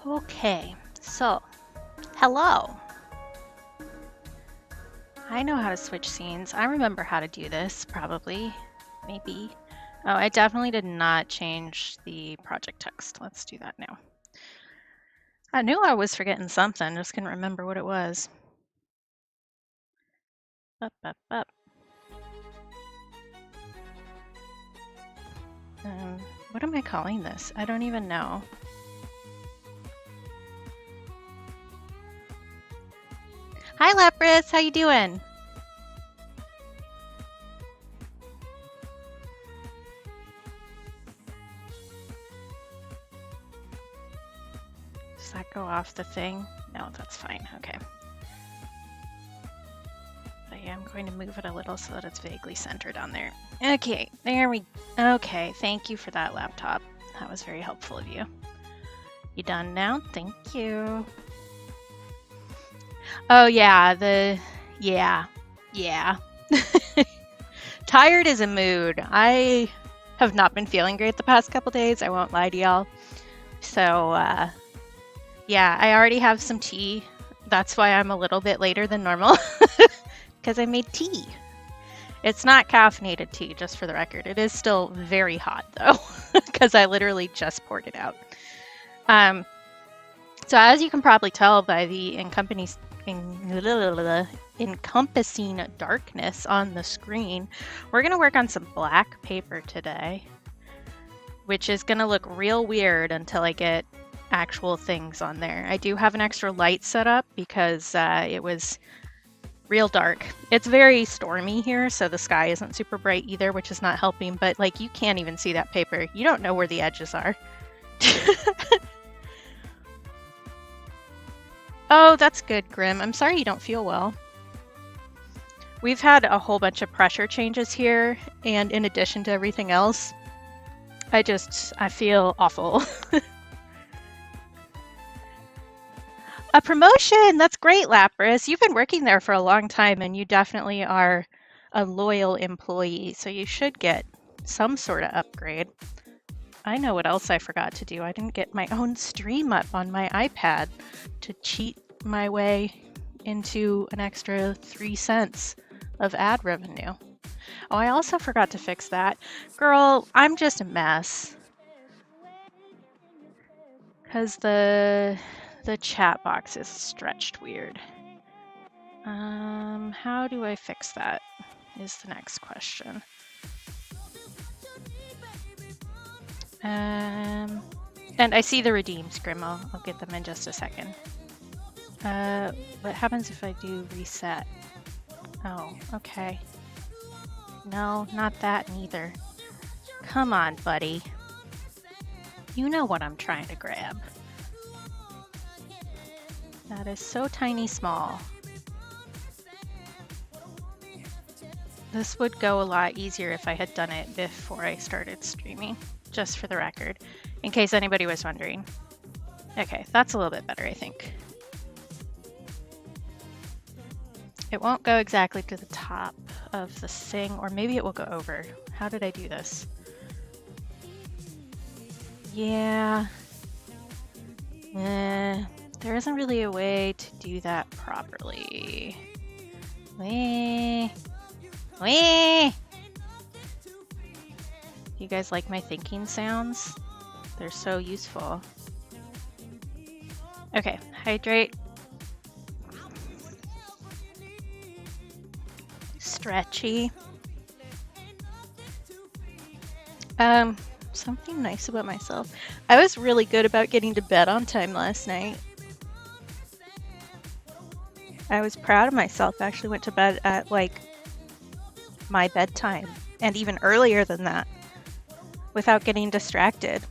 Okay, so hello. I know how to switch scenes. I remember how to do this, probably, maybe. Oh, I definitely did not change the project text. Let's do that now. I knew I was forgetting something, just couldn't remember what it was. Up, up, up. What am I calling this? I don't even know. Hi, Leprous. How you doing? Does that go off the thing? No, that's fine. Okay. But yeah, I'm going to move it a little so that it's vaguely centered on there. Okay, there we... Okay, thank you for that, laptop. That was very helpful of you. You done now? Thank you. Oh yeah, yeah. Tired is a mood. I have not been feeling great the past couple days, I won't lie to y'all. So, yeah, I already have some tea. That's why I'm a little bit later than normal, because I made tea. It's not caffeinated tea, just for the record. It is still very hot, though, because I literally just poured it out. So as you can probably tell by the encompassing darkness on the screen, we're going to work on some black paper today, which is going to look real weird until I get actual things on there. I do have an extra light set up because it was real dark. It's very stormy here, so the sky isn't super bright either, which is not helping, but like you can't even see that paper. You don't know where the edges are. Oh, that's good, Grim. I'm sorry you don't feel well. We've had a whole bunch of pressure changes here, and in addition to everything else, I feel awful. A promotion! That's great, Lapras. You've been working there for a long time, and you definitely are a loyal employee, so you should get some sort of upgrade. I know what else I forgot to do. I didn't get my own stream up on my iPad to cheat my way into an extra 3 cents of ad revenue. Oh, I also forgot to fix that. Girl, I'm just a mess. Because the chat box is stretched weird. How do I fix that is the next question. And I see the redeems, Grim. I'll get them in just a second. What happens if I do reset? Oh, okay. No, not that neither. Come on, buddy. You know what I'm trying to grab. That is so tiny small. This would go a lot easier if I had done it before I started streaming, just for the record, in case anybody was wondering. Okay, that's a little bit better, I think. It won't go exactly to the top of the thing, or maybe it will go over. How did I do this? Yeah. There isn't really a way to do that properly. Wee. You guys like my thinking sounds? They're so useful. Okay, hydrate. Stretchy. Something nice about myself. I was really good about getting to bed on time last night. I was proud of myself. I actually went to bed at like my bedtime and even earlier than that without getting distracted.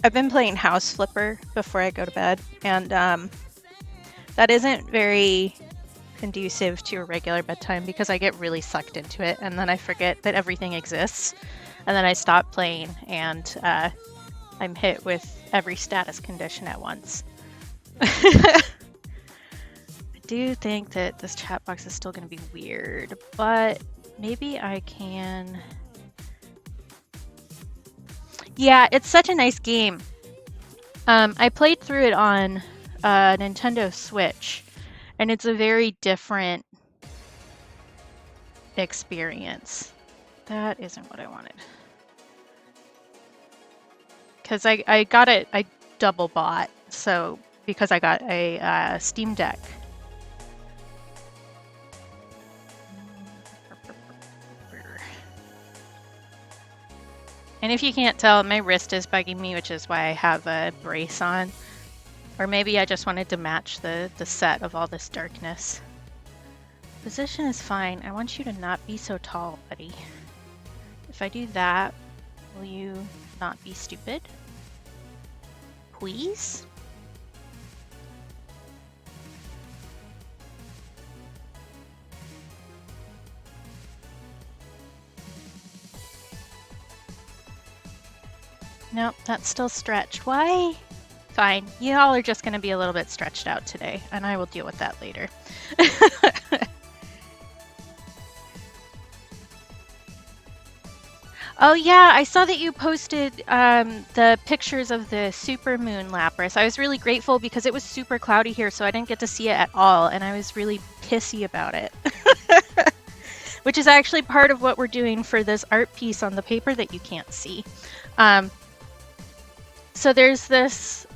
I've been playing House Flipper before I go to bed, and that isn't very conducive to a regular bedtime because I get really sucked into it and then I forget that everything exists, and then I stop playing and I'm hit with every status condition at once. I do think that this chat box is still going to be weird, but maybe I can... Yeah, it's such a nice game. I played through it on Nintendo Switch, and it's a very different experience. That isn't what I wanted. Because I got it, I double bought, so because I got a Steam Deck. And if you can't tell, my wrist is bugging me, which is why I have a brace on. Or maybe I just wanted to match the set of all this darkness. Position is fine. I want you to not be so tall, buddy. If I do that, will you not be stupid? Please? Nope, that's still stretched. Why? Fine. You all are just going to be a little bit stretched out today, and I will deal with that later. Oh yeah, I saw that you posted the pictures of the supermoon Lapras. I was really grateful because it was super cloudy here, so I didn't get to see it at all, and I was really pissy about it. Which is actually part of what we're doing for this art piece on the paper that you can't see. So there's this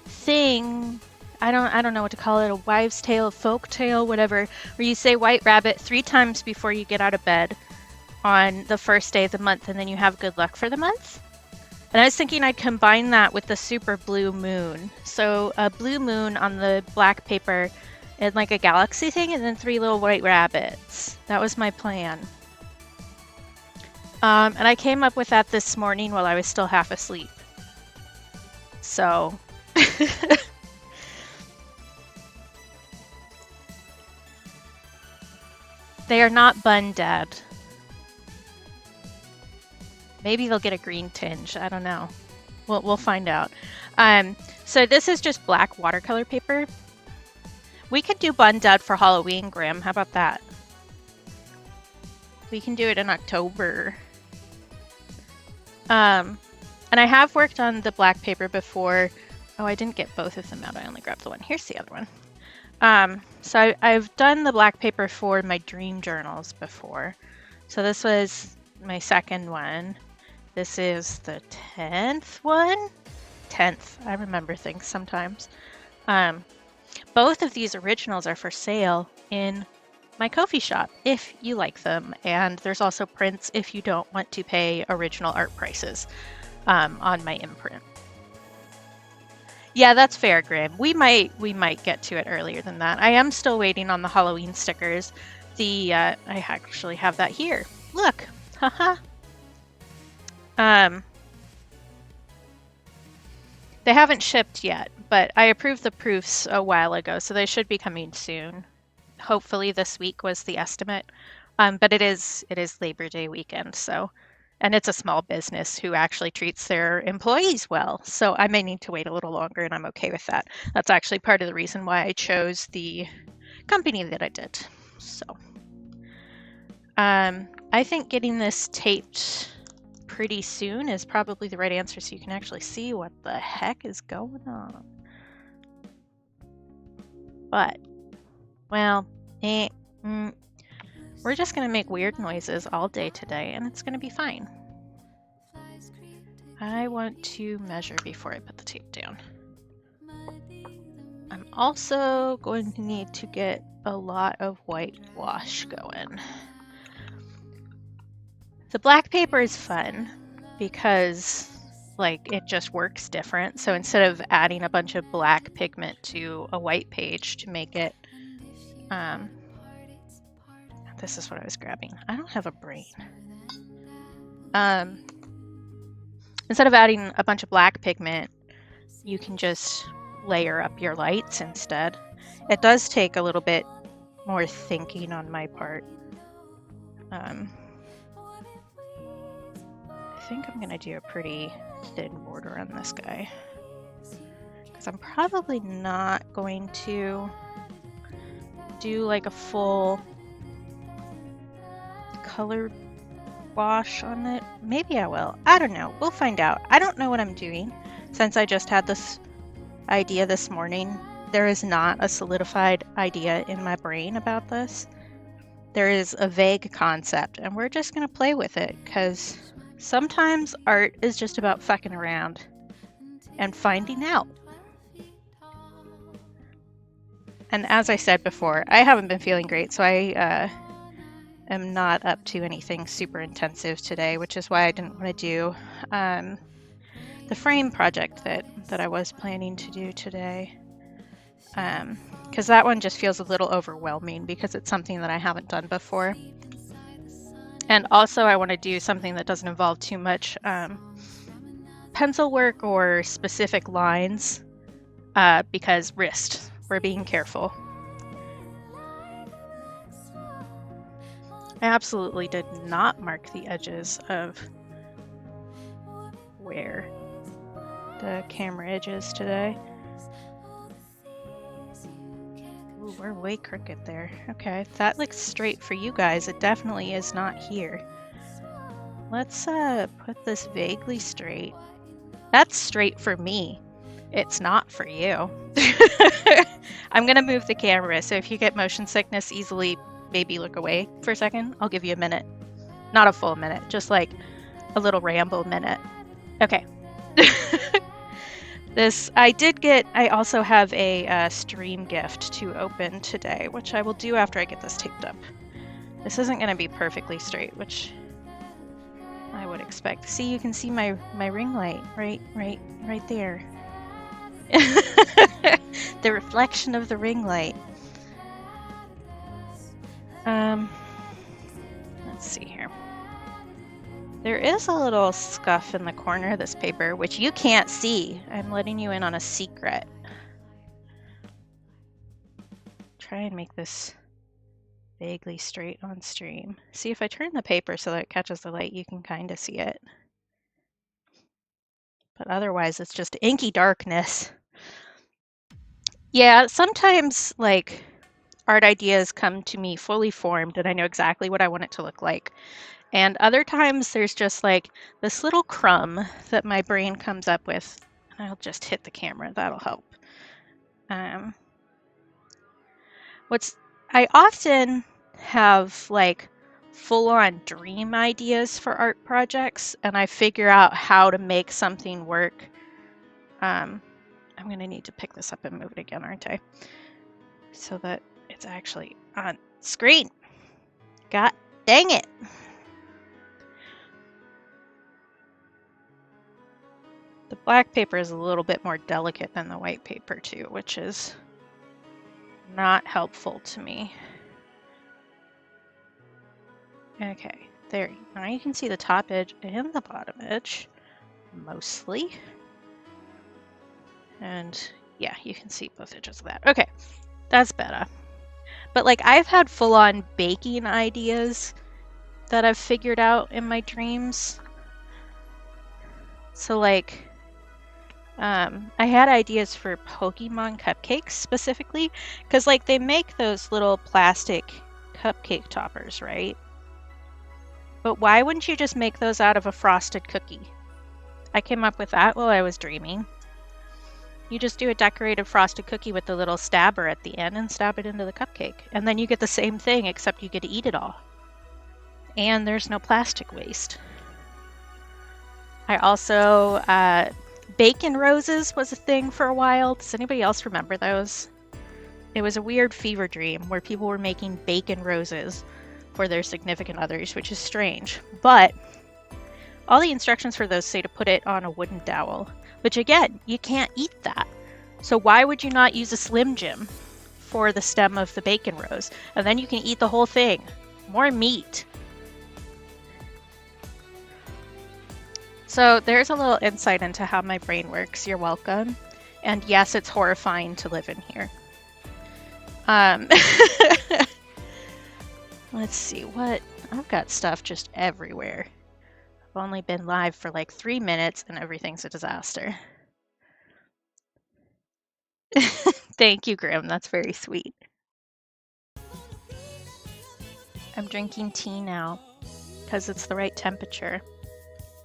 thing, I don't know what to call it, a wives' tale, a folk tale, whatever, where you say white rabbit 3 times before you get out of bed on the first day of the month, and then you have good luck for the month. And I was thinking I'd combine that with the super blue moon. So a blue moon on the black paper and like a galaxy thing, and then 3 little white rabbits. That was my plan. And I came up with that this morning while I was still half asleep. So... They are not bun dead. Maybe they'll get a green tinge. I don't know. We'll find out. So this is just black watercolor paper. We could do bun dead for Halloween, Grim. How about that? We can do it in October. And I have worked on the black paper before. Oh, I didn't get both of them out. I only grabbed the one. Here's the other one. So I've done the black paper for my dream journals before. So this was my second one. This is the 10th one? 10th. I remember things sometimes. Both of these originals are for sale in my Ko-fi shop if you like them. And there's also prints if you don't want to pay original art prices on my imprint. Yeah, that's fair, Grim. We might get to it earlier than that. I am still waiting on the Halloween stickers. I actually have that here. Look, haha. They haven't shipped yet, but I approved the proofs a while ago, so they should be coming soon. Hopefully this week was the estimate. But it is Labor Day weekend, so. And it's a small business who actually treats their employees well. So I may need to wait a little longer, and I'm okay with that. That's actually part of the reason why I chose the company that I did. So I think getting this taped pretty soon is probably the right answer, so you can actually see what the heck is going on. But, well, we're just going to make weird noises all day today, and it's going to be fine. I want to measure before I put the tape down. I'm also going to need to get a lot of whitewash going. The black paper is fun because, like, it just works different. So instead of adding a bunch of black pigment to a white page to make it, this is what I was grabbing. I don't have a brain. Instead of adding a bunch of black pigment, you can just layer up your lights instead. It does take a little bit more thinking on my part. I think I'm gonna do a pretty thin border on this guy, because I'm probably not going to do like a full color wash on it. Maybe I will. I don't know. We'll find out. I don't know what I'm doing, since I just had this idea this morning, there is not a solidified idea in my brain about this. There is a vague concept, and we're just going to play with it, because sometimes art is just about fucking around and finding out. And as I said before, I haven't been feeling great, so I am not up to anything super intensive today, which is why I didn't want to do the frame project that I was planning to do today. Because that one just feels a little overwhelming because it's something that I haven't done before. And also I want to do something that doesn't involve too much pencil work or specific lines because wrist, we're being careful. I absolutely did not mark the edges of where the camera edge is today. Ooh, we're way crooked there. Okay, that looks straight for you guys. It definitely is not here. Let's put this vaguely straight. That's straight for me. It's not for you. I'm gonna move the camera, so if you get motion sickness easily, maybe look away for a second. I'll give you a minute. Not a full minute, just like a little ramble minute. Okay. I also have a stream gift to open today, which I will do after I get this taped up. This isn't going to be perfectly straight, which I would expect. See, you can see my ring light right there. The reflection of the ring light. Let's see here. There is a little scuff in the corner of this paper, which you can't see. I'm letting you in on a secret. Try and make this vaguely straight on stream. See, if I turn the paper so that it catches the light, you can kind of see it. But otherwise, it's just inky darkness. Yeah, sometimes, like, art ideas come to me fully formed and I know exactly what I want it to look like. And other times there's just like this little crumb that my brain comes up with. And I'll just hit the camera, that'll help. I often have like full-on dream ideas for art projects, and I figure out how to make something work. I'm gonna need to pick this up and move it again, aren't I? So that it's actually on screen. God dang it. The black paper is a little bit more delicate than the white paper too, which is not helpful to me. Okay, there. Now you can see the top edge and the bottom edge, mostly. And yeah, you can see both edges of that. Okay, that's better. But like, I've had full-on baking ideas that I've figured out in my dreams. So like, I had ideas for Pokemon cupcakes specifically, because like they make those little plastic cupcake toppers, right? But why wouldn't you just make those out of a frosted cookie? I came up with that while I was dreaming. You just do a decorated frosted cookie with a little stabber at the end and stab it into the cupcake. And then you get the same thing, except you get to eat it all. And there's no plastic waste. I also, bacon roses was a thing for a while. Does anybody else remember those? It was a weird fever dream where people were making bacon roses for their significant others, which is strange. But all the instructions for those say to put it on a wooden dowel, which again, you can't eat that. So why would you not use a Slim Jim for the stem of the bacon rose? And then you can eat the whole thing. More meat. So there's a little insight into how my brain works. You're welcome. And yes, it's horrifying to live in here. Let's see what... I've got stuff just everywhere. I've only been live for like 3 minutes and everything's a disaster. Thank you, Grim. That's very sweet. I'm drinking tea now because it's the right temperature.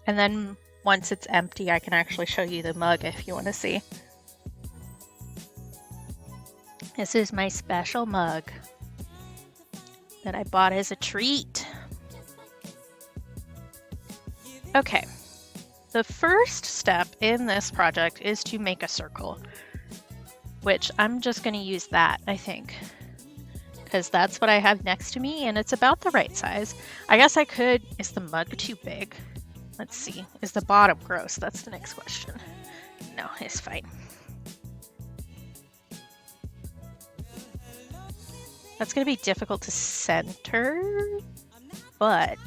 And then once it's empty, I can actually show you the mug if you want to see. This is my special mug that I bought as a treat. Okay, the first step in this project is to make a circle, which I'm just going to use that, I think, because that's what I have next to me and it's about the right size. I guess I could, is the mug too big? Let's see, is the bottom gross? That's the next question. No, it's fine. That's going to be difficult to center, but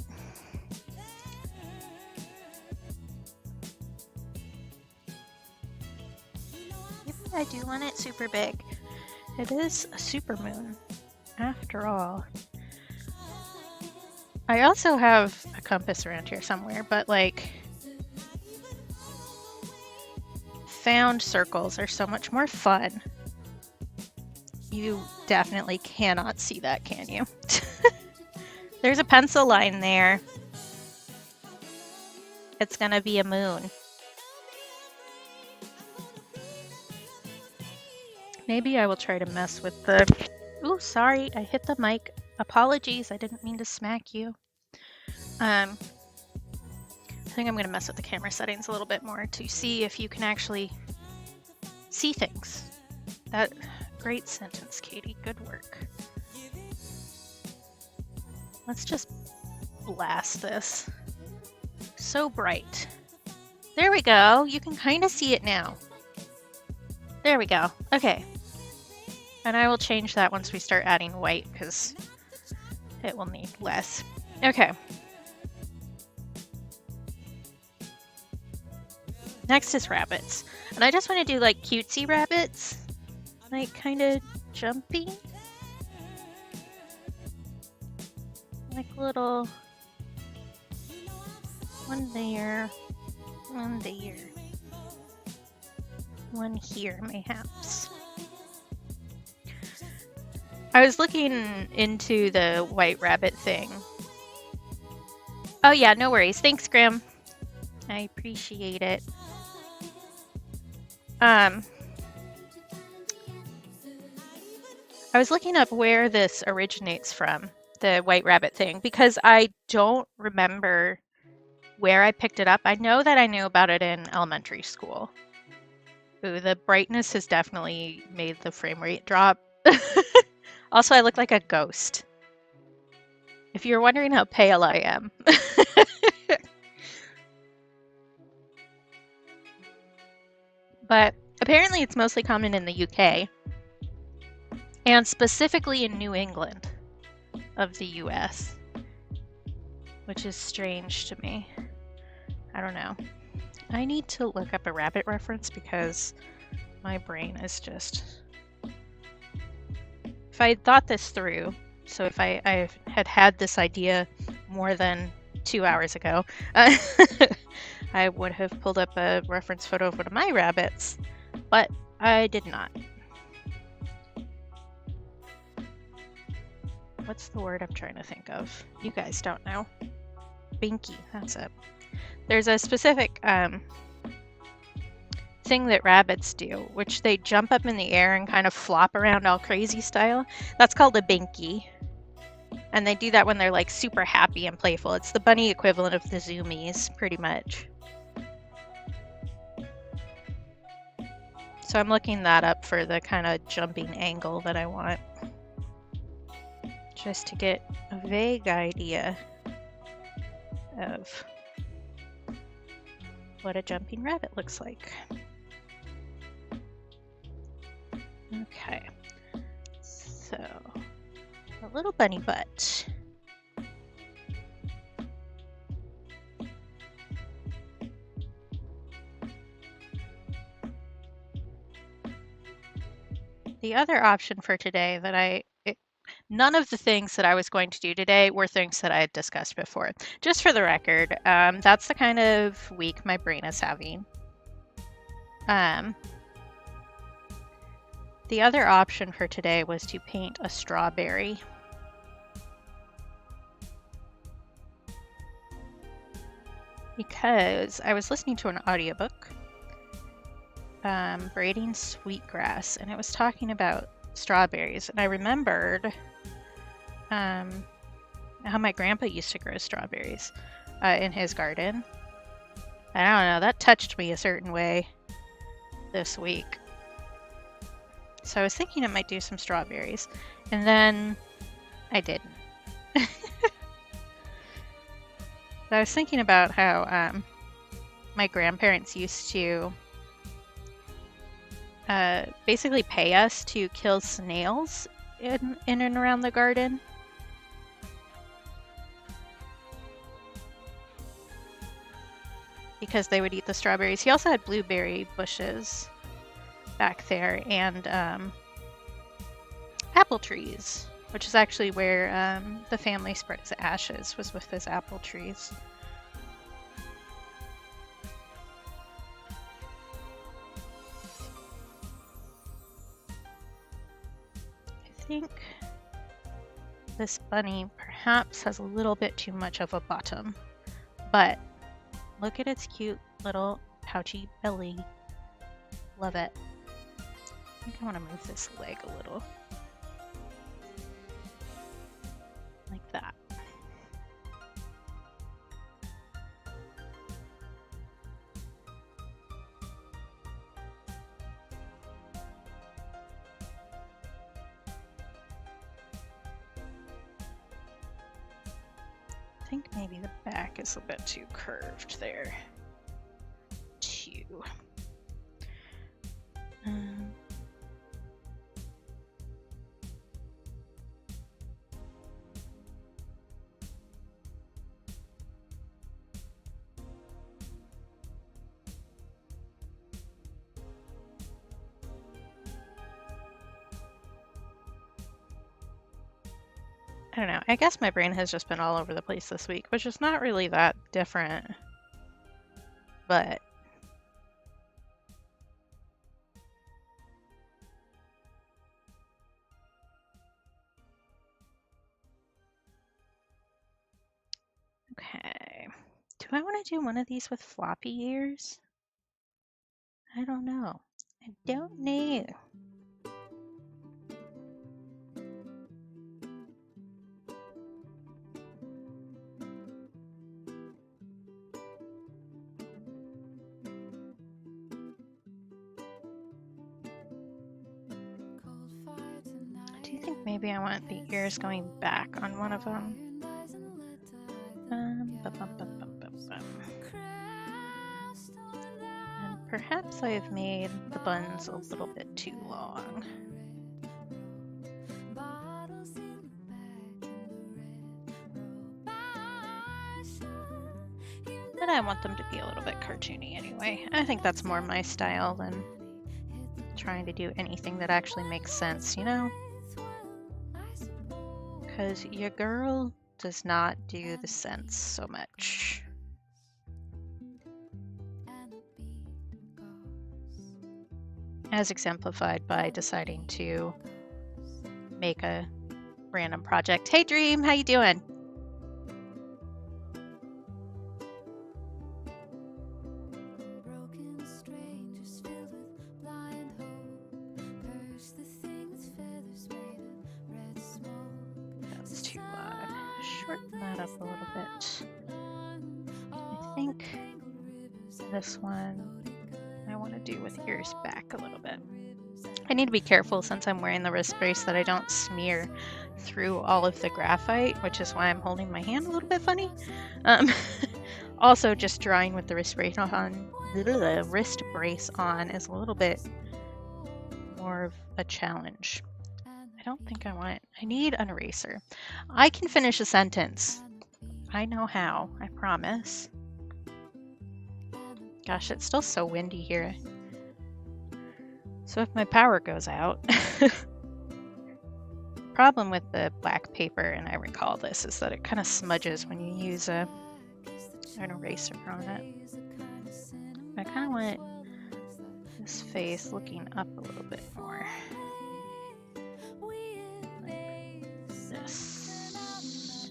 maybe I do want it super big. It is a supermoon, after all. I also have a compass around here somewhere, but like, found circles are so much more fun. You definitely cannot see that, can you? There's a pencil line there. It's gonna be a moon. Maybe I will try to mess with the... Ooh, sorry, I hit the mic. Apologies, I didn't mean to smack you. I think I'm gonna mess with the camera settings a little bit more to see if you can actually see things. That... Great sentence, Katie. Good work. Let's just blast this. So bright. There we go. You can kind of see it now. There we go. Okay. And I will change that once we start adding white because it will need less. Okay. Next is rabbits. And I just want to do like cutesy rabbits. Like kind of jumpy, like little one there, one there, one here mayhaps. I was looking into the white rabbit thing. Oh yeah, no worries. Thanks, Graham. I appreciate it. I was looking up where this originates from, the white rabbit thing, because I don't remember where I picked it up. I know that I knew about it in elementary school. Ooh, the brightness has definitely made the frame rate drop. Also, I look like a ghost. If you're wondering how pale I am. But apparently it's mostly common in the UK. And specifically in New England of the US, which is strange to me. I don't know. I need to look up a rabbit reference because my brain is just... If I had thought this through, so if I had this idea more than 2 hours ago, I would have pulled up a reference photo of one of my rabbits, but I did not. What's the word I'm trying to think of? You guys don't know. Binky, that's it. There's a specific thing that rabbits do, which they jump up in the air and kind of flop around all crazy style. That's called a binky. And they do that when they're like super happy and playful. It's the bunny equivalent of the zoomies, pretty much. So I'm looking that up for the kind of jumping angle that I want. Just to get a vague idea of what a jumping rabbit looks like. Okay, so a little bunny butt. The other option for today that none of the things that I was going to do today were things that I had discussed before. Just for the record, that's the kind of week my brain is having. The other option for today was to paint a strawberry. because I was listening to an audiobook, Braiding Sweetgrass, and it was talking about strawberries, and I remembered how my grandpa used to grow strawberries in his garden. I don't know, that touched me a certain way this week. So I was thinking I might do some strawberries, and then I didn't. I was thinking about how my grandparents used to basically pay us to kill snails in and around the garden. Because they would eat the strawberries. He also had blueberry bushes back there and apple trees, which is actually where the family spreads ashes, was with his apple trees. I think this bunny perhaps has a little bit too much of a bottom, but look at its cute little pouchy belly. Love it. I think I want to move this leg a little. Like that. I think maybe the back is a bit too curved there. I don't know. I guess my brain has just been all over the place this week, which is not really that different. But okay. Do I want to do one of these with floppy ears? I don't know. I don't know. Do you think maybe I want the ears going back on one of them? And perhaps I have made the buns a little bit too long. But I want them to be a little bit cartoony anyway. I think that's more my style than trying to do anything that actually makes sense, you know? Because your girl does not do the sense so much. As exemplified by deciding to make a random project. Hey Dream, how you doing? That's too long. Shorten that up a little bit. I think this one I want to do with ears back a little bit. I need to be careful since I'm wearing the wrist brace that I don't smear through all of the graphite, which is why I'm holding my hand a little bit funny. Also, just drawing with the wrist brace on is a little bit more of a challenge. I don't think I want it. I need an eraser. I can finish a sentence. I know how, I promise. Gosh, it's still so windy here. So if my power goes out, problem with the black paper, and I recall this, is that it kind of smudges when you use an eraser on it. I kind of want this face looking up a little bit more. Like this.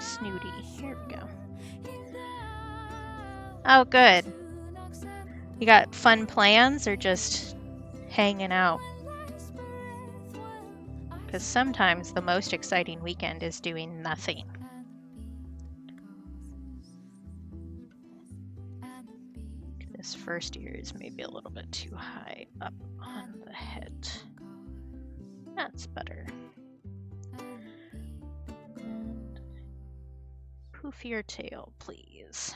snooty. Here we go. Oh, good. You got fun plans or just hanging out? Because sometimes the most exciting weekend is doing nothing. This first ear is maybe a little bit too high up on the head. That's better. And poofier tail, please.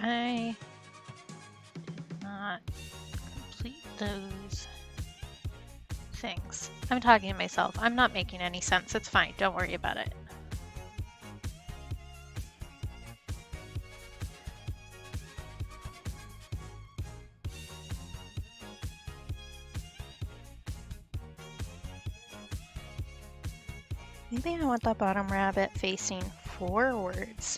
I did not complete those things. I'm talking to myself. I'm not making any sense. It's fine. Don't worry about it. Maybe I want that bottom rabbit facing forwards.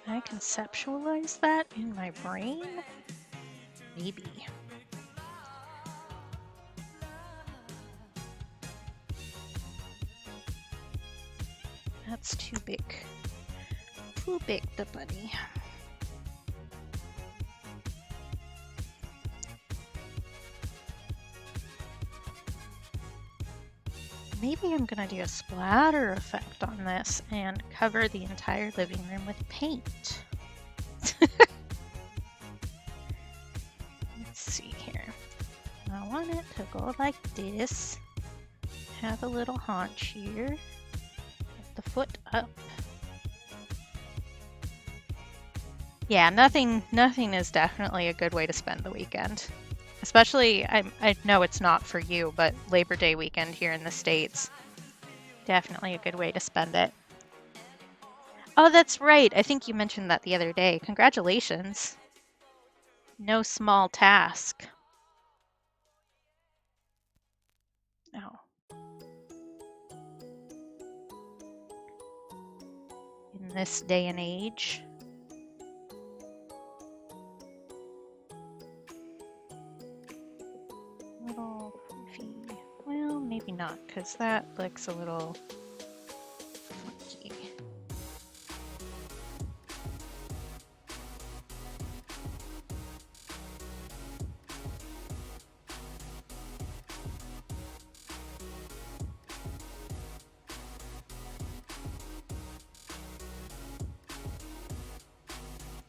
Can I conceptualize that in my brain? Maybe. That's too big. Too big, the bunny. Maybe I'm gonna do a splatter effect on this and cover the entire living room with paint. Let's see here. I want it to go like this. Have a little haunch here. Get the foot up. Yeah, nothing is definitely a good way to spend the weekend. Especially, I know it's not for you, but Labor Day weekend here in the States. Definitely a good way to spend it. Oh, that's right. I think you mentioned that the other day. Congratulations. No small task. Oh. In this day and age. Little fluffy. Well, maybe not, because that looks a little funky.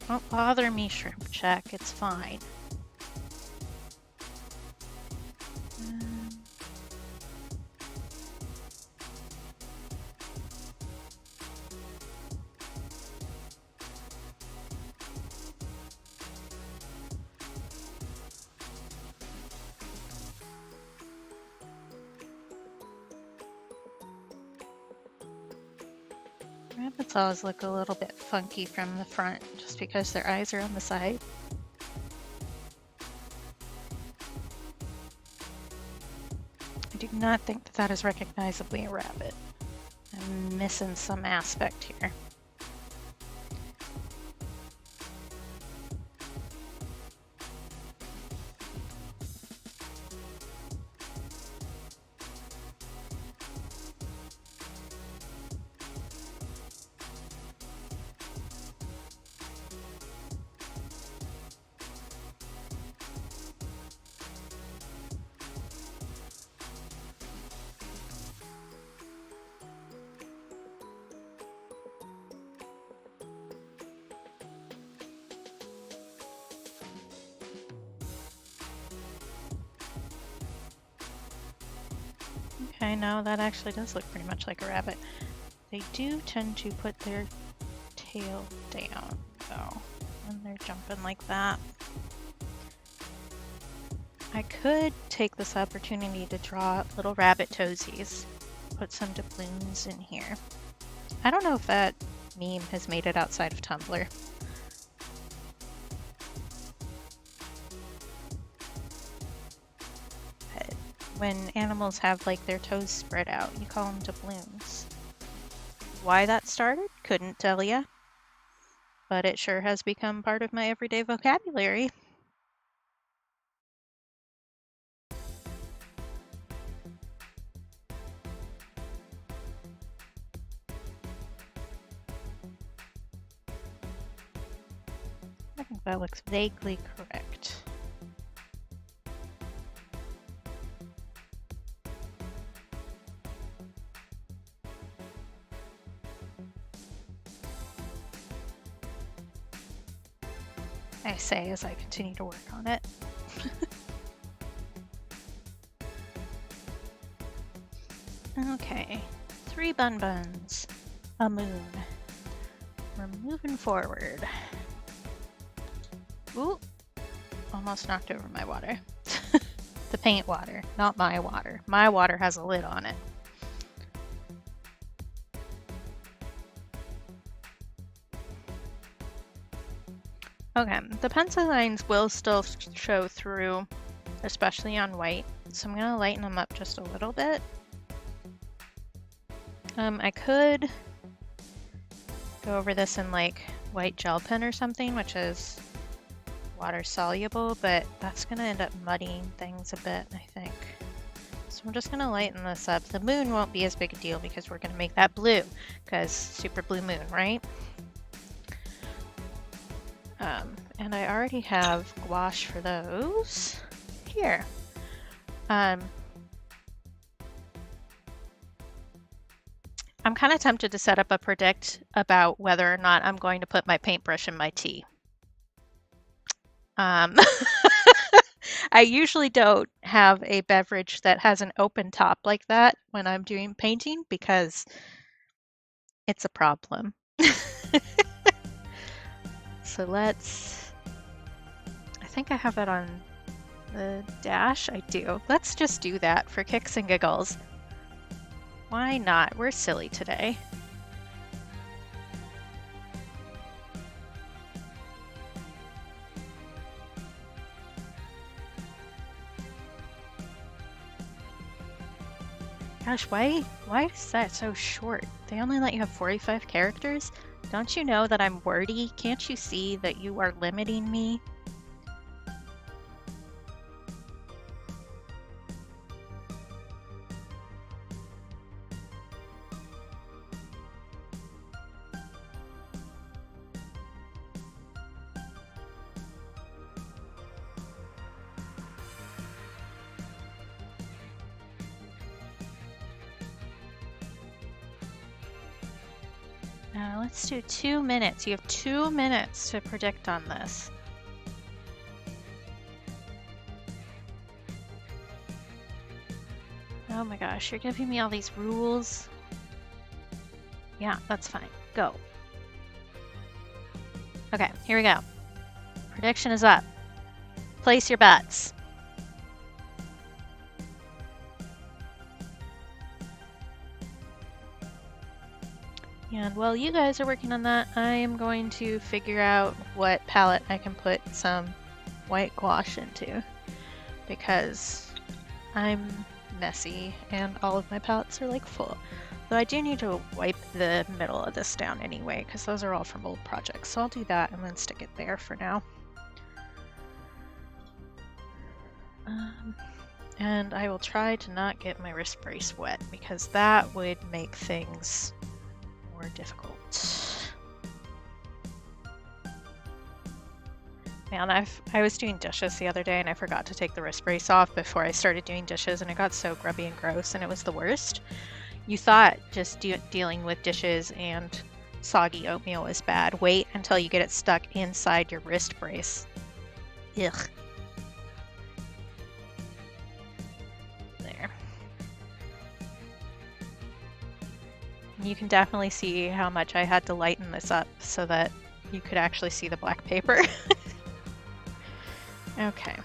Don't bother me, Shrimp Check. It's fine. Rabbits always look a little bit funky from the front just because their eyes are on the side. I do not think that is recognizably a rabbit. I'm missing some aspect here. Okay, no, that actually does look pretty much like a rabbit. They do tend to put their tail down, though, when they're jumping like that. I could take this opportunity to draw little rabbit toesies, put some doubloons in here. I don't know if that meme has made it outside of Tumblr. But when animals have like their toes spread out, you call them doubloons. Why that started? Couldn't tell ya. But it sure has become part of my everyday vocabulary. I think that looks vaguely correct. I say as I continue to work on it. Okay, 3 buns, a moon. We're moving forward. Ooh, almost knocked over my water. The paint water, not my water. My water has a lid on it. Okay, the pencil lines will still show through, especially on white, so I'm gonna lighten them up just a little bit. I could go over this in like white gel pen or something, which is water soluble, but that's gonna end up muddying things a bit, I think. So I'm just gonna lighten this up. The moon won't be as big a deal because we're gonna make that blue, because super blue moon, right? And I already have gouache for those. Here. I'm kind of tempted to set up a predict about whether or not I'm going to put my paintbrush in my tea. I usually don't have a beverage that has an open top like that when I'm doing painting because it's a problem. So I think I have it on the dash. I do. Let's just do that for kicks and giggles. Why not? We're silly today. Gosh, why is that so short? They only let you have 45 characters? Don't you know that I'm wordy? Can't you see that you are limiting me? Let's do 2 minutes. You have 2 minutes to predict on this. Oh my gosh, you're giving me all these rules. Yeah, that's fine. Go. Okay, here we go. Prediction is up. Place your bets. And while you guys are working on that, I am going to figure out what palette I can put some white gouache into, because I'm messy and all of my palettes are like full. Though I do need to wipe the middle of this down anyway, because those are all from old projects. So I'll do that and then stick it there for now. And I will try to not get my wrist brace wet, because that would make things more difficult. Man, I was doing dishes the other day and I forgot to take the wrist brace off before I started doing dishes, and it got so grubby and gross, and it was the worst. You thought just dealing with dishes and soggy oatmeal is bad. Wait until you get it stuck inside your wrist brace. Ugh. There. You can definitely see how much I had to lighten this up so that you could actually see the black paper. Okay.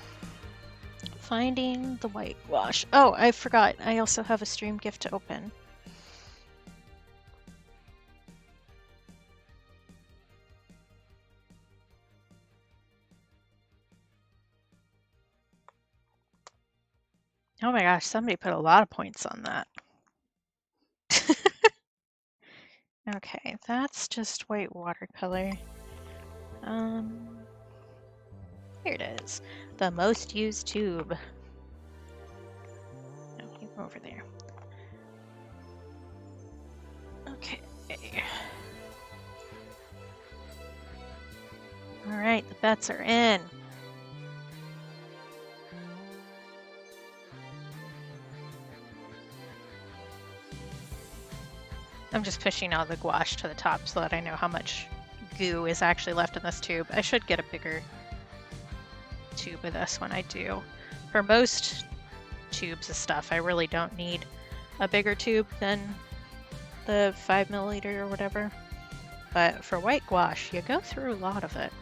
Finding the white gouache. Oh, I forgot. I also have a stream gift to open. gosh, somebody put a lot of points on that. Okay, that's just white watercolor. Here it is. The most used tube. No, you go over there. Okay. Alright, the bets are in. I'm just pushing all the gouache to the top so that I know how much goo is actually left in this tube. I should get a bigger tube of this when I do. For most tubes of stuff, I really don't need a bigger tube than the 5 milliliter or whatever. But for white gouache, you go through a lot of it,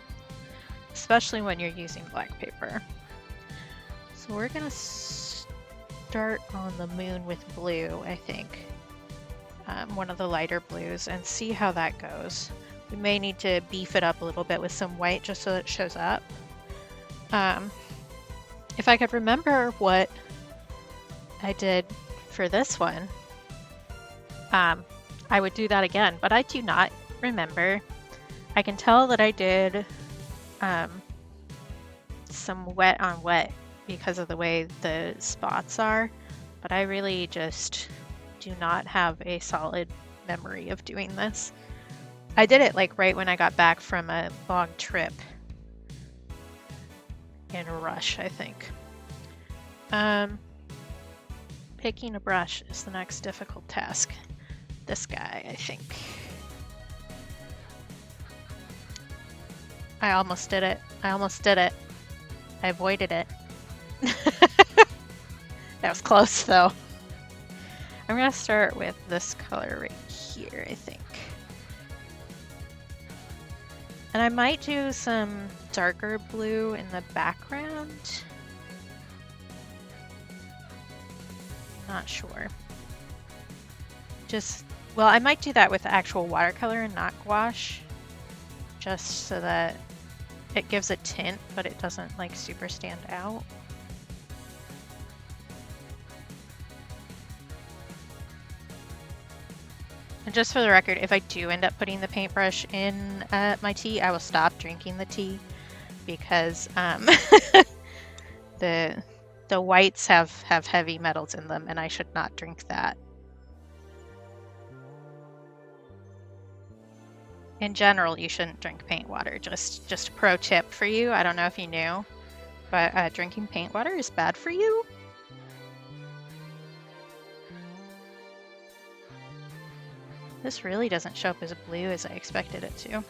especially when you're using black paper. So we're gonna start on the moon with blue, I think. One of the lighter blues, and see how that goes. We may need to beef it up a little bit with some white just so that it shows up. If I could remember what I did for this one, I would do that again, but I do not remember. I can tell that I did some wet on wet because of the way the spots are, but I really just do not have a solid memory of doing this. I did it like right when I got back from a long trip in a rush, I think. Picking a brush is the next difficult task. This guy, I think. I almost did it. I almost did it. I avoided it. That was close though. I'm gonna start with this color right here, I think. And I might do some darker blue in the background. Not sure. Well, I might do that with actual watercolor and not gouache, just so that it gives a tint, but it doesn't like super stand out. And just for the record, if I do end up putting the paintbrush in my tea, I will stop drinking the tea because the whites have heavy metals in them, and I should not drink that. In general, you shouldn't drink paint water. Just a pro tip for you. I don't know if you knew, but drinking paint water is bad for you. This really doesn't show up as blue as I expected it to.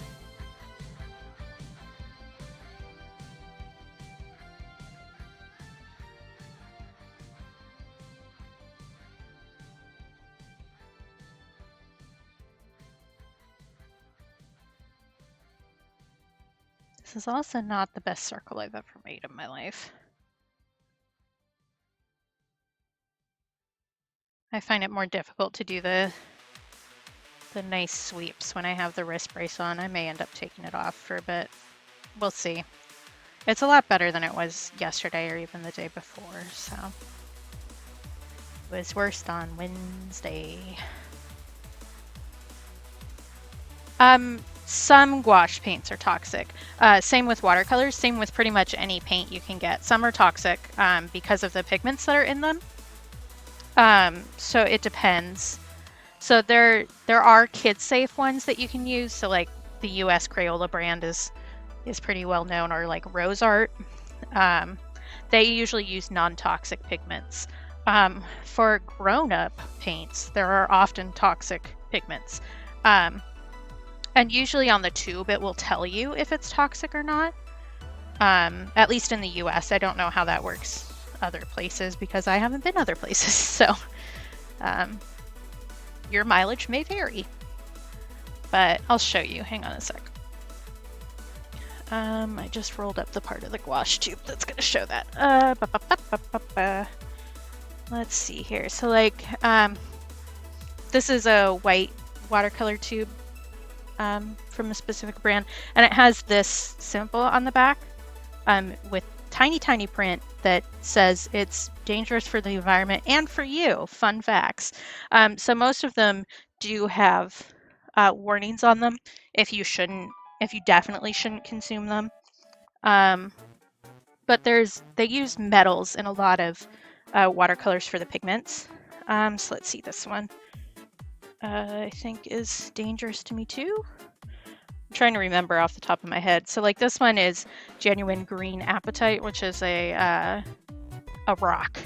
This is also not the best circle I've ever made in my life. I find it more difficult to do the nice sweeps when I have the wrist brace on. I may end up taking it off for a bit. We'll see. It's a lot better than it was yesterday or even the day before, so. It was worse on Wednesday. Some gouache paints are toxic. Same with watercolors, same with pretty much any paint you can get. Some are toxic because of the pigments that are in them. So it depends. So there are kid-safe ones that you can use. So like the US Crayola brand is pretty well known, or like Rose Art. They usually use non-toxic pigments. For grown-up paints, there are often toxic pigments. And usually on the tube, it will tell you if it's toxic or not. At least in the US. I don't know how that works other places because I haven't been other places. So your mileage may vary. But I'll show you. Hang on a sec. I just rolled up the part of the gouache tube that's going to show that. Let's see here. So like, this is a white watercolor tube from a specific brand, and it has this symbol on the back with tiny, tiny print that says it's dangerous for the environment and for you. Fun facts. So most of them do have warnings on them if you definitely shouldn't consume them. But they use metals in a lot of watercolors for the pigments. So let's see, this one I think is dangerous to me too. I'm trying to remember off the top of my head. So like this one is genuine green apatite, which is a rock,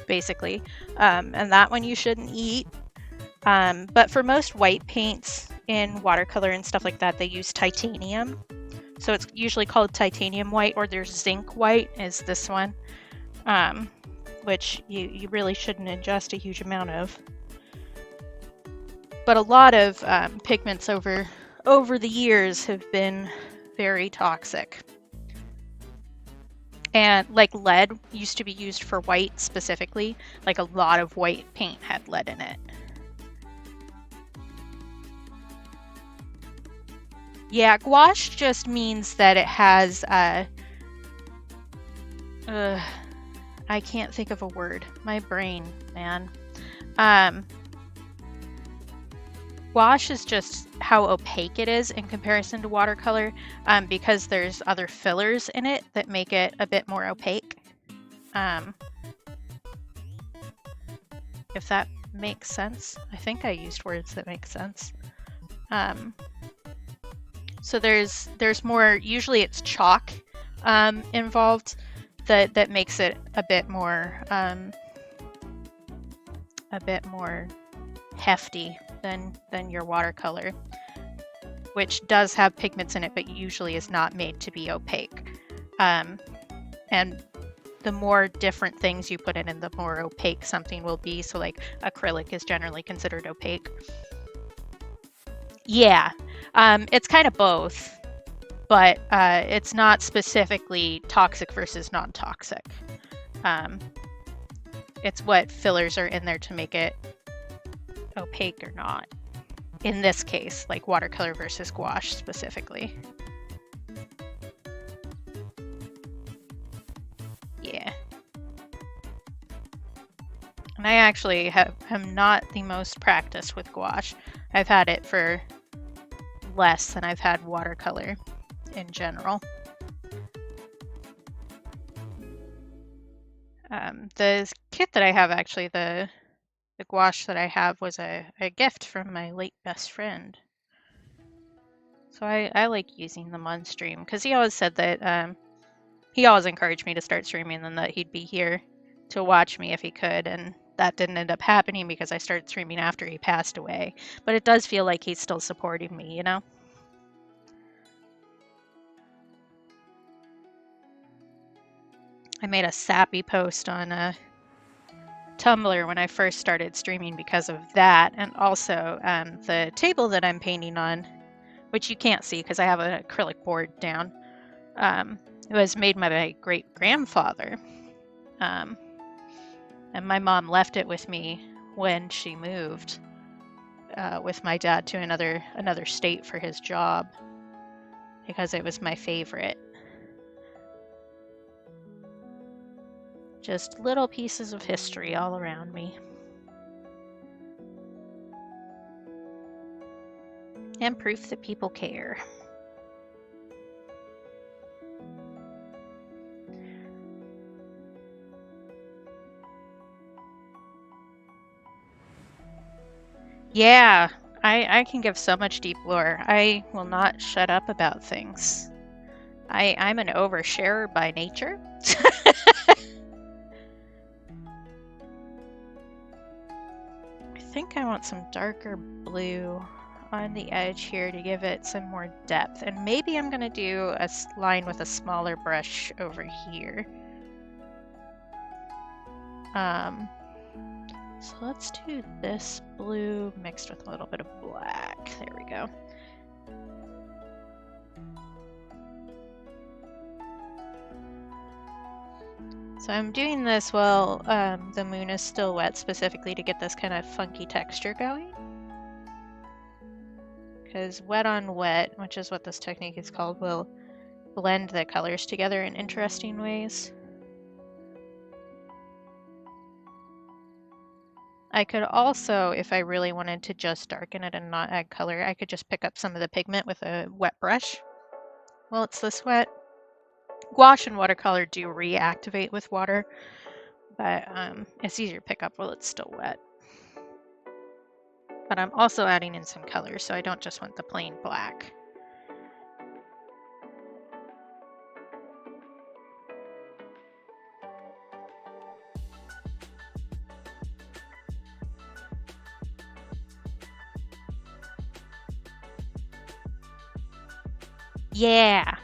basically. And that one you shouldn't eat. But for most white paints in watercolor and stuff like that, they use titanium. So it's usually called titanium white, or there's zinc white is this one, which you really shouldn't ingest a huge amount of. But a lot of pigments over the years have been very toxic. And like lead used to be used for white specifically. Like a lot of white paint had lead in it. Yeah, gouache just means that it has I can't think of a word. My brain, man. Gouache is just how opaque it is in comparison to watercolor, because there's other fillers in it that make it a bit more opaque. If that makes sense. I think I used words that make sense. So there's more, usually it's chalk involved that makes it a bit more hefty than your watercolor, which does have pigments in it, but usually is not made to be opaque. And the more different things you put in, the more opaque something will be. So like acrylic is generally considered opaque. Yeah, it's kind of both, but it's not specifically toxic versus non-toxic. It's what fillers are in there to make it opaque or not. In this case, like watercolor versus gouache specifically. Yeah. And I actually am not the most practiced with gouache. I've had it for less than I've had watercolor in general. The kit that I have, actually, the gouache that I have was a gift from my late best friend. So I like using them on stream because he always said that he always encouraged me to start streaming and that he'd be here to watch me if he could, and that didn't end up happening because I started streaming after he passed away. But it does feel like he's still supporting me, you know? I made a sappy post on Tumblr when I first started streaming because of that, and also the table that I'm painting on, which you can't see because I have an acrylic board down. It was made by my great-grandfather, and my mom left it with me when she moved with my dad to another state for his job because it was my favorite. Just little pieces of history all around me. And proof that people care. Yeah, I can give so much deep lore. I will not shut up about things. I'm an oversharer by nature. I think I want some darker blue on the edge here to give it some more depth. And maybe I'm going to do a line with a smaller brush over here. So let's do this blue mixed with a little bit of black. There we go. So I'm doing this while the moon is still wet, specifically to get this kind of funky texture going. Because wet on wet, which is what this technique is called, will blend the colors together in interesting ways. I could also, if I really wanted to just darken it and not add color, I could just pick up some of the pigment with a wet brush. Well, it's this wet. Gouache and watercolor do reactivate with water, but it's easier to pick up while it's still wet. But I'm also adding in some color, so I don't just want the plain black. Yeah!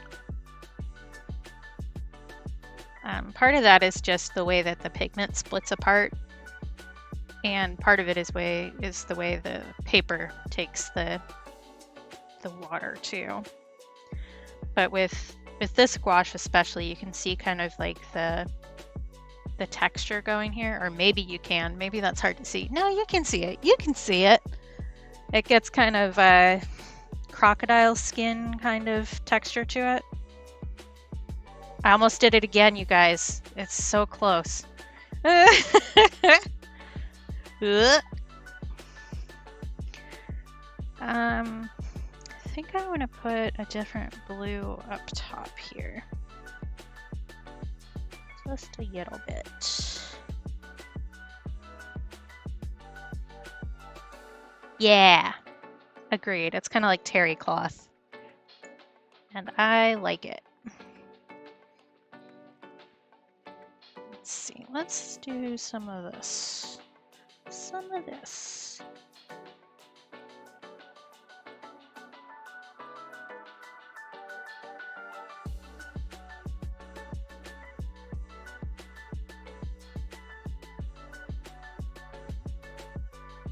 Part of that is just the way that the pigment splits apart, and part of it is the way the paper takes the water too. But with this gouache especially, you can see kind of like the texture going here, or maybe you can. Maybe that's hard to see. No, you can see it. You can see it. It gets kind of a crocodile skin kind of texture to it. I almost did it again, you guys. It's so close. I think I want to put a different blue up top here. Just a little bit. Yeah, agreed. It's kind of like terry cloth. And I like it. Let's see, let's do some of this. Some of this.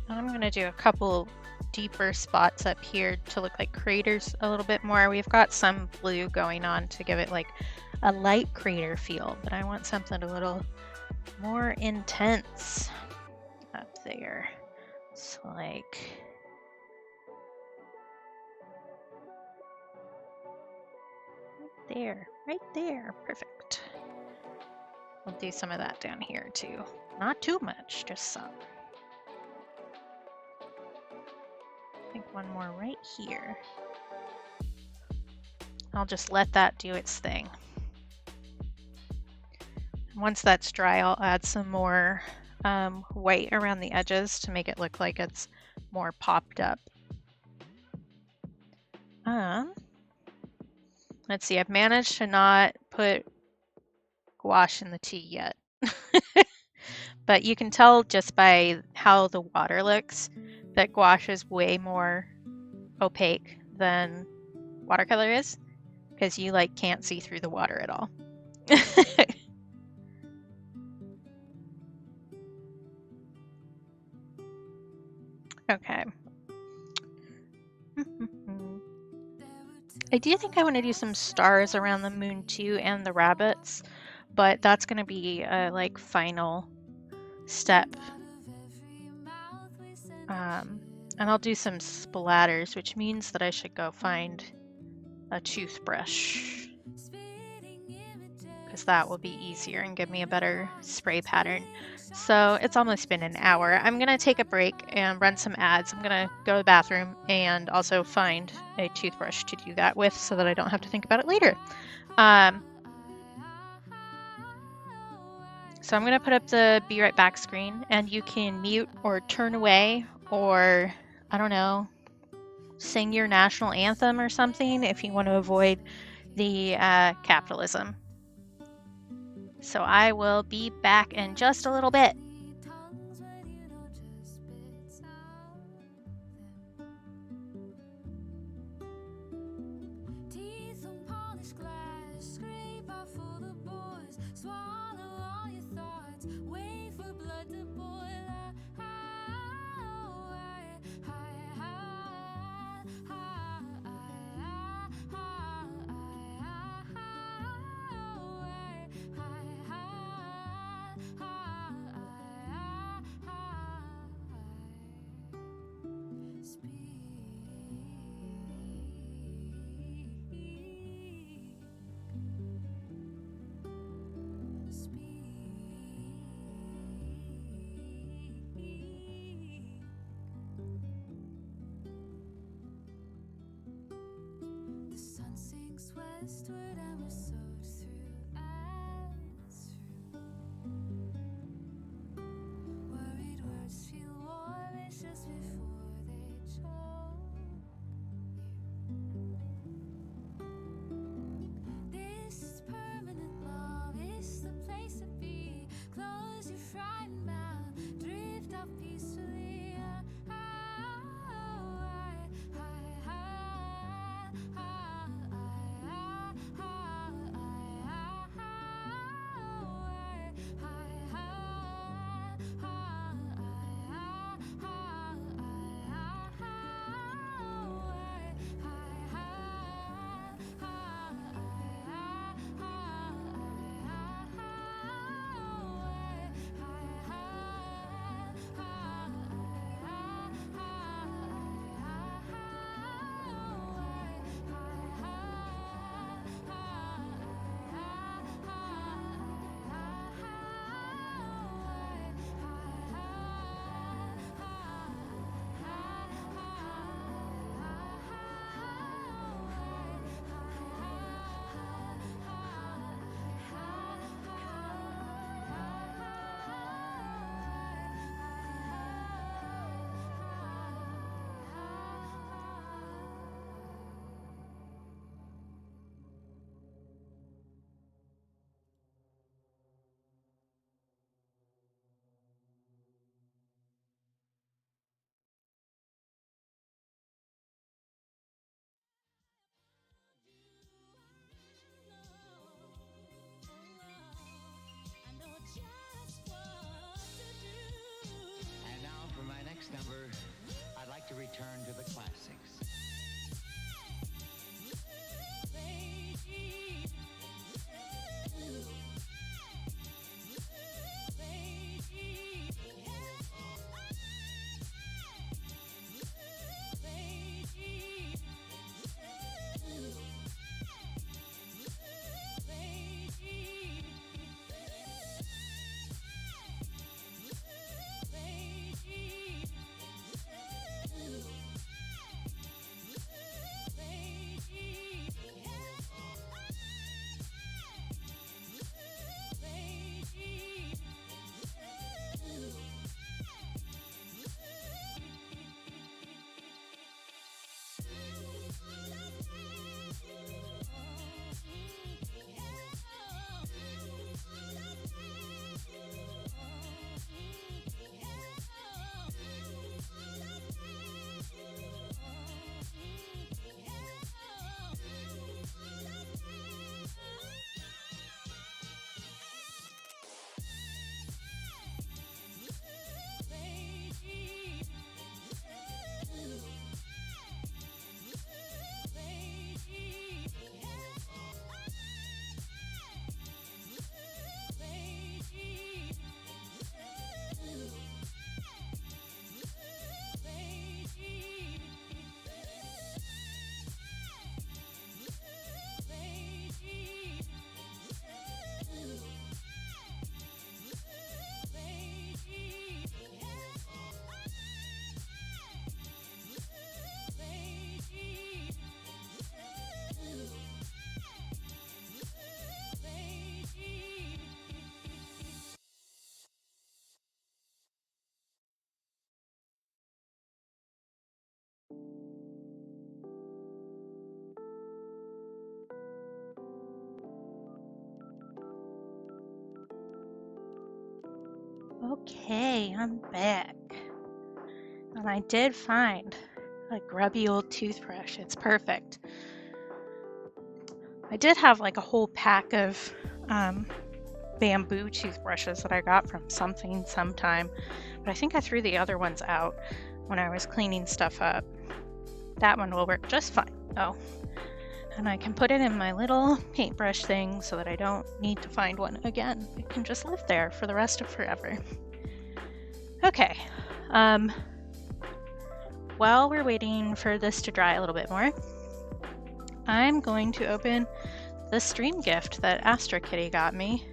I'm going to do a couple deeper spots up here to look like craters a little bit more. We've got some blue going on to give it like a light crater feel, but I want something a little more intense up there. It's like right there, perfect. We'll do some of that down here too. Not too much, just some. I think one more right here. I'll just let that do its thing. Once that's dry, I'll add some more white around the edges to make it look like it's more popped up. Let's see, I've managed to not put gouache in the tea yet. But you can tell just by how the water looks that gouache is way more opaque than watercolor is, because you like can't see through the water at all. Okay. I do think I want to do some stars around the moon too, and the rabbits, but that's going to be a like final step. And I'll do some splatters, which means that I should go find a toothbrush, because that will be easier and give me a better spray pattern. So it's almost been an hour. I'm gonna take a break and run some ads. I'm gonna go to the bathroom and also find a toothbrush to do that with so that I don't have to think about it later. So I'm gonna put up the be right back screen, and you can mute or turn away, or I don't know, sing your national anthem or something if you want to avoid the capitalism. So I will be back in just a little bit. westward and we're sowed through and through. Worried words feel warm, it's just before they choke you. This is permanent love, it's the place to be. Close your frightened mouth, drift off peacefully. And now for my next number, I'd like to return to the classics. Okay, I'm back. And I did find a grubby old toothbrush. It's perfect. I did have like a whole pack of bamboo toothbrushes that I got from something sometime, but I think I threw the other ones out when I was cleaning stuff up. That one will work just fine. Oh, and I can put it in my little paintbrush thing so that I don't need to find one again. It can just live there for the rest of forever. Okay, while we're waiting for this to dry a little bit more, I'm going to open the stream gift that AstraKitty got me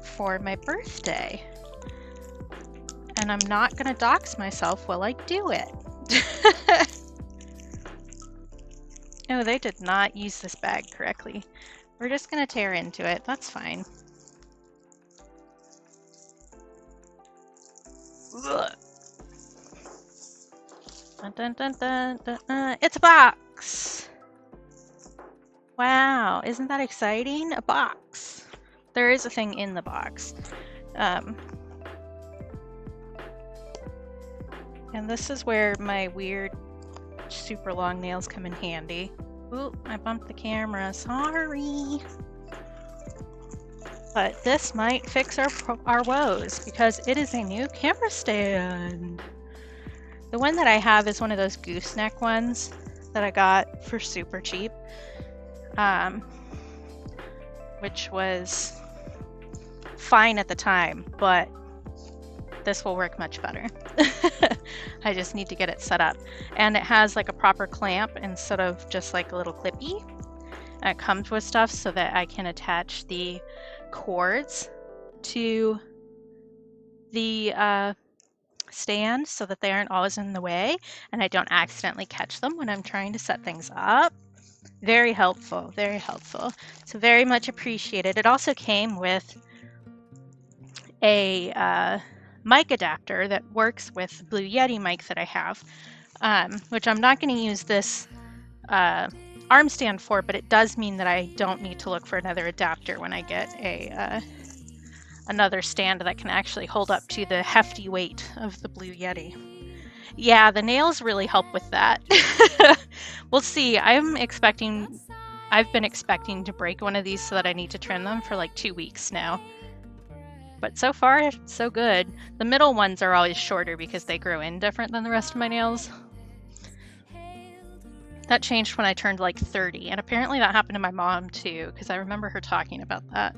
for my birthday. And I'm not going to dox myself while I do it. Oh, they did not use this bag correctly. We're just gonna tear into it. That's fine. Ugh. Dun, dun, dun, dun, dun. It's a box! Wow, isn't that exciting? A box. There is a thing in the box. And this is where my weird super long nails come in handy. Ooh, I bumped the camera, sorry. But this might fix our woes because it is a new camera stand. The one that I have is one of those gooseneck ones that I got for super cheap, which was fine at the time, but this will work much better. I just need to get it set up. And it has like a proper clamp instead of just like a little clippy. And it comes with stuff so that I can attach the cords to the stand so that they aren't always in the way and I don't accidentally catch them when I'm trying to set things up. Very helpful, very helpful. So very much appreciated. It also came with a mic adapter that works with the Blue Yeti mic that I have, which I'm not going to use this arm stand for, but it does mean that I don't need to look for another adapter when I get another stand that can actually hold up to the hefty weight of the Blue Yeti. Yeah, the nails really help with that. We'll see. I've been expecting to break one of these so that I need to trim them for like 2 weeks now. But so far, so good. The middle ones are always shorter because they grow in different than the rest of my nails. That changed when I turned like 30, and apparently that happened to my mom too, because I remember her talking about that.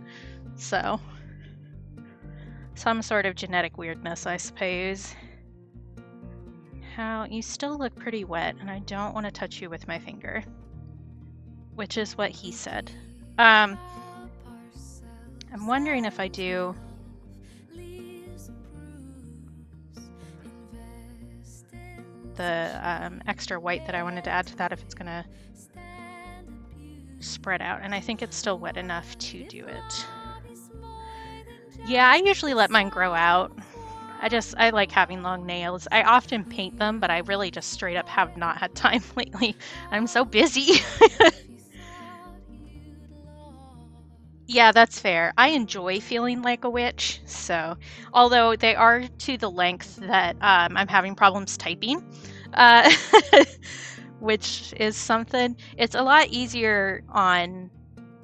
So, some sort of genetic weirdness, I suppose. How you still look pretty wet, and I don't want to touch you with my finger, which is what he said. I'm wondering if I do the extra white that I wanted to add to that, if it's gonna spread out, and I think it's still wet enough to do it. Yeah, I usually let mine grow out. I like having long nails. I often paint them, but I really just straight up have not had time lately. I'm so busy. Yeah, that's fair. I enjoy feeling like a witch, so although they are to the length that I'm having problems typing, which is something. It's a lot easier on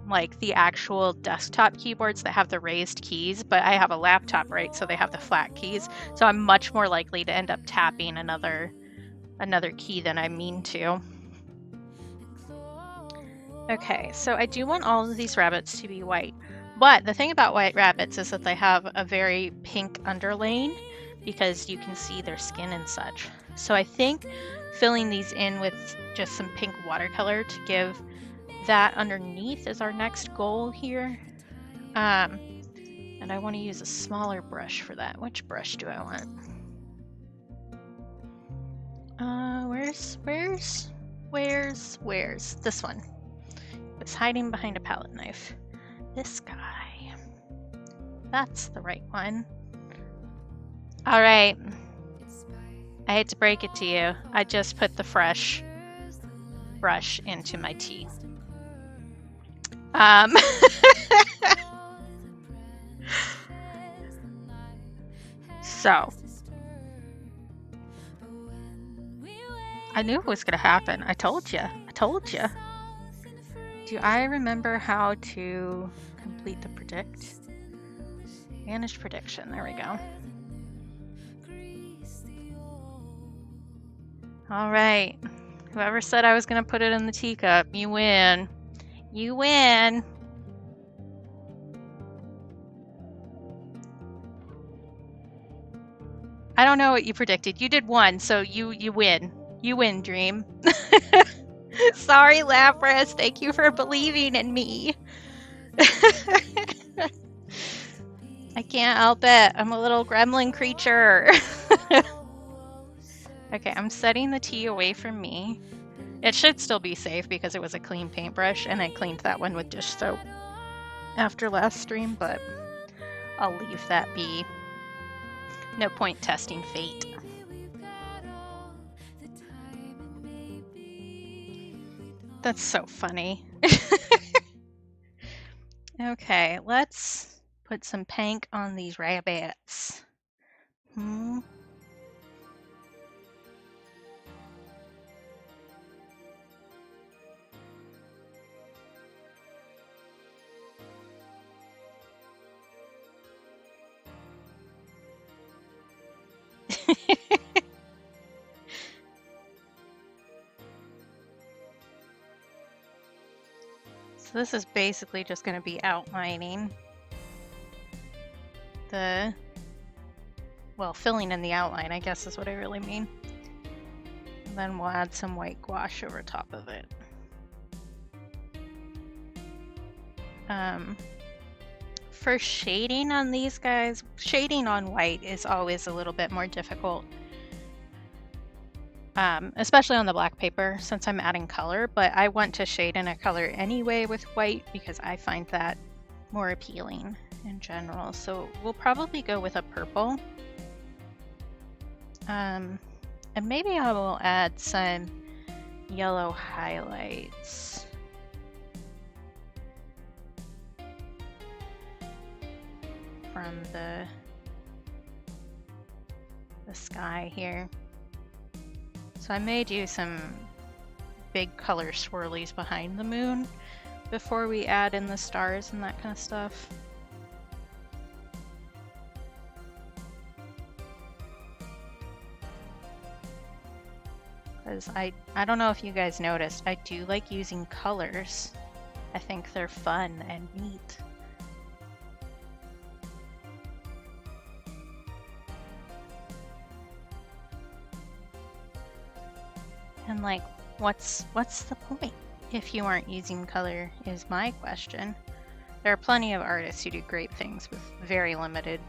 like the actual desktop keyboards that have the raised keys, but I have a laptop, right? So they have the flat keys. So I'm much more likely to end up tapping another key than I mean to. Okay, so I do want all of these rabbits to be white, but the thing about white rabbits is that they have a very pink underlaying because you can see their skin and such. So I think filling these in with just some pink watercolor to give that underneath is our next goal here. And I want to use a smaller brush for that. Which brush do I want? Where's this one? It's hiding behind a palette knife. This guy. That's the right one. All right. I hate to break it to you. I just put the fresh brush into my tea. So I knew it was going to happen. I told you. Do I remember how to complete the predict? Manage prediction. There we go. All right. Whoever said I was going to put it in the teacup, you win. You win. I don't know what you predicted. You did 1, so you win. You win, Dream. Sorry, Lapras. Thank you for believing in me. I can't help it. I'm a little gremlin creature. Okay, I'm setting the tea away from me. It should still be safe because it was a clean paintbrush, and I cleaned that one with dish soap after last stream, but I'll leave that be. No point testing fate. That's so funny. Okay, let's put some paint on these rabbits. So this is basically just going to be outlining the, well, filling in the outline, I guess is what I really mean. And then we'll add some white gouache over top of it. For shading on these guys, shading on white is always a little bit more difficult. Especially on the black paper since I'm adding color, but I want to shade in a color anyway with white because I find that more appealing in general. So we'll probably go with a purple. And maybe I will add some yellow highlights. From the sky here. So I may do some big color swirlies behind the moon before we add in the stars and that kind of stuff. Because I don't know if you guys noticed, I do like using colors. I think they're fun and neat. And like, what's the point if you aren't using color is my question. There are plenty of artists who do great things with very limited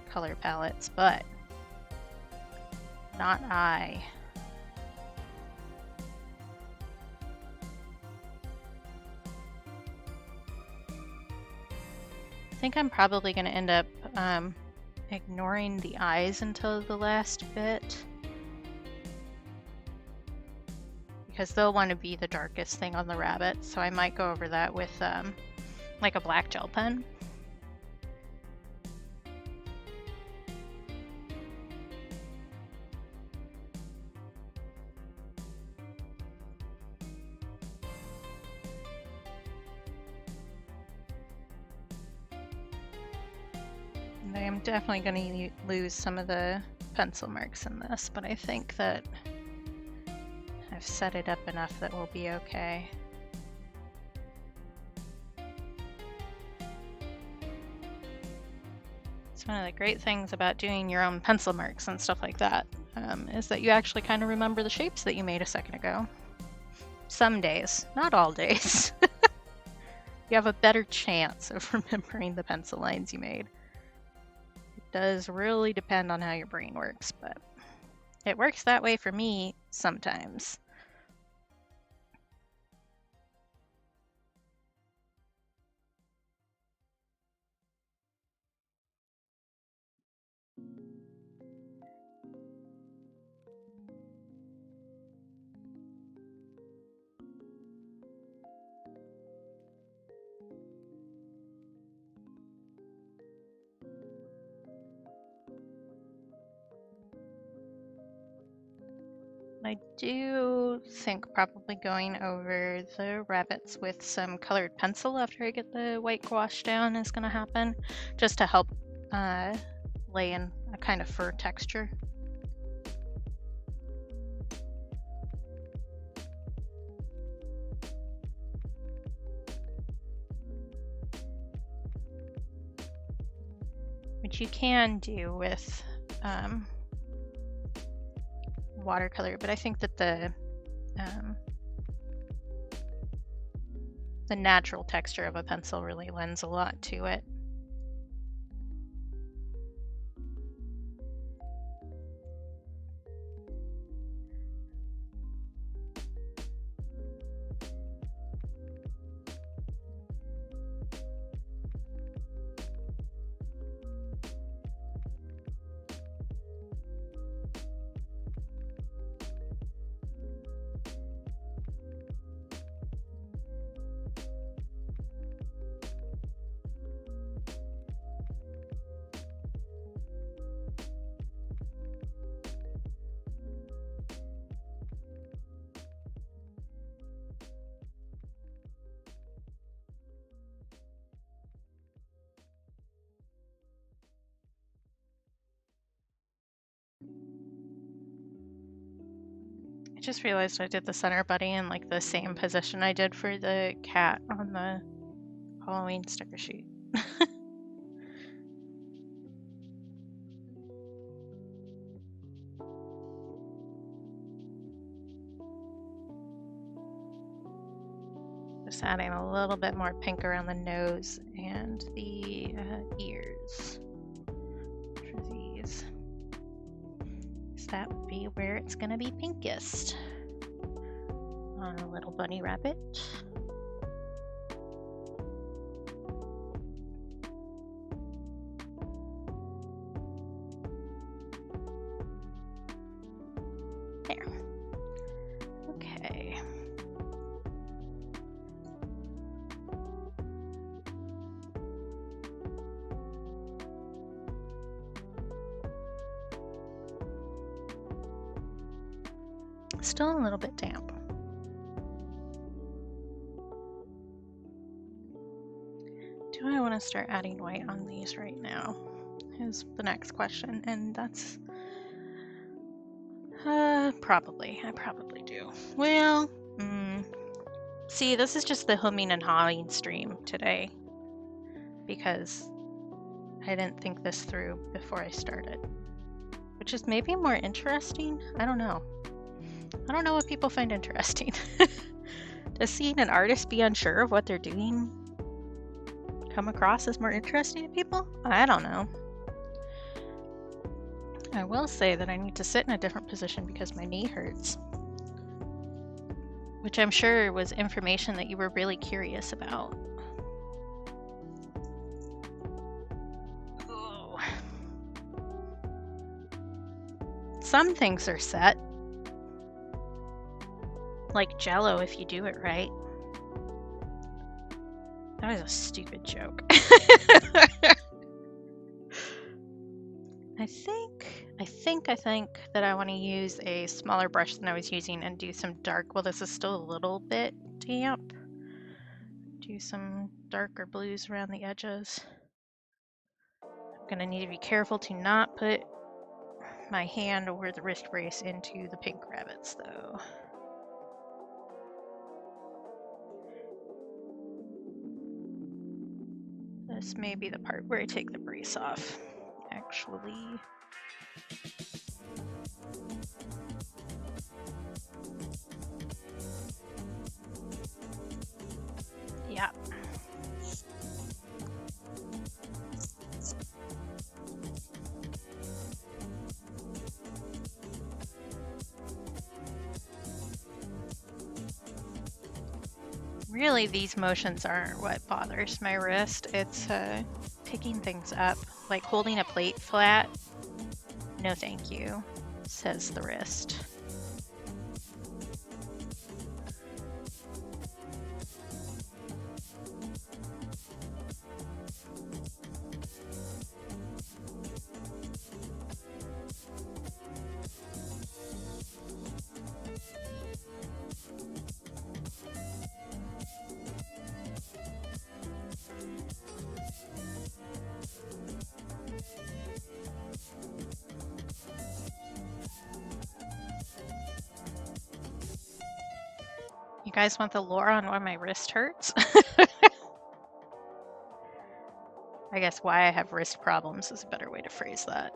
color palettes, but not I. I think I'm probably going to end up ignoring the eyes until the last bit, because they'll want to be the darkest thing on the rabbit, so I might go over that with like a black gel pen. And I am definitely going to lose some of the pencil marks in this, but I think that I've set it up enough that we'll be okay. It's one of the great things about doing your own pencil marks and stuff like that, is that you actually kind of remember the shapes that you made a second ago. Some days, not all days. You have a better chance of remembering the pencil lines you made. It does really depend on how your brain works, but it works that way for me sometimes. I do think probably going over the rabbits with some colored pencil after I get the white gouache down is going to happen, just to help lay in a kind of fur texture. Which you can do with watercolor, but I think that the natural texture of a pencil really lends a lot to it. just realized I did the center buddy in like the same position I did for the cat on the Halloween sticker sheet. Just adding a little bit more pink around the nose and the ears for these. So that would be where it's gonna be pinkest on a little bunny rabbit. There. Okay. Still a little bit damp. Do I want to start adding white on these right now? Is the next question, and that's probably. I probably do. Well, see, this is just the humming and hawing stream today because I didn't think this through before I started, which is maybe more interesting. I don't know. I don't know what people find interesting. Does seeing an artist be unsure of what they're doing come across as more interesting to people? I don't know. I will say that I need to sit in a different position because my knee hurts, which I'm sure was information that you were really curious about. Oh. Some things are set. Like Jell-O if you do it right. That was a stupid joke. I think that I want to use a smaller brush than I was using and do some dark. Well, this is still a little bit damp. Do some darker blues around the edges. I'm gonna need to be careful to not put my hand over the wrist brace into the pink rabbits though. This may be the part where I take the brace off, actually. Yeah. Really, these motions aren't what bothers my wrist. It's picking things up, like holding a plate flat. No thank you, says the wrist. You guys want the lore on why my wrist hurts? I guess why I have wrist problems is a better way to phrase that.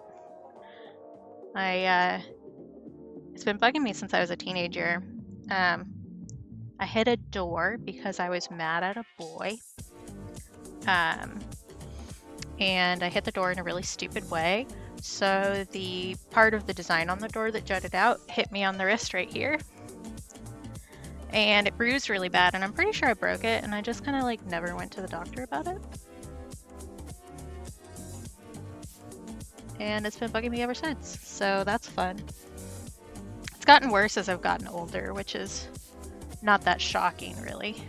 It's been bugging me since I was a teenager. I hit a door because I was mad at a boy. And I hit the door in a really stupid way. So the part of the design on the door that jutted out hit me on the wrist right here. And it bruised really bad, and I'm pretty sure I broke it, and I just kind of like never went to the doctor about it. And it's been bugging me ever since, so that's fun. It's gotten worse as I've gotten older, which is not that shocking, really.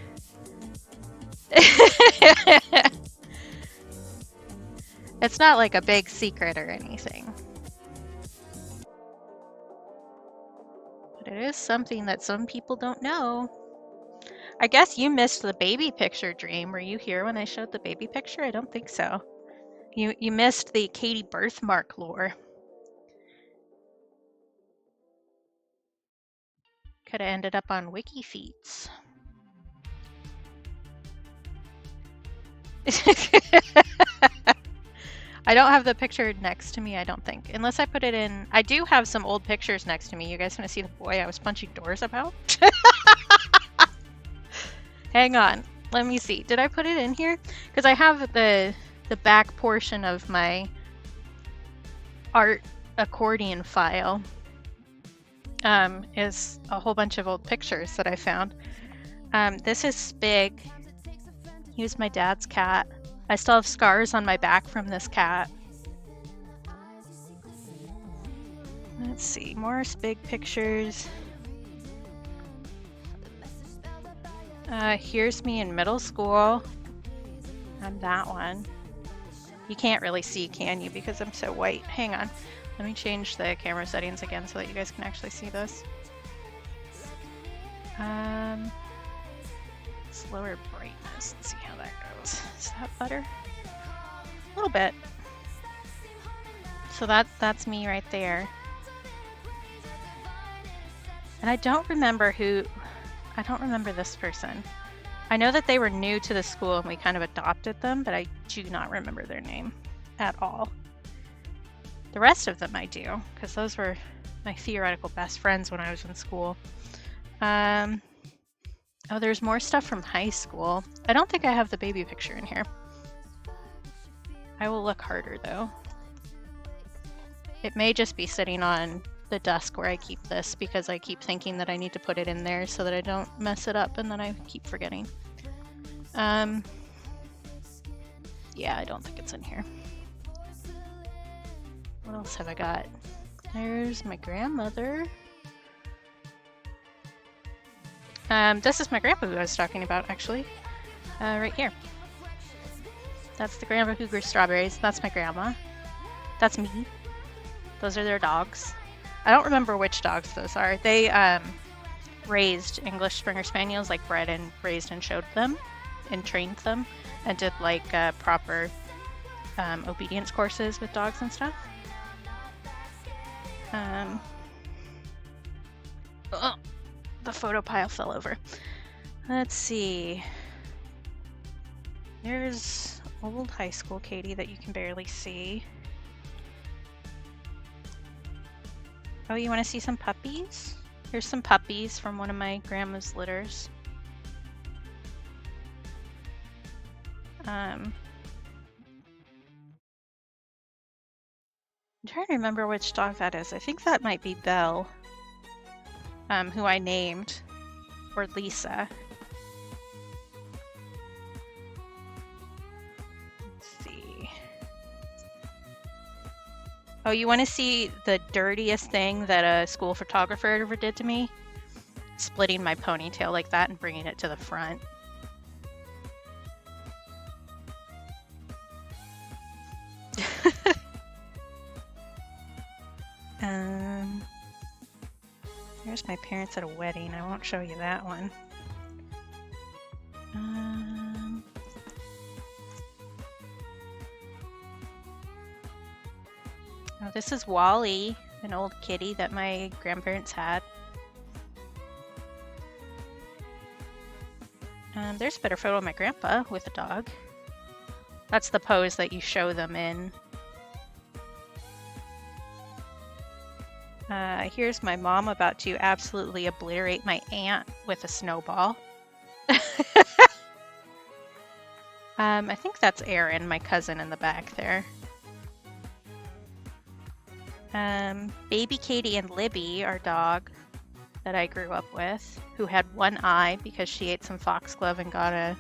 It's not like a big secret or anything. But it is something that some people don't know. I guess you missed the baby picture dream. Were you here when I showed the baby picture? I don't think so. You missed the Katie birthmark lore. could have ended up on Wiki Feets. I don't have the picture next to me, I don't think. Unless I put it in... I do have some old pictures next to me. You guys want to see the boy I was punching doors about? Hang on. Let me see. Did I put it in here? Because I have the back portion of my art accordion file. Is a whole bunch of old pictures that I found. This is Spig. He was my dad's cat. I still have scars on my back from this cat. Let's see, more Spig pictures. Here's me in middle school. I'm that one. You can't really see, can you? Because I'm so white. Hang on. Let me change the camera settings again so that you guys can actually see this. Slower brightness. Let's see how that goes. Is that better? A little bit. So that's me right there. And I don't remember this person. I know that they were new to the school and we kind of adopted them, but I do not remember their name at all. The rest of them I do, because those were my theoretical best friends when I was in school. Oh, there's more stuff from high school. I don't think I have the baby picture in here. I will look harder though. It may just be sitting on the desk where I keep this because I keep thinking that I need to put it in there so that I don't mess it up and then I keep forgetting. Yeah, I don't think it's in here. What else have I got? There's my grandmother. This is my grandpa who I was talking about, actually. Right here. That's the grandpa who grew strawberries. That's my grandma. That's me. Those are their dogs. I don't remember which dogs those are. They raised English Springer Spaniels, like bred and raised and showed them and trained them and did like proper obedience courses with dogs and stuff. Oh, the photo pile fell over. Let's see. There's old high school Katie that you can barely see. Oh, you want to see some puppies? Here's some puppies from one of my grandma's litters. I'm trying to remember which dog that is. I think that might be Belle, who I named, or Lisa. Let's see. Oh, you want to see the dirtiest thing that a school photographer ever did to me? Splitting my ponytail like that and bringing it to the front. Here's my parents at a wedding. I won't show you that one. Oh, this is Wally, an old kitty that my grandparents had. There's a better photo of my grandpa with a dog. That's the pose that you show them in. Here's my mom about to absolutely obliterate my aunt with a snowball. I think that's Erin, my cousin in the back there. Baby Katie and Libby, our dog that I grew up with, who had one eye because she ate some foxglove and got a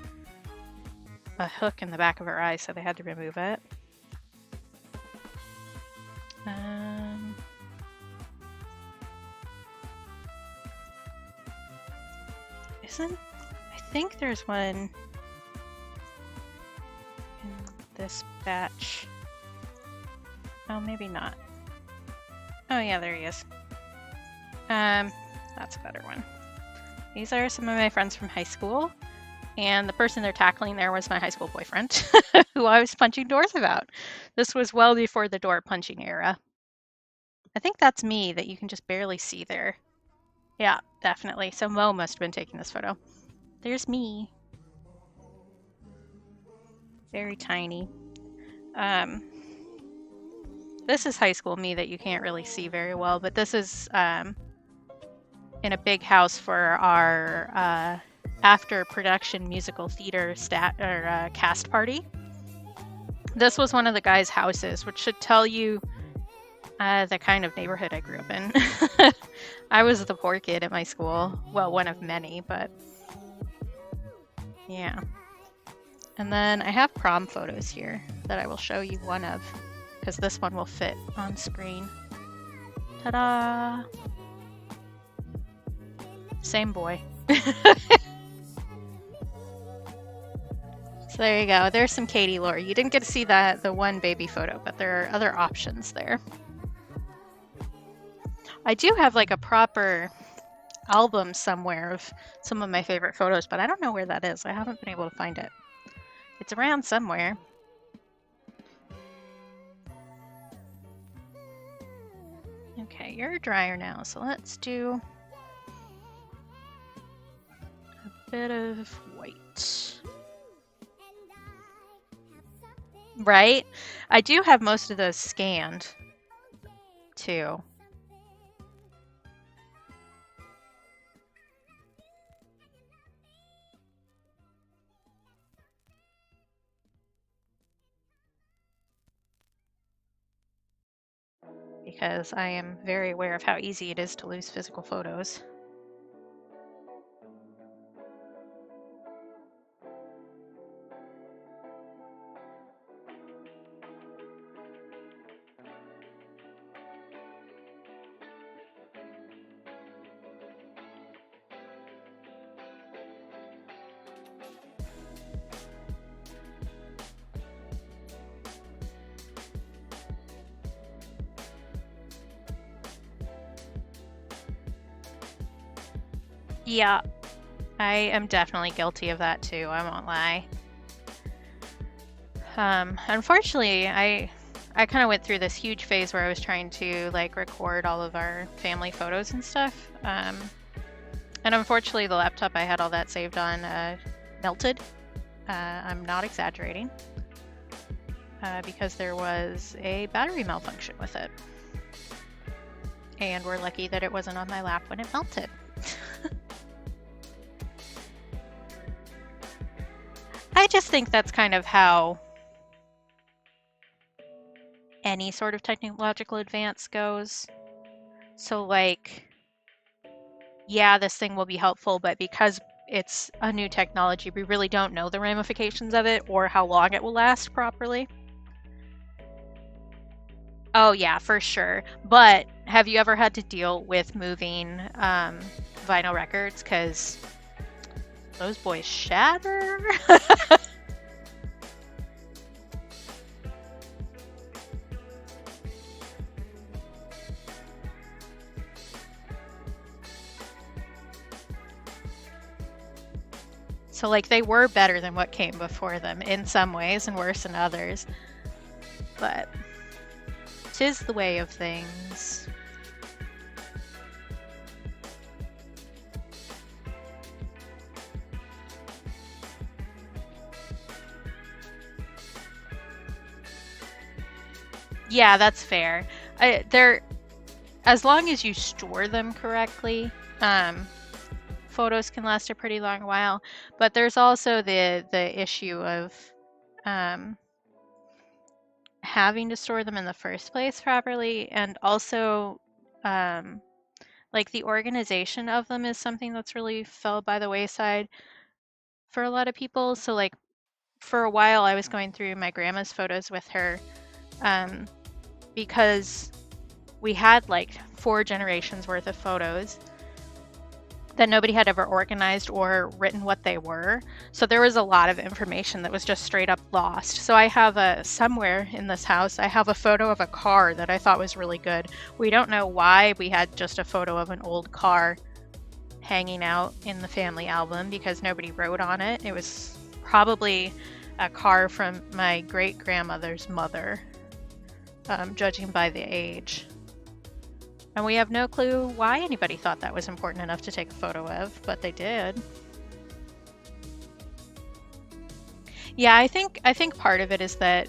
hook in the back of her eye, so they had to remove it. I think there's one in this batch. Oh, maybe not. Oh yeah, there he is. That's a better one. These are some of my friends from high school, and the person they're tackling there was my high school boyfriend, who I was punching doors about. This was well before the door punching era. I think that's me that you can just barely see there. Yeah, definitely. So Mo must have been taking this photo. There's me. Very tiny. This is high school me that you can't really see very well, but this is in a big house for our after production musical theater cast party. This was one of the guys' houses, which should tell you the kind of neighborhood I grew up in. I was the poor kid at my school. Well, one of many, but yeah. And then I have prom photos here that I will show you one of, because this one will fit on screen. Ta-da! Same boy. So there you go. There's some Katie lore. You didn't get to see the one baby photo, but there are other options there. I do have like a proper album somewhere of some of my favorite photos, but I don't know where that is. I haven't been able to find it. It's around somewhere. Okay, you're drier now, so let's do a bit of white. Right? I do have most of those scanned, too. Because I am very aware of how easy it is to lose physical photos. Yeah, I am definitely guilty of that too, I won't lie. Unfortunately, I kind of went through this huge phase where I was trying to like record all of our family photos and stuff. And unfortunately, the laptop I had all that saved on melted. I'm not exaggerating. Because there was a battery malfunction with it. And we're lucky that it wasn't on my lap when it melted. I just think that's kind of how any sort of technological advance goes. So like, yeah, this thing will be helpful, but because it's a new technology, we really don't know the ramifications of it or how long it will last properly. Oh yeah, for sure. But have you ever had to deal with moving vinyl records? Because those boys shatter. So like they were better than what came before them in some ways and worse in others. But 'tis the way of things. Yeah, that's fair. They're, as long as you store them correctly, photos can last a pretty long while. But there's also the issue of having to store them in the first place properly, and also like the organization of them is something that's really fell by the wayside for a lot of people. So like for a while I was going through my grandma's photos with her because we had like 4 generations worth of photos that nobody had ever organized or written what they were. So there was a lot of information that was just straight up lost. So I have somewhere in this house, I have a photo of a car that I thought was really good. We don't know why we had just a photo of an old car hanging out in the family album because nobody wrote on it. It was probably a car from my great grandmother's mother, judging by the age. And we have no clue why anybody thought that was important enough to take a photo of, but they did. Yeah, I think part of it is that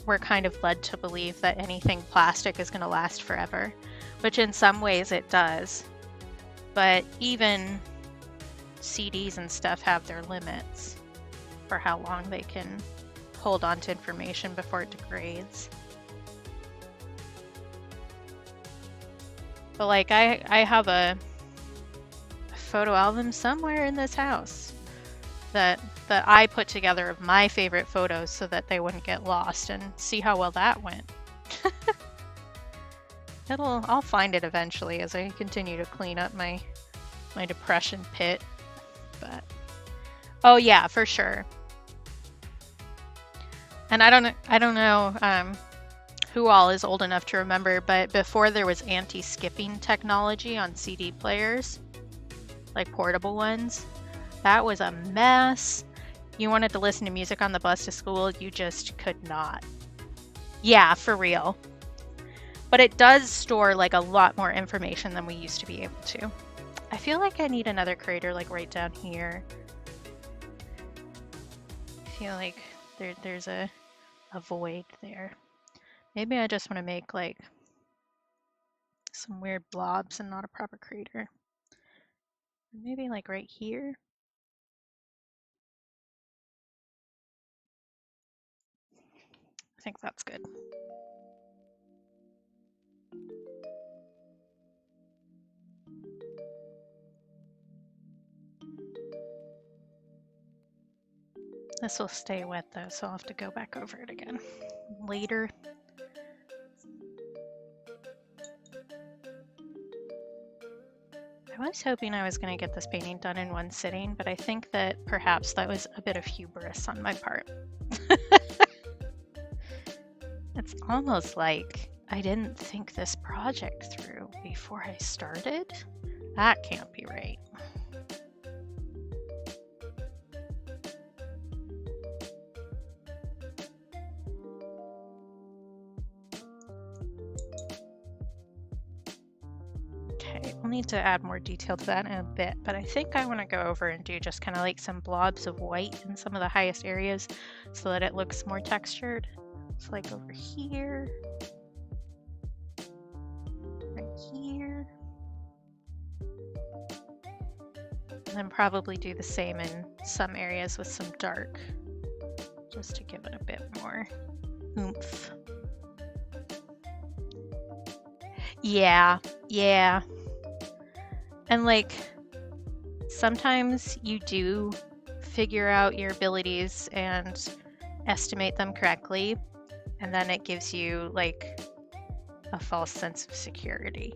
we're kind of led to believe that anything plastic is going to last forever, which in some ways it does. But even CDs and stuff have their limits for how long they can hold on to information before it degrades. But like I have a photo album somewhere in this house that I put together of my favorite photos so that they wouldn't get lost, and see how well that went. I'll find it eventually as I continue to clean up my depression pit. But oh yeah, for sure. And I don't know who all is old enough to remember, but before there was anti-skipping technology on CD players, like portable ones, that was a mess. You wanted to listen to music on the bus to school, you just could not. Yeah, for real. But it does store like a lot more information than we used to be able to. I feel like I need another crater like right down here. I feel like there's a void there. Maybe I just want to make like some weird blobs and not a proper crater. Maybe like right here. I think that's good. This will stay wet though, so I'll have to go back over it again later. I was hoping I was going to get this painting done in one sitting, but I think that perhaps that was a bit of hubris on my part. It's almost like I didn't think this project through before I started. That can't be right. Okay, we'll need to add more detail to that in a bit, but I think I want to go over and do just kind of like some blobs of white in some of the highest areas so that it looks more textured. So like over here, right here, and then probably do the same in some areas with some dark, just to give it a bit more oomph. Yeah. And like, sometimes you do figure out your abilities and estimate them correctly, and then it gives you like a false sense of security.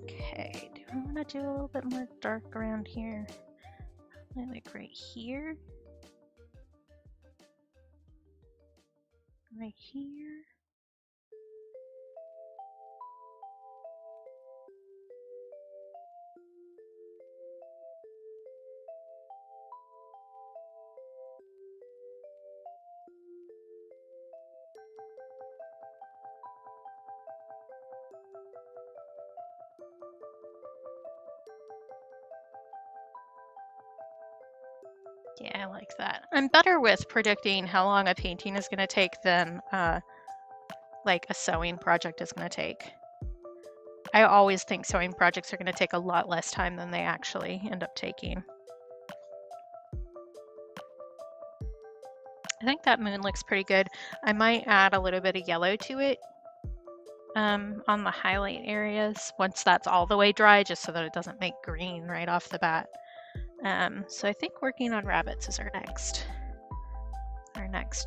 Okay, do I want to do a little bit more dark around here? Like right here? Right here? Yeah, I like that. I'm better with predicting how long a painting is going to take than like a sewing project is going to take. I always think sewing projects are going to take a lot less time than they actually end up taking. I think that moon looks pretty good. I might add a little bit of yellow to it on the highlight areas once that's all the way dry, just so that it doesn't make green right off the bat. So I think working on rabbits is our next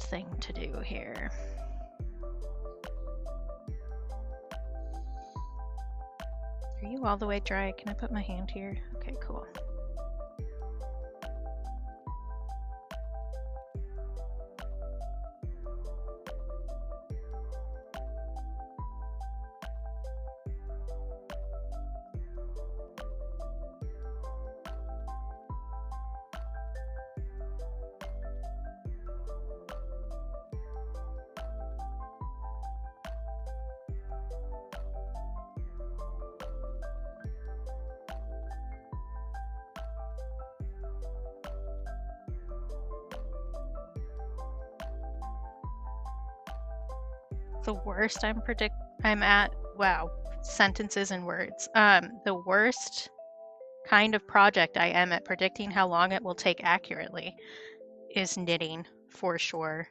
thing to do here. Are you all the way dry? Can I put my hand here? Okay, cool. The worst I'm at, wow, sentences and words. The worst kind of project I am at predicting how long it will take accurately is knitting, for sure.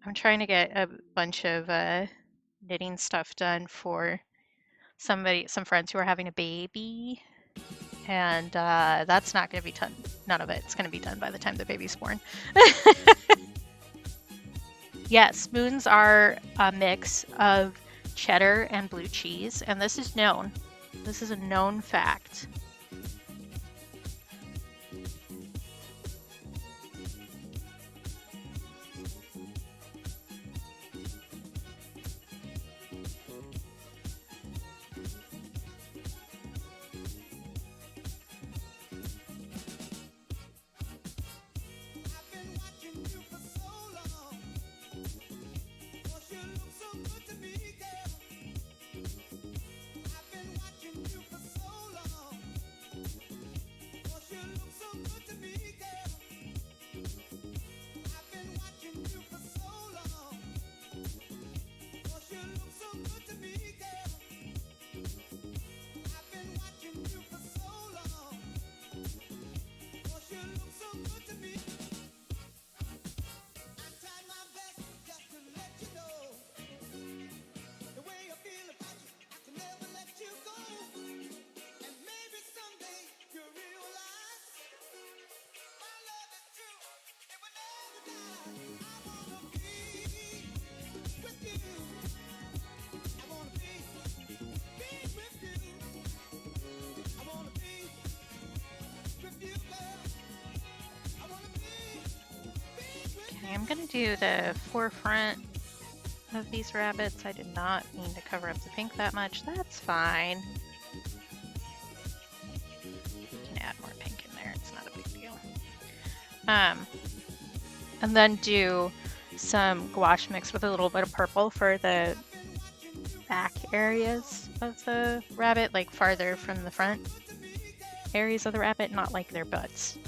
I'm trying to get a bunch of knitting stuff done for some friends who are having a baby, and that's not going to be done. None of it's going to be done by the time the baby's born. Yes, spoons are a mix of cheddar and blue cheese, and this is known. This is a known fact. I'm gonna do the forefront of these rabbits. I did not mean to cover up the pink that much. That's fine. You can add more pink in there. It's not a big deal. And then do some gouache mixed with a little bit of purple for the back areas of the rabbit, like farther from the front areas of the rabbit, not like their butts.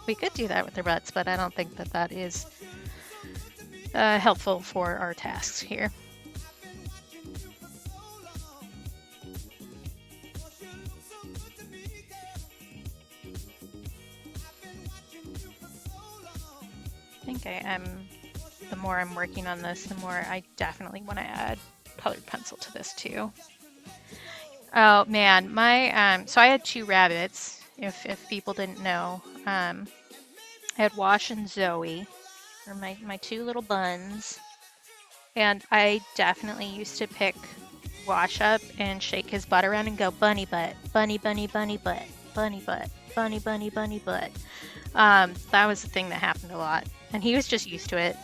We could do that with their butts, but I don't think that that is helpful for our tasks here. I think I am, the more I'm working on this, the more I definitely want to add colored pencil to this too. Oh man, my so I had two rabbits, if people didn't know. I had Wash and Zoe, or my two little buns, and I definitely used to pick Wash up and shake his butt around and go bunny butt, bunny bunny bunny butt, bunny butt, bunny bunny bunny butt. That was the thing that happened a lot, and he was just used to it.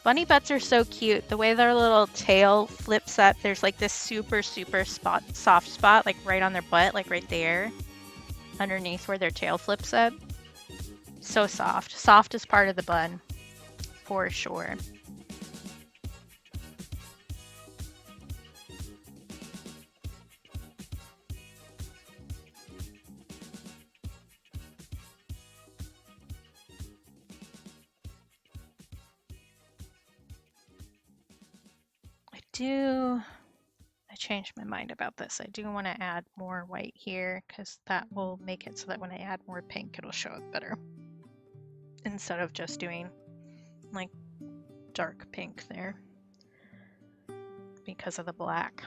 Bunny butts are so cute. The way their little tail flips up, there's like this super soft spot, like right on their butt, like right there, underneath where their tail flips up. So soft. Softest part of the bun, for sure. I changed my mind about this. I do want to add more white here because that will make it so that when I add more pink, it'll show up better. Instead of just doing like dark pink there because of the black.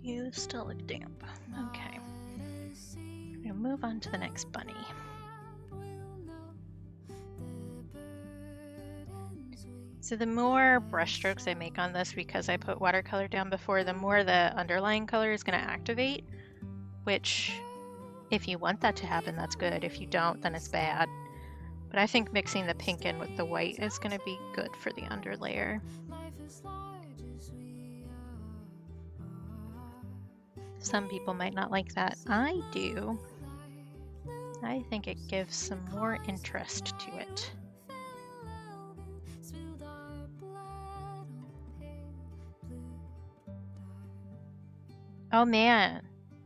You still look damp. Okay. I'm gonna move on to the next bunny. So the more brush strokes I make on this, because I put watercolor down before, the more the underlying color is gonna activate, which if you want that to happen, that's good. If you don't, then it's bad. But I think mixing the pink in with the white is going to be good for the underlayer. Some people might not like that. I do. I think it gives some more interest to it. Oh man,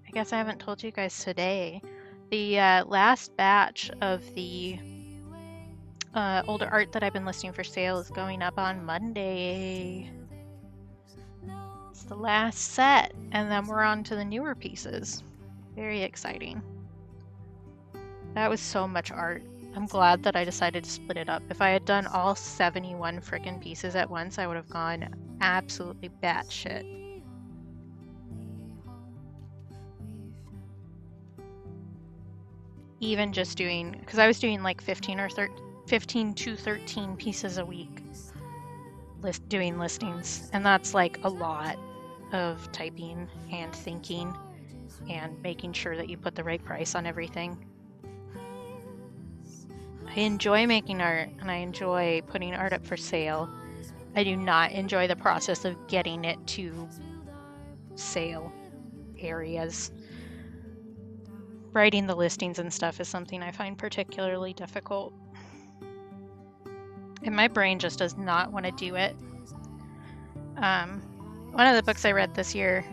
I guess I haven't told you guys today. The last batch of the older art that I've been listing for sale is going up on Monday. It's the last set, and then we're on to the newer pieces. Very exciting. That was so much art. I'm glad that I decided to split it up. If I had done all 71 frickin' pieces at once, I would have gone absolutely batshit. Even just doing, because I was doing like 15 to 13 pieces a week doing listings, and that's like a lot of typing and thinking and making sure that you put the right price on everything. I enjoy making art and I enjoy putting art up for sale. I do not enjoy the process of getting it to sale areas. Writing the listings and stuff is something I find particularly difficult. And my brain just does not want to do it. One of the books I read this year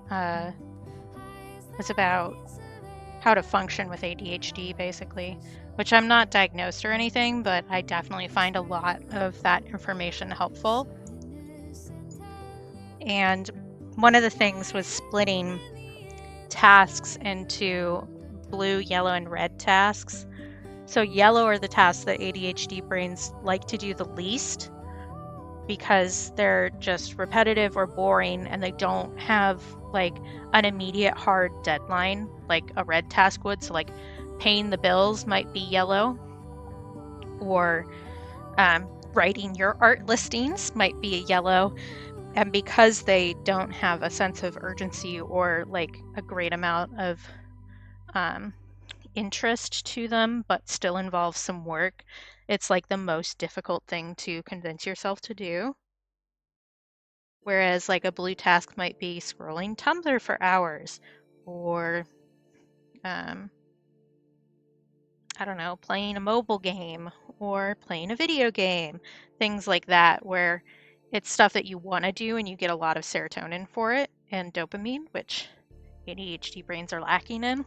was about how to function with ADHD, basically, which I'm not diagnosed or anything, but I definitely find a lot of that information helpful. And one of the things was splitting tasks into blue, yellow, and red tasks. So yellow are the tasks that ADHD brains like to do the least because they're just repetitive or boring and they don't have like an immediate hard deadline like a red task would. So like paying the bills might be yellow, or writing your art listings might be a yellow. And because they don't have a sense of urgency or like a great amount of interest to them, but still involves some work, it's like the most difficult thing to convince yourself to do. Whereas like a blue task might be scrolling Tumblr for hours, or I don't know, playing a mobile game or playing a video game, things like that, where it's stuff that you want to do and you get a lot of serotonin for it and dopamine, which ADHD brains are lacking in.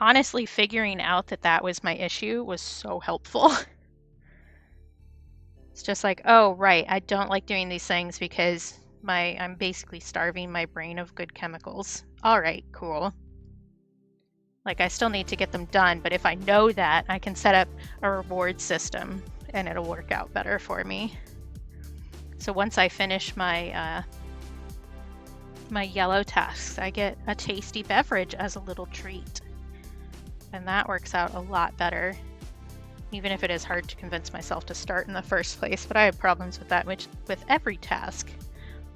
Honestly, figuring out that that was my issue was so helpful. It's just like, oh, right, I don't like doing these things because I'm basically starving my brain of good chemicals. All right, cool. Like, I still need to get them done, but if I know that, I can set up a reward system and it'll work out better for me. So once I finish my my yellow tasks, I get a tasty beverage as a little treat. And that works out a lot better, even if it is hard to convince myself to start in the first place. But I have problems with that with every task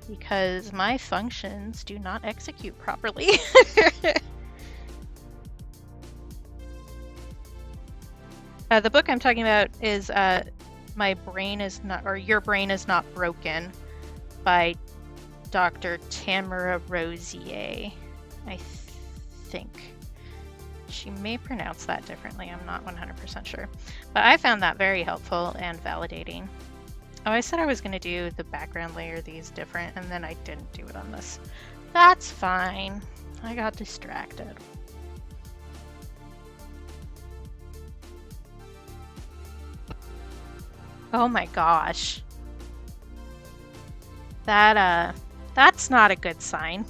because my functions do not execute properly. The book I'm talking about is My Brain Is Not, or Your Brain Is Not Broken by Dr. Tamara Rosier, I think. She may pronounce that differently, I'm not 100% sure. But I found that very helpful and validating. Oh, I said I was going to do the background layer these different, and then I didn't do it on this. That's fine. I got distracted. Oh my gosh. That's not a good sign.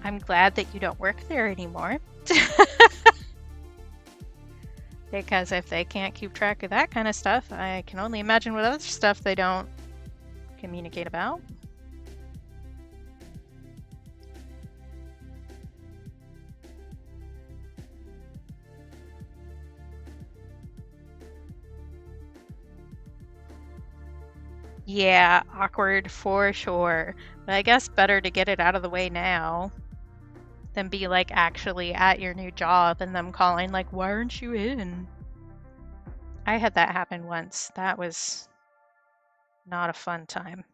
I'm glad that you don't work there anymore. Because if they can't keep track of that kind of stuff, I can only imagine what other stuff they don't communicate about. Yeah, awkward for sure. But I guess better to get it out of the way now. than be like actually at your new job and them calling like, why aren't you in? I had that happen once. That was not a fun time.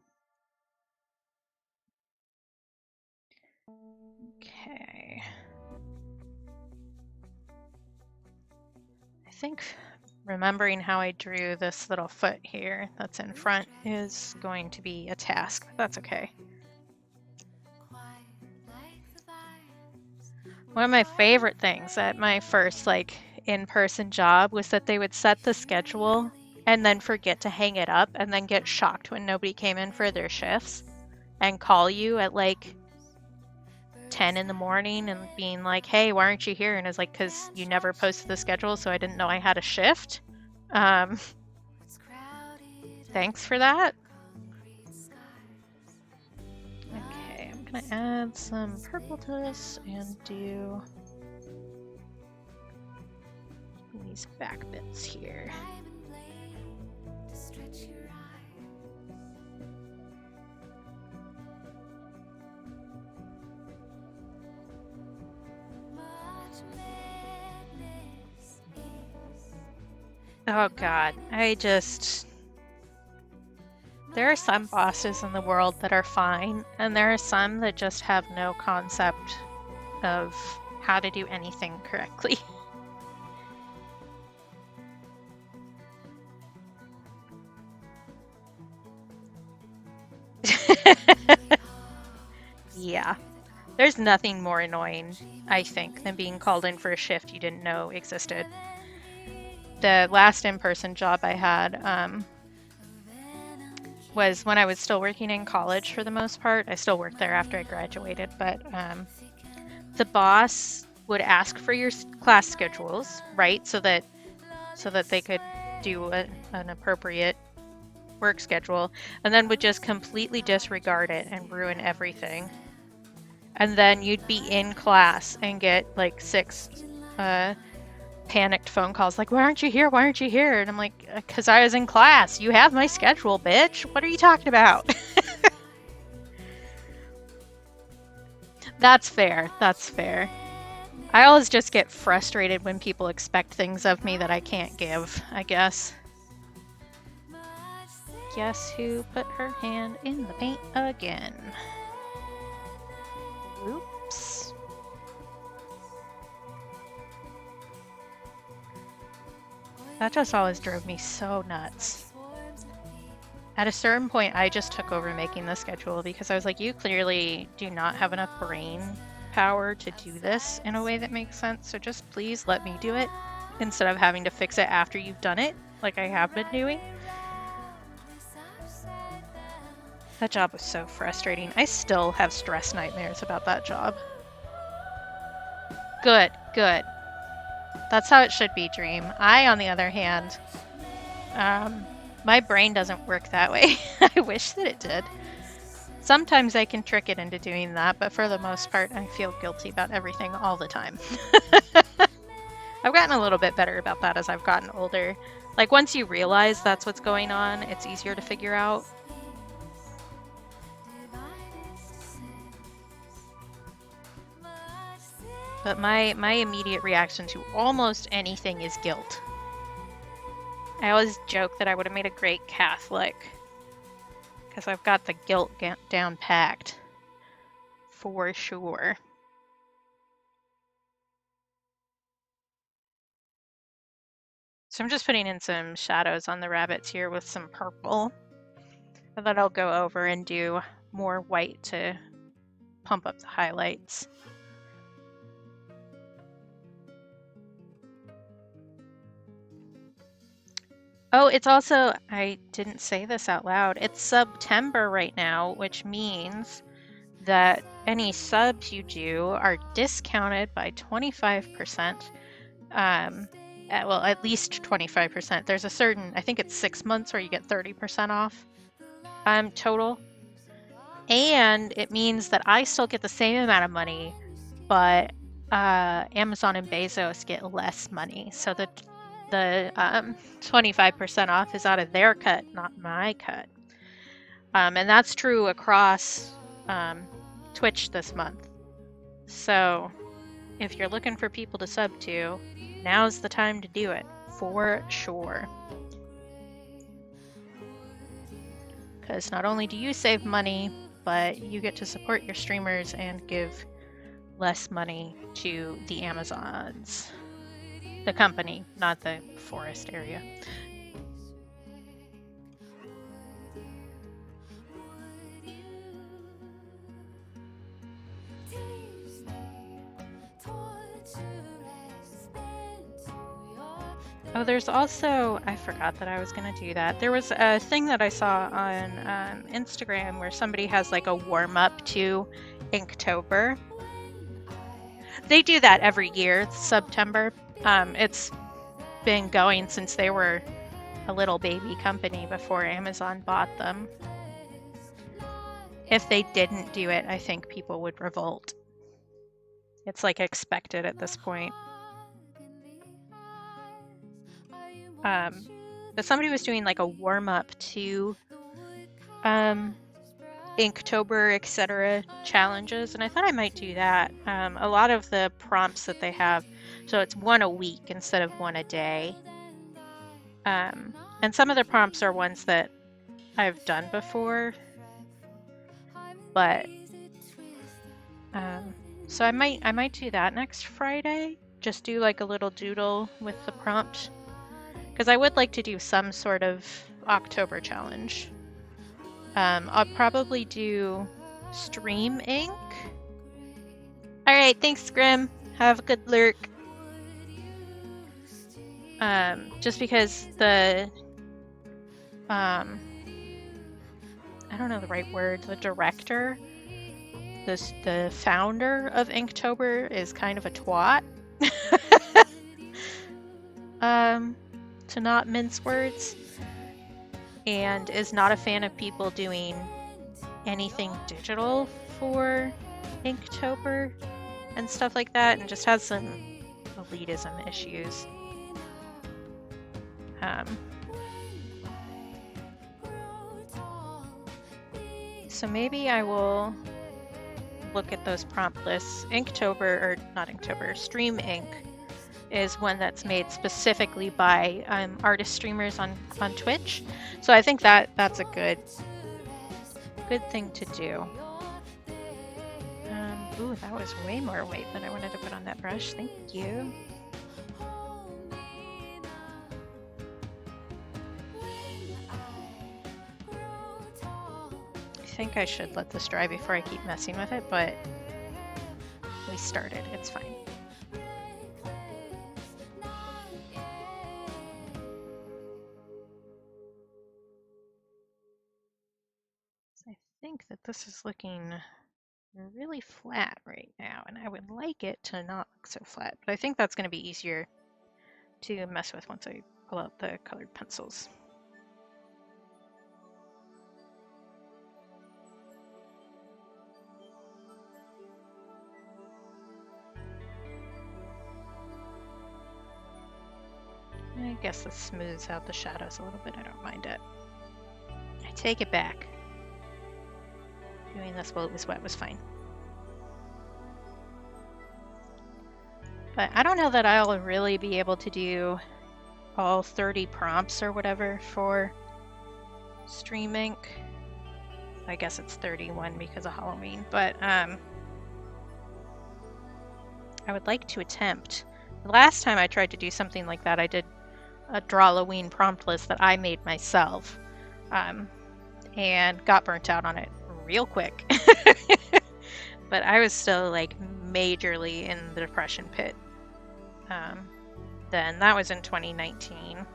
Okay. I think remembering how I drew this little foot here that's in front is going to be a task, but that's okay. One of my favorite things at my first in-person job was that they would set the schedule and then forget to hang it up and then get shocked when nobody came in for their shifts and call you at 10 in the morning and being like, hey, why aren't you here? And it's like, because you never posted the schedule, so I didn't know I had a shift. Thanks for that. Okay, I'm gonna add some purple to this and do these back bits here. Oh god, there are some bosses in the world that are fine, and there are some that just have no concept of how to do anything correctly. Yeah. There's nothing more annoying, I think, than being called in for a shift you didn't know existed. The last in-person job I had was when I was still working in college for the most part. I still worked there after I graduated, but the boss would ask for your class schedules, right? So that they could do an appropriate work schedule, and then would just completely disregard it and ruin everything. And then you'd be in class and get 6 panicked phone calls like, why aren't you here? Why aren't you here? And I'm like, because I was in class. You have my schedule, bitch. What are you talking about? That's fair. That's fair. I always just get frustrated when people expect things of me that I can't give, I guess. Guess who put her hand in the paint again? Oops. That just always drove me so nuts. At a certain point, I just took over making the schedule because I was like, you clearly do not have enough brain power to do this in a way that makes sense, so just please let me do it instead of having to fix it after you've done it, like I have been doing. That job was so frustrating. I still have stress nightmares about that job. Good, good. That's how it should be, Dream. I, on the other hand, my brain doesn't work that way. I wish that it did. Sometimes I can trick it into doing that, but for the most part, I feel guilty about everything all the time. I've gotten a little bit better about that as I've gotten older. Once you realize that's what's going on, it's easier to figure out. But my immediate reaction to almost anything is guilt. I always joke that I would have made a great Catholic because I've got the guilt down packed for sure. So I'm just putting in some shadows on the rabbits here with some purple. And then I'll go over and do more white to pump up the highlights. Oh, it's also, I didn't say this out loud, it's September right now, which means that any subs you do are discounted by 25%. Well, at least 25%. There's a certain, I think it's 6 months where you get 30% off total. And it means that I still get the same amount of money, but Amazon and Bezos get less money. So the 25% off is out of their cut, not my cut. And that's true across Twitch this month. So if you're looking for people to sub to, now's the time to do it, for sure. Because not only do you save money, but you get to support your streamers and give less money to the Amazons. The company, not the forest area. Oh, there's also, I forgot that I was going to do that. There was a thing that I saw on Instagram where somebody has like a warm-up to Inktober. They do that every year, it's September. It's been going since they were a little baby company before Amazon bought them. If they didn't do it, I think people would revolt. It's like expected at this point. But somebody was doing like a warm-up to Inktober, etc. challenges, and I thought I might do that. A lot of the prompts that they have, so it's one a week instead of one a day. And some of the prompts are ones that I've done before, but so I might do that next Friday. Just do like a little doodle with the prompt, because I would like to do some sort of October challenge. I'll probably do Stream Ink. All right, thanks, Grim. Have a good lurk. Just because the I don't know the right word. The director, the founder of Inktober is kind of a twat. To not mince words, and is not a fan of people doing anything digital for Inktober and stuff like that, and just has some elitism issues. So maybe I will look at those prompt lists. Inktober, or not Inktober, Stream Ink is one that's made specifically by artist streamers on Twitch. So I think that's a good thing to do. Ooh, that was way more weight than I wanted to put on that brush. Thank you. I think I should let this dry before I keep messing with it, but we started. It's fine. I think that this is looking really flat right now, and I would like it to not look so flat, but I think that's going to be easier to mess with once I pull out the colored pencils. I guess this smooths out the shadows a little bit. I don't mind it. I take it back. Doing this while it was wet was fine. But I don't know that I'll really be able to do all 30 prompts or whatever for Stream Ink. I guess it's 31 because of Halloween, but I would like to attempt. The last time I tried to do something like that, I did a Drawloween prompt list that I made myself, and got burnt out on it real quick. But I was still like majorly in the depression pit. Then that was in 2019.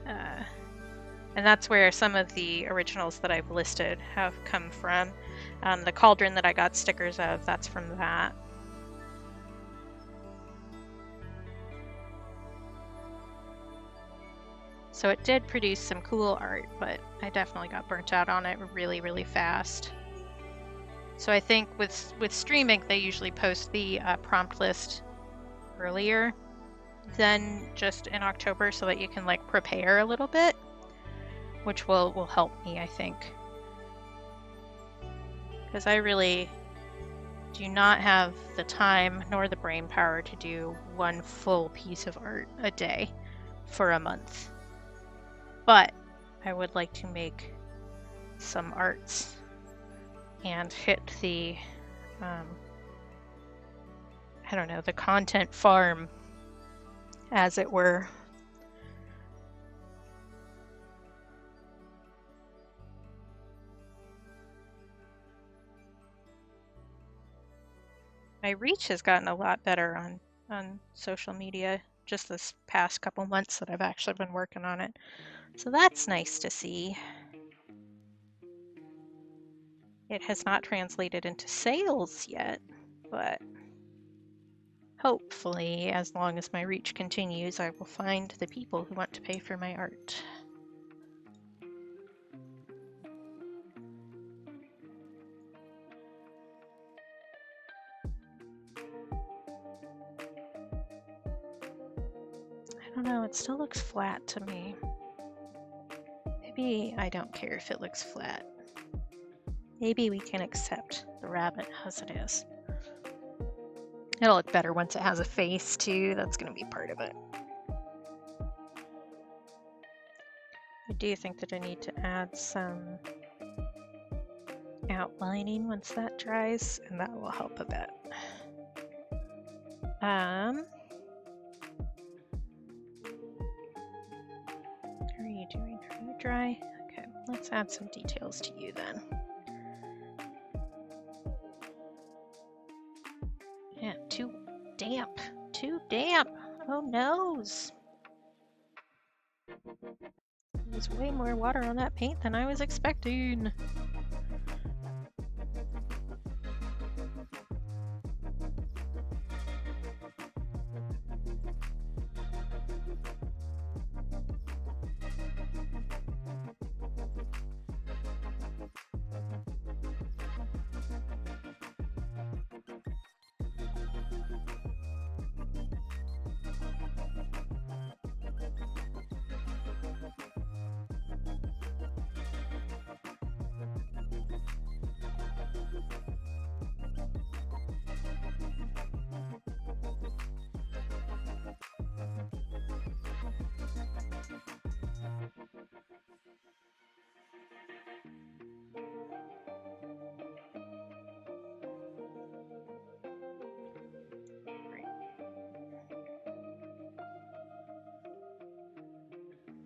And that's where some of the originals that I've listed have come from. The cauldron that I got stickers of, that's from that. So it did produce some cool art, but I definitely got burnt out on it really, really fast. So I think with Stream Ink, they usually post the prompt list earlier than just in October, so that you can like prepare a little bit, which will help me, I think. Because I really do not have the time nor the brain power to do one full piece of art a day for a month. But I would like to make some arts and hit the, I don't know, the content farm, as it were. My reach has gotten a lot better on social media just this past couple months that I've actually been working on it. So that's nice to see. It has not translated into sales yet, but hopefully, as long as my reach continues, I will find the people who want to pay for my art. I don't know, it still looks flat to me. Maybe I don't care if it looks flat. Maybe we can accept the rabbit as it is. It'll look better once it has a face too. That's going to be part of it. I do think that I need to add some outlining once that dries, and that will help a bit. How are you doing? Are you dry? Okay, let's add some details to you then. Yeah, too damp. Too damp. Oh noes. There's way more water on that paint than I was expecting.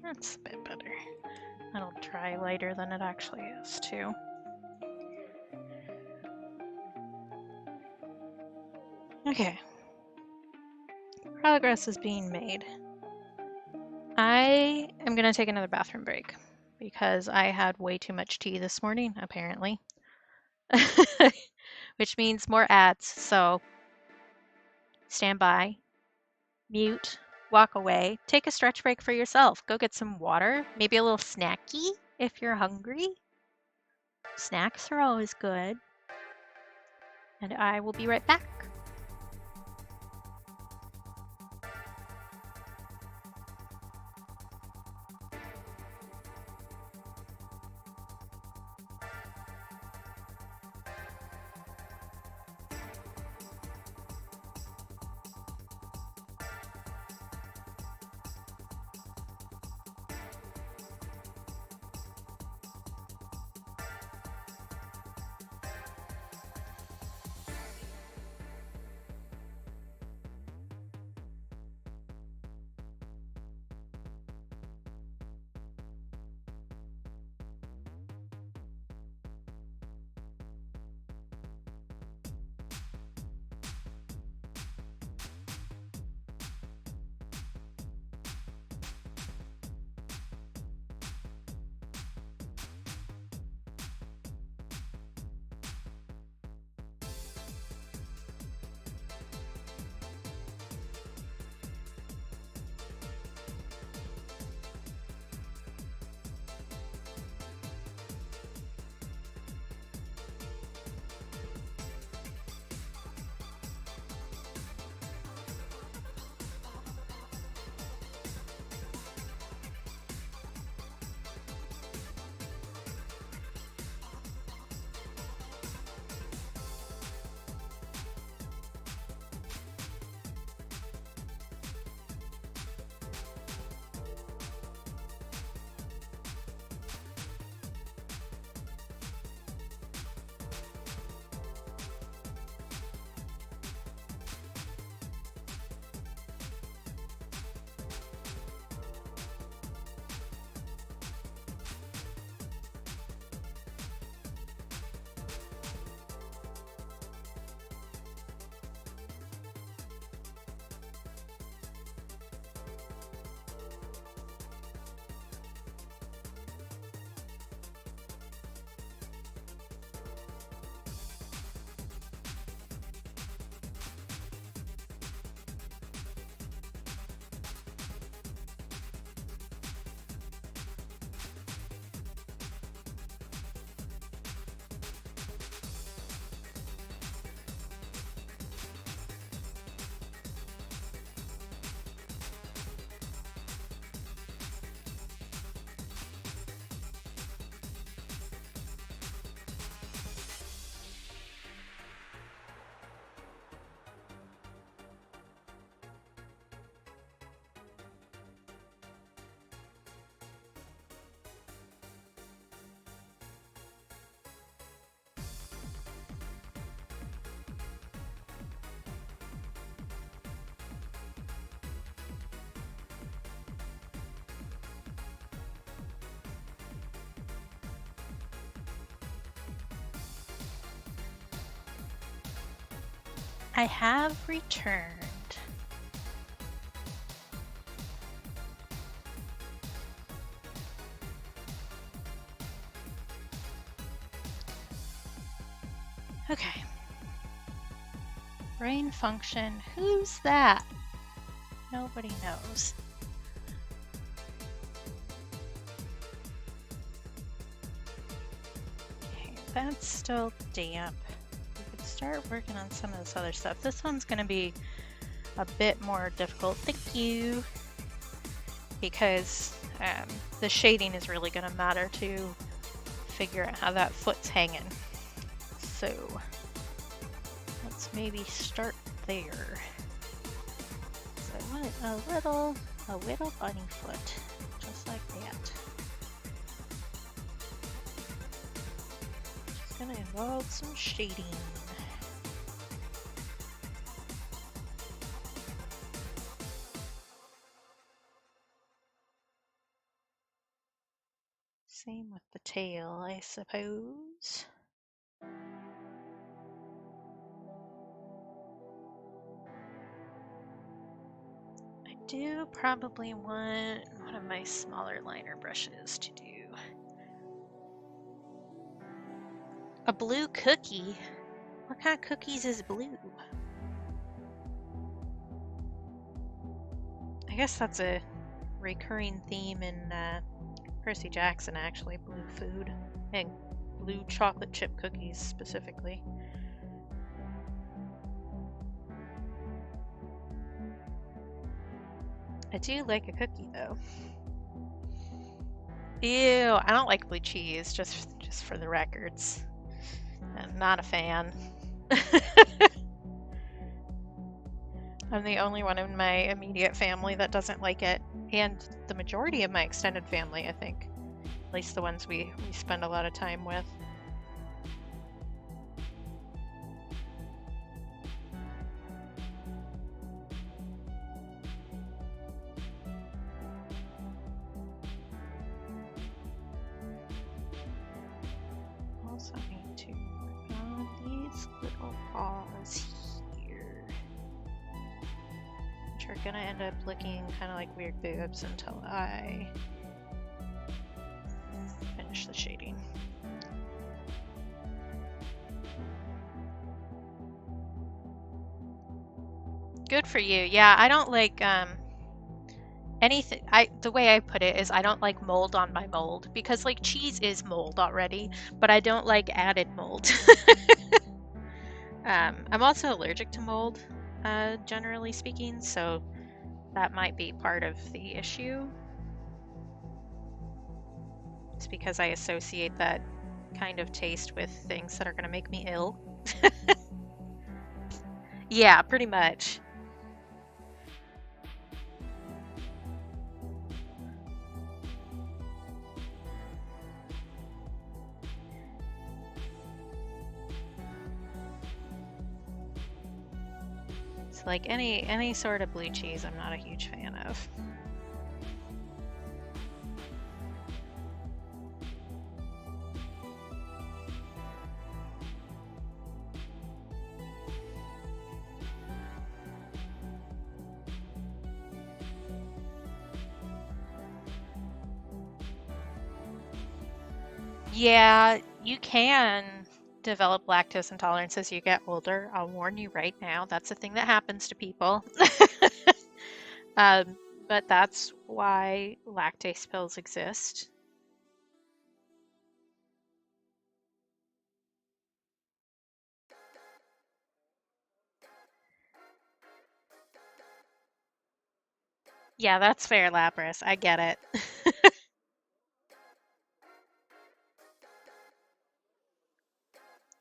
That's a bit better. That'll dry lighter than it actually is, too. Okay. Progress is being made. I am going to take another bathroom break because I had way too much tea this morning, apparently. Which means more ads, so stand by, mute, walk away, take a stretch break for yourself. Go get some water, maybe a little snacky if you're hungry. Snacks are always good. And I will be right back. I have returned. Okay. Brain function. Who's that? Nobody knows. Okay, that's still damp. We could start working on some of this other stuff. This one's going to be a bit more difficult. Thank you. Because the shading is really going to matter to figure out how that foot's hanging. So let's maybe start there. So I want a little bunny foot, just like that. Just gonna involve some shading. Same with the tail, I suppose. I do probably want one of my smaller liner brushes to do. A blue cookie? What kind of cookies is blue? I guess that's a recurring theme in Percy Jackson, actually. Blue food. And blue chocolate chip cookies, specifically. I do like a cookie, though. Ew, I don't like blue cheese, just for the records. I'm not a fan. I'm the only one in my immediate family that doesn't like it, and the majority of my extended family, I think. At least the ones we spend a lot of time with. Also need to work on these little paws here, which are gonna end up looking kind of like weird boobs until I finish the shading. Good for you. Yeah, I don't like anything. The way I put it is I don't like mold on my mold, because like cheese is mold already, but I don't like added mold. I'm also allergic to mold, generally speaking, so that might be part of the issue. It's because I associate that kind of taste with things that are going to make me ill. Yeah, pretty much. It's like any sort of blue cheese I'm not a huge fan of. Yeah, you can develop lactose intolerance as you get older. I'll warn you right now, that's a thing that happens to people. But that's why lactase pills exist. Yeah, that's fair, Lapras. I get it.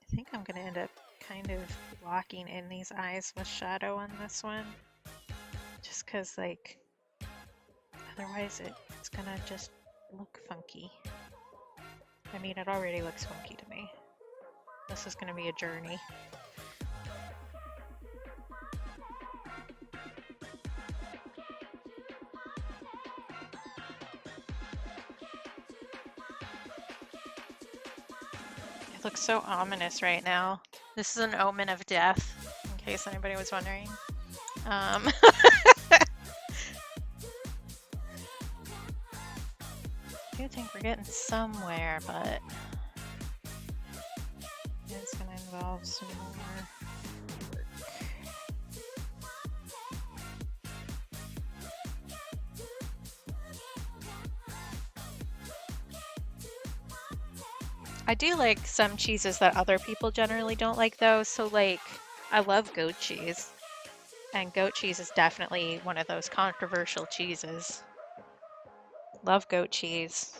I think I'm gonna end up kind of blocking in these eyes with shadow on this one. Just because, like, otherwise it's gonna just look funky. I mean, it already looks funky to me. This is gonna be a journey. It looks so ominous right now. This is an omen of death, in case anybody was wondering. I do think we're getting somewhere, but it's going to involve some more work. I do like some cheeses that other people generally don't like, though. So, like, I love goat cheese, and goat cheese is definitely one of those controversial cheeses. Love goat cheese.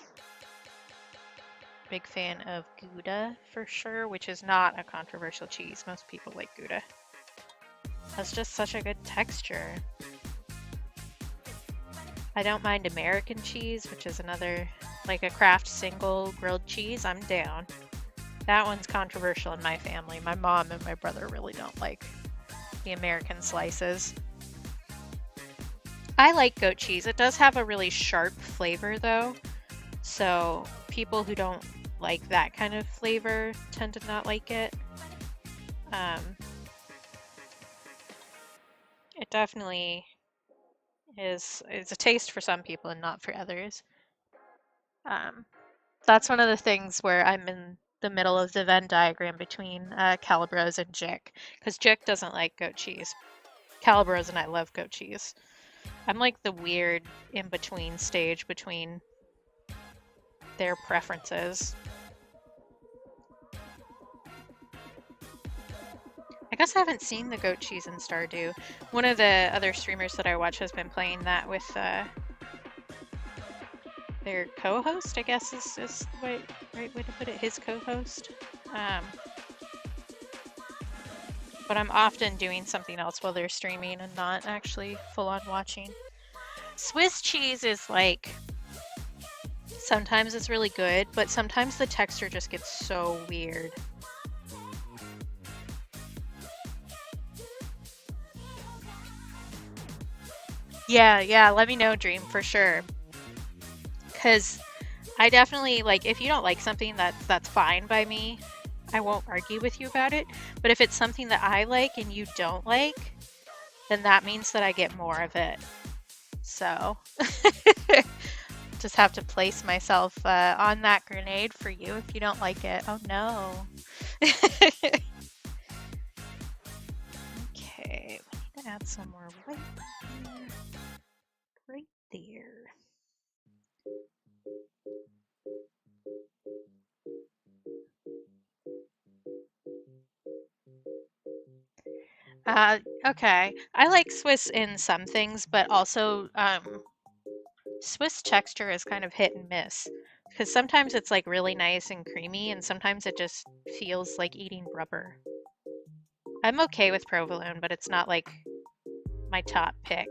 Big fan of Gouda for sure, which is not a controversial cheese. Most people like Gouda. That's just such a good texture. I don't mind American cheese, which is another, like a Kraft single grilled cheese. I'm down. That one's controversial in my family. My mom and my brother really don't like the American slices. I like goat cheese. It does have a really sharp flavor though. So people who don't like that kind of flavor tend to not like it. It definitely is a taste for some people and not for others. That's one of the things where I'm in the middle of the Venn diagram between Calabros and Jick, because Jick doesn't like goat cheese. Calabros and I love goat cheese. I'm like the weird in-between stage between their preferences. I guess I haven't seen the goat cheese in Stardew. One of the other streamers that I watch has been playing that with their co-host, I guess is the right way to put it, his co-host. But I'm often doing something else while they're streaming and not actually full-on watching. Swiss cheese is like, sometimes it's really good, but sometimes the texture just gets so weird. Yeah, let me know, Dream, for sure. Because I definitely, like, if you don't like something, that's fine by me. I won't argue with you about it. But if it's something that I like and you don't like, then that means that I get more of it. So, just have to place myself on that grenade for you if you don't like it. Oh no. Okay, we need to add some more white here. Right there. Okay. I like Swiss in some things, but also Swiss texture is kind of hit and miss. Because sometimes it's like really nice and creamy, and sometimes it just feels like eating rubber. I'm okay with provolone, but it's not like my top pick.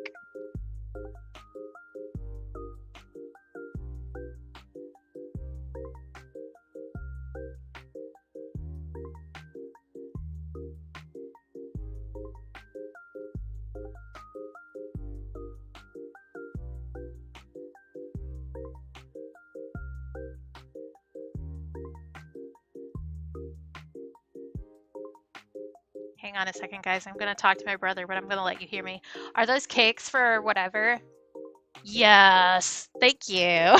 Hang on a second, guys. I'm going to talk to my brother, but I'm going to let you hear me. Are those cakes for whatever? Yes. Thank you.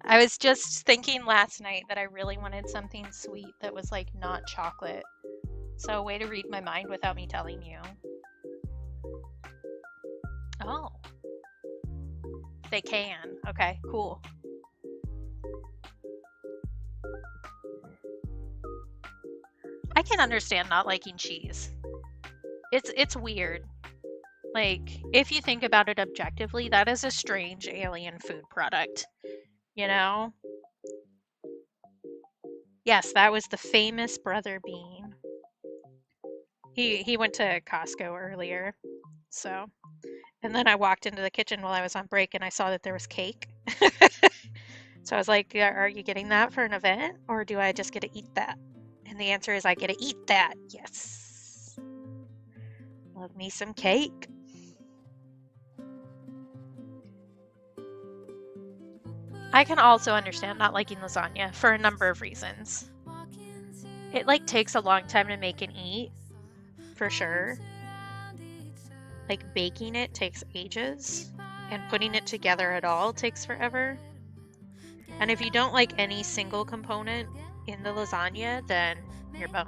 I was just thinking last night that I really wanted something sweet that was like not chocolate. So, way to read my mind without me telling you. Oh. They can. Okay, cool. I can understand not liking cheese. It's weird. Like, if you think about it objectively, that is a strange alien food product. You know? Yes, that was the famous Brother Bean. He went to Costco earlier. So, and then I walked into the kitchen while I was on break and I saw that there was cake. So I was like, are you getting that for an event or do I just get to eat that? And the answer is I get to eat that. Yes. Love me some cake. I can also understand not liking lasagna for a number of reasons. It like takes a long time to make and eat. for sure. Like baking it takes ages, and putting it together at all takes forever. And if you don't like any single component in the lasagna, then you're boned.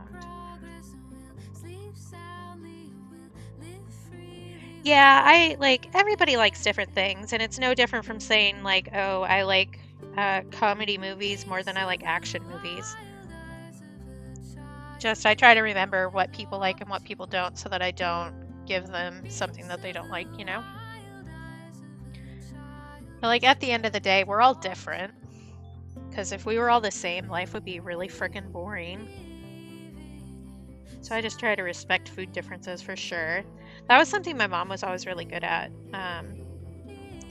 Yeah, I like everybody likes different things, and it's no different from saying like, oh, I like comedy movies more than I like action movies. Just I try to remember what people like and what people don't so that I don't give them something that they don't like, you know? But like at the end of the day, we're all different. Because if we were all the same, life would be really freaking boring. So I just try to respect food differences for sure. That was something my mom was always really good at.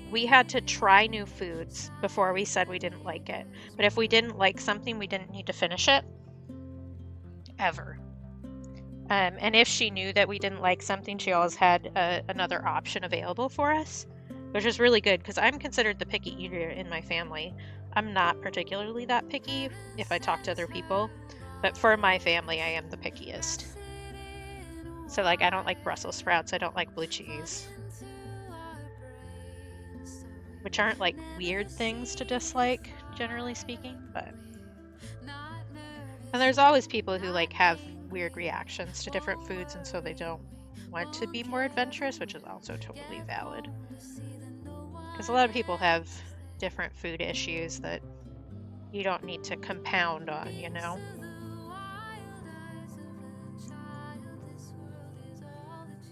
We had to try new foods before we said we didn't like it. But if we didn't like something, we didn't need to finish it ever. And if she knew that we didn't like something, she always had another option available for us, which is really good because I'm considered the picky eater in my family. I'm not particularly that picky if I talk to other people, but for my family, I am the pickiest. So, like, I don't like Brussels sprouts, I don't like blue cheese, which aren't like weird things to dislike, generally speaking, but. And there's always people who like have weird reactions to different foods, and so they don't want to be more adventurous, which is also totally valid. Because a lot of people have different food issues that you don't need to compound on, you know?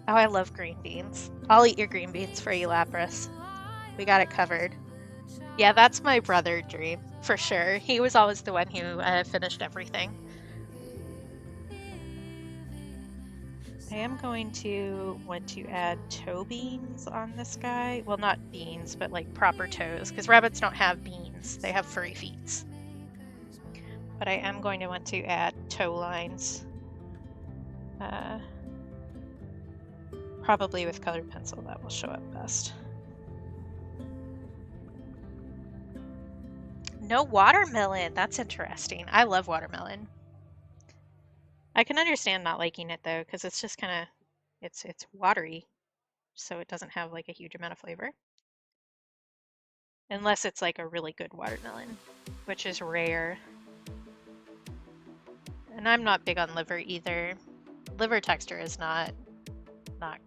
Oh, I love green beans. I'll eat your green beans for you, Lapras. We got it covered. Yeah, that's my brother dream, for sure. He was always the one who finished everything. I am going to want to add toe beans on this guy. Well, not beans, but like proper toes, because rabbits don't have beans. They have furry feet. But I am going to want to add toe lines. Probably with colored pencil, that will show up best. No watermelon. That's interesting. I love watermelon. I can understand not liking it though, because it's just kind of it's watery, so it doesn't have like a huge amount of flavor. Unless it's like a really good watermelon, which is rare. And I'm not big on liver either. Liver texture is not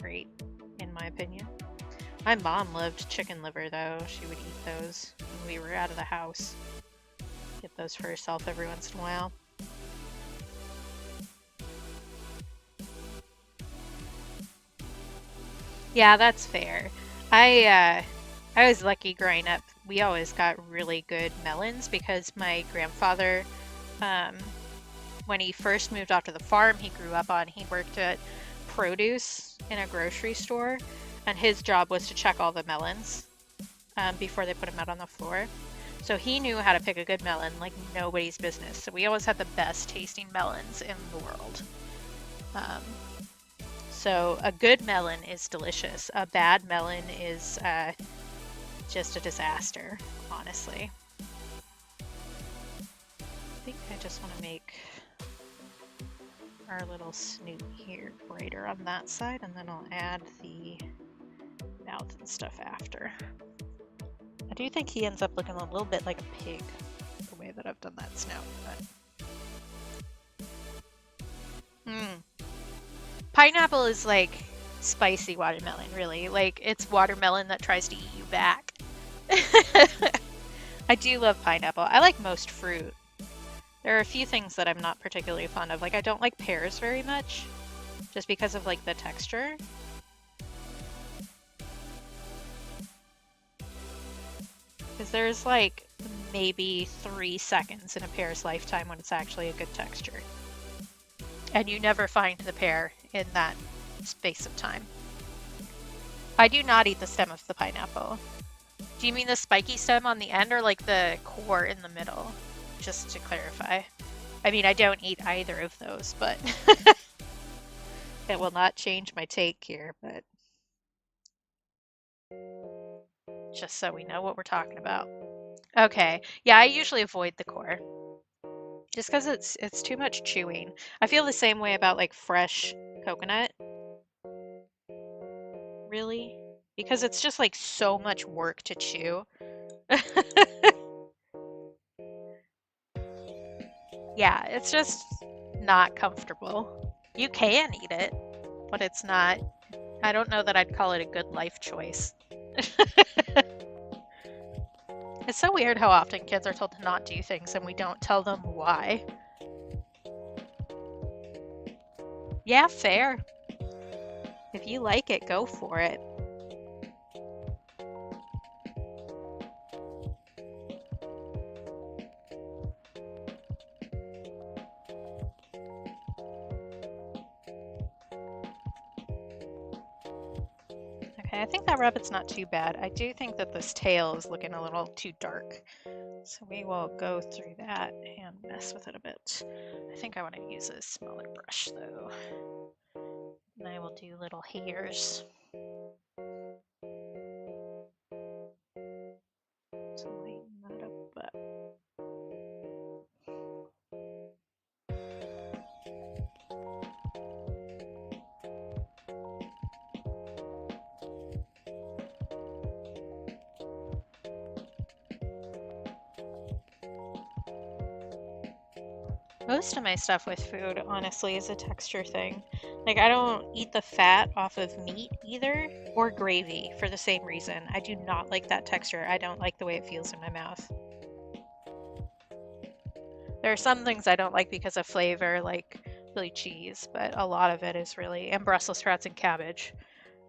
great, in my opinion. My mom loved chicken liver though. She would eat those when we were out of the house. Get those for herself every once in a while. Yeah, that's fair. I was lucky growing up. We always got really good melons because my grandfather, when he first moved off to the farm he grew up on, he worked at produce in a grocery store, and his job was to check all the melons before they put them out on the floor. So he knew how to pick a good melon like nobody's business. So we always had the best tasting melons in the world. So a good melon is delicious. A bad melon is just a disaster, honestly. I think I just want to make our little snoot here brighter on that side, and then I'll add the mouth and stuff after. I do think he ends up looking a little bit like a pig, the way that I've done that snout, but... Pineapple is like spicy watermelon, really. Like, it's watermelon that tries to eat you back. I do love pineapple. I like most fruit. There are a few things that I'm not particularly fond of. Like, I don't like pears very much, just because of, like, the texture. Because there's, like, maybe 3 seconds in a pear's lifetime when it's actually a good texture. And you never find the pear in that space of time. I do not eat the stem of the pineapple. Do you mean the spiky stem on the end or like the core in the middle? Just to clarify. I mean, I don't eat either of those, but it will not change my take here, but just so we know what we're talking about. Okay, yeah, I usually avoid the core. Just because it's too much chewing. I feel the same way about like fresh coconut. Really? Because it's just like so much work to chew. Yeah, it's just not comfortable. You can eat it, but it's not. I don't know that I'd call it a good life choice. It's so weird how often kids are told to not do things and we don't tell them why. Yeah, fair. If you like it, go for it. Okay, I think that rabbit's not too bad. I do think that this tail is looking a little too dark. So we will go through that and mess with it a bit. I think I want to use a smaller brush though. And I will do little hairs. So lighten that up. Most of my stuff with food, honestly, is a texture thing. Like, I don't eat the fat off of meat either, or gravy, for the same reason. I do not like that texture. I don't like the way it feels in my mouth. There are some things I don't like because of flavor, like Philly cheese, but a lot of it is really, and Brussels sprouts and cabbage,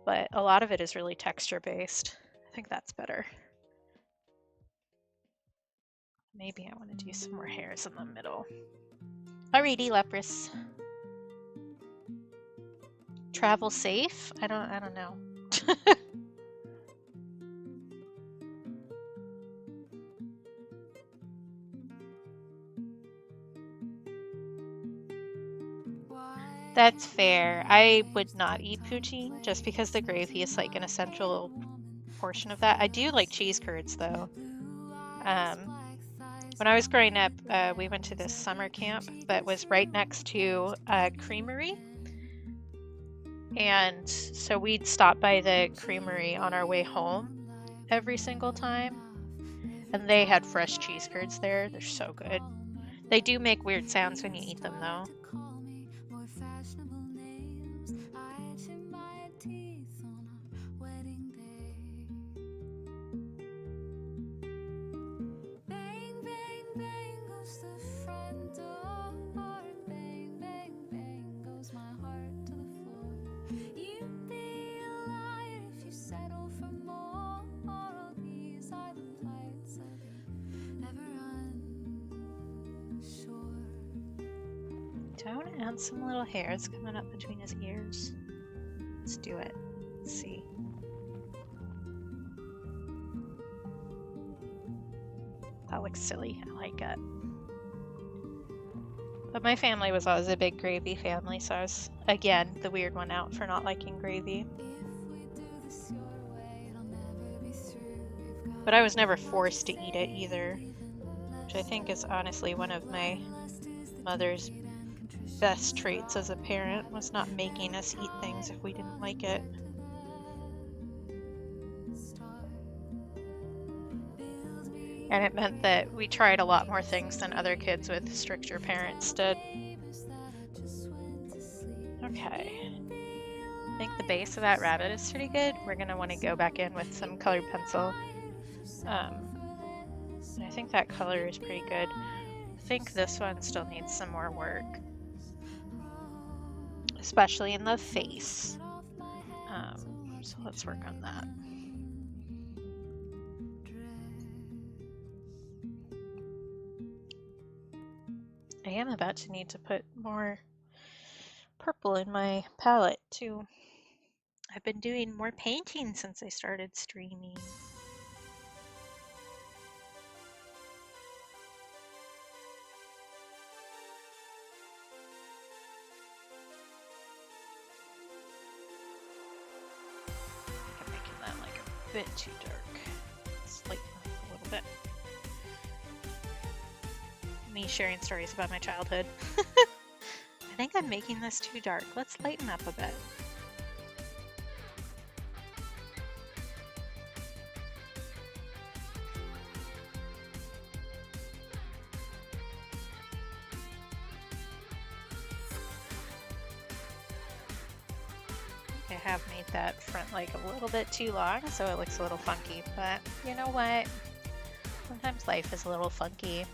but a lot of it is really texture based. I think that's better. Maybe I want to do some more hairs in the middle. Alrighty, leprous. Travel safe? I don't know. That's fair. I would not eat poutine just because the gravy is like an essential portion of that. I do like cheese curds though. When I was growing up, we went to this summer camp that was right next to a creamery. And so we'd stop by the creamery on our way home every single time. And they had fresh cheese curds there. They're so good. They do make weird sounds when you eat them though. Do I want to add some little hairs coming up between his ears? Let's do it. Let's see. That looks silly. I like it. But my family was always a big gravy family, so I was, again, the weird one out for not liking gravy. But I was never forced to eat it either, which I think is honestly one of my mother's best traits as a parent, was not making us eat things if we didn't like it. And it meant that we tried a lot more things than other kids with stricter parents did. Okay. I think the base of that rabbit is pretty good. We're going to want to go back in with some colored pencil. I think that color is pretty good. I think this one still needs some more work, especially in the face. So let's work on that. I am about to need to put more purple in my palette too. I've been doing more painting since I started streaming. I'm making that like a bit too dark. Let's lighten up a little bit. Me sharing stories about my childhood. think I'm making this too dark. Let's lighten up a bit. I have made that front leg a little bit too long, so it looks a little funky, but you know what? Sometimes life is a little funky.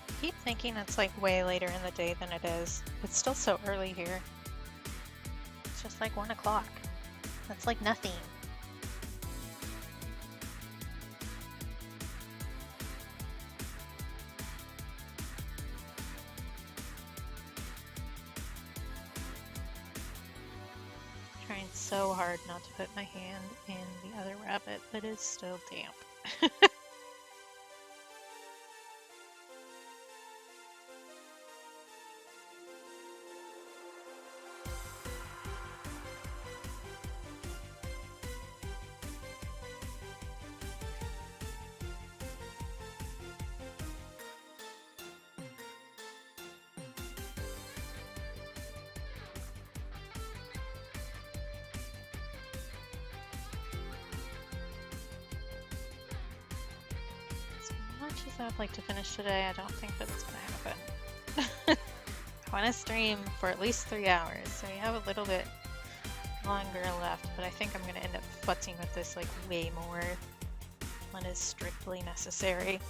I keep thinking it's like way later in the day than it is. It's still so early here. It's just like 1 o'clock. That's like nothing. Trying so hard not to put my hand in the other rabbit, but it's still damp. As much as I'd like to finish today, I don't think that it's gonna happen. I want to stream for at least 3 hours, so we have a little bit longer left, but I think I'm gonna end up futzing with this like way more than is strictly necessary.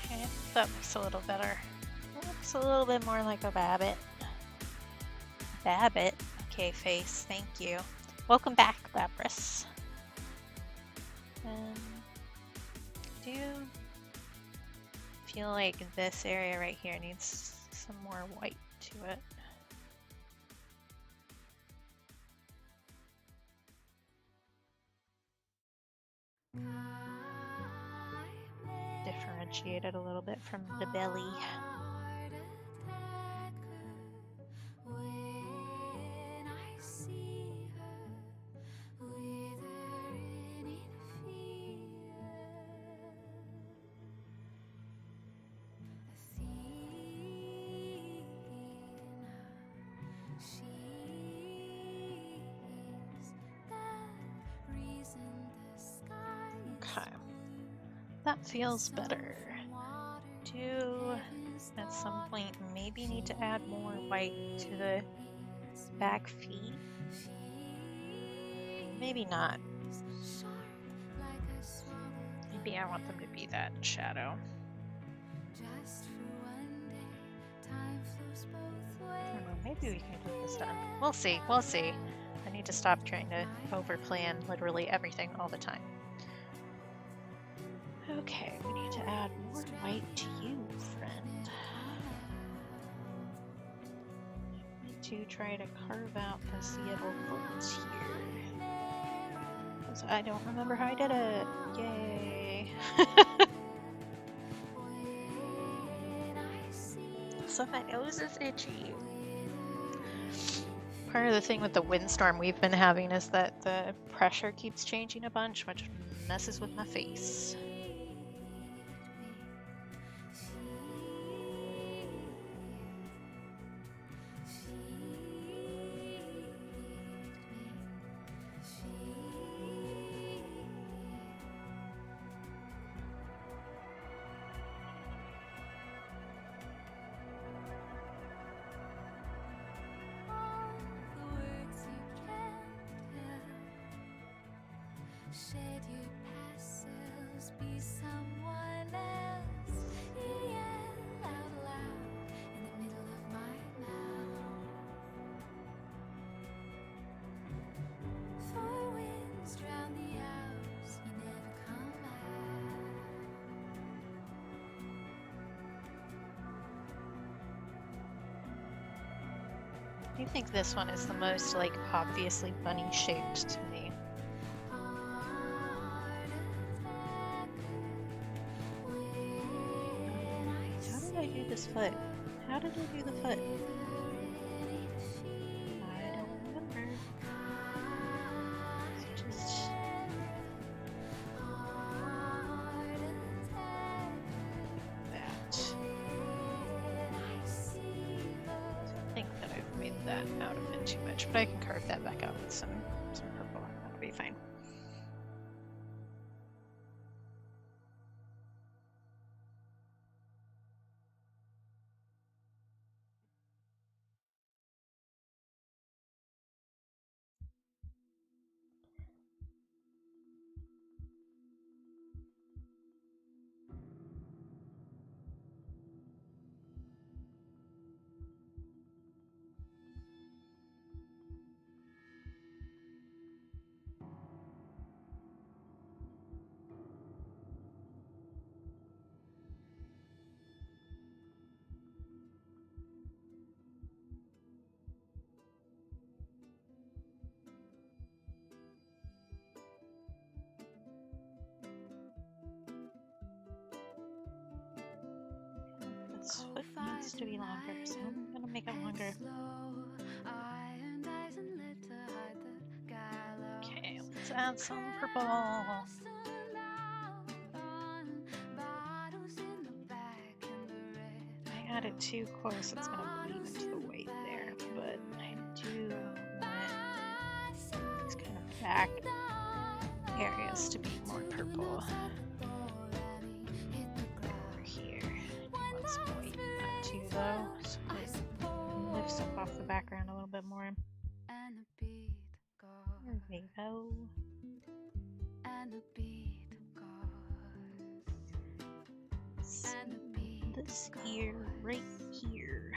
Okay, that looks a little better. It looks a little bit more like a babbit. Babbit? Okay, face, thank you. Welcome back, Babris. I do feel like this area right here needs some more white to it. Differentiate it a little bit from the belly. Okay, that feels better. Do at some point maybe need to add more white to the back feet. Maybe not. Maybe I want them to be that in shadow. I don't know, maybe we can get this done. We'll see, we'll see. I need to stop trying to overplan literally everything all the time. Okay, we need to add more white to you, friend. I need to try to carve out the seeable folds here. Because I don't remember how I did it. Yay! So my nose is itchy. Part of the thing with the windstorm we've been having is that the pressure keeps changing a bunch, which messes with my face. Shed your pastels, be someone else. Yell out loud in the middle of my mouth. Four winds drown the hours, you never come out. I think this one is the most like obviously bunny shaped to me. How did I do this foot? How did I do the foot? I don't remember. It's just that. I think that I've made that out of it too much, but I can carve that back out with some purple. That'll be fine. This foot needs to be longer, so I'm gonna make it longer. Okay, let's add some purple. I added too close, it's gonna bleed into the white there, but I do want these kind of back areas to be more purple. Over here, I want some white in that too though, so it lifts up off the background a little bit more. There we go. This ear right here.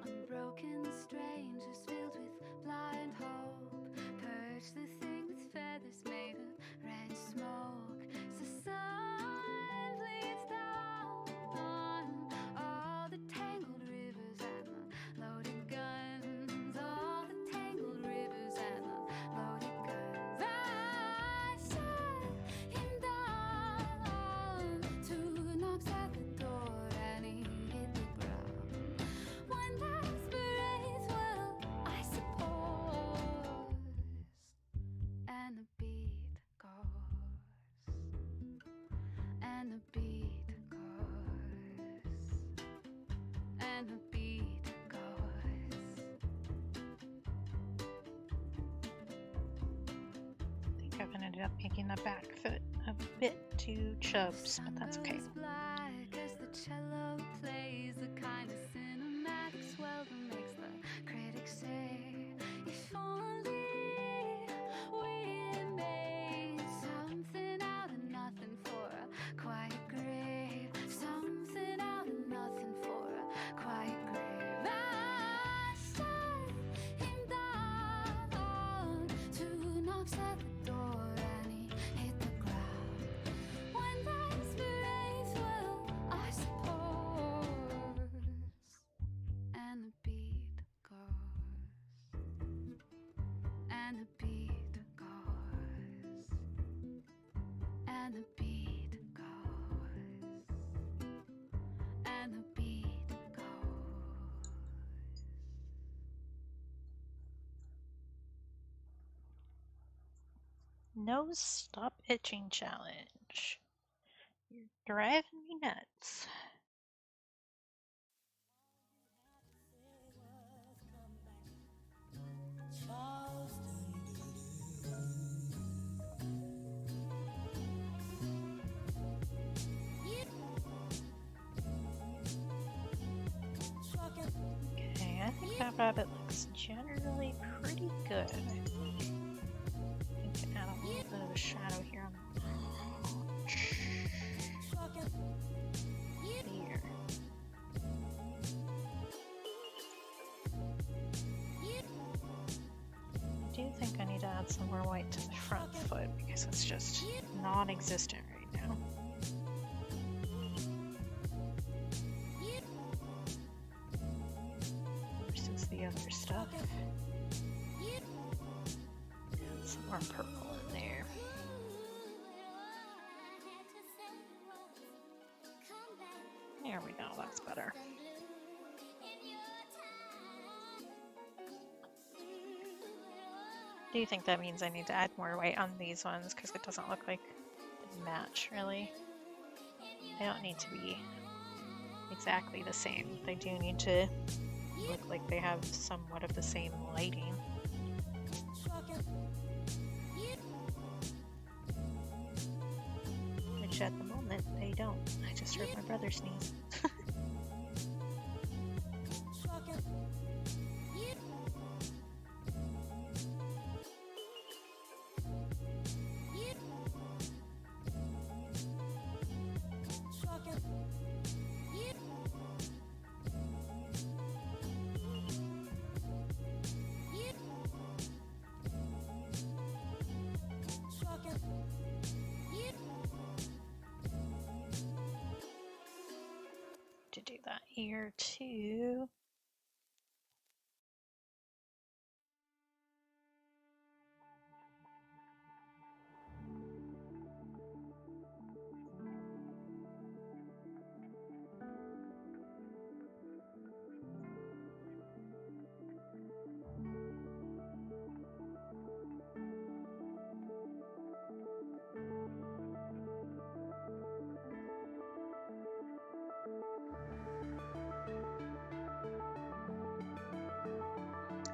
Unbroken strangers filled with blind hope. Purge the thing with feathers made of red smoke. So sun bleeds down on all the tangled rivers and the loaded guns. All the tangled rivers and the loaded guns. I shut him down. Two knocks at the door and he hit the ground. One aspirates, well, I suppose. And the beat goes. And the beat goes. And the beat goes. I think I've ended up making the back foot a bit too chubs, but that's okay. Black as the cello plays the kind of cinematic swell that makes the critics say, if only we made something out of nothing for a quiet grave. Something out of nothing for a quiet grave. I shut him down. Two knocks at the door and he hit the ground. One aspirates, well, I suppose. And the beat goes. And the beat goes. And the beat goes. And the beat goes. No stop itching challenge. You're driving me nuts. Okay, That rabbit looks generally pretty good. I can add a little bit of a shadow here on the here. I do think I need to add some more white to the front foot because it's just non-existent right now. Versus the other stuff. Add some more purple in there. There we go, that's better. Do you think that means I need to add more white on these ones because it doesn't look like they match really? They don't need to be exactly the same. They do need to look like they have somewhat of the same lighting. Which at the moment they don't. I just heard my brother sneeze. To do that here too.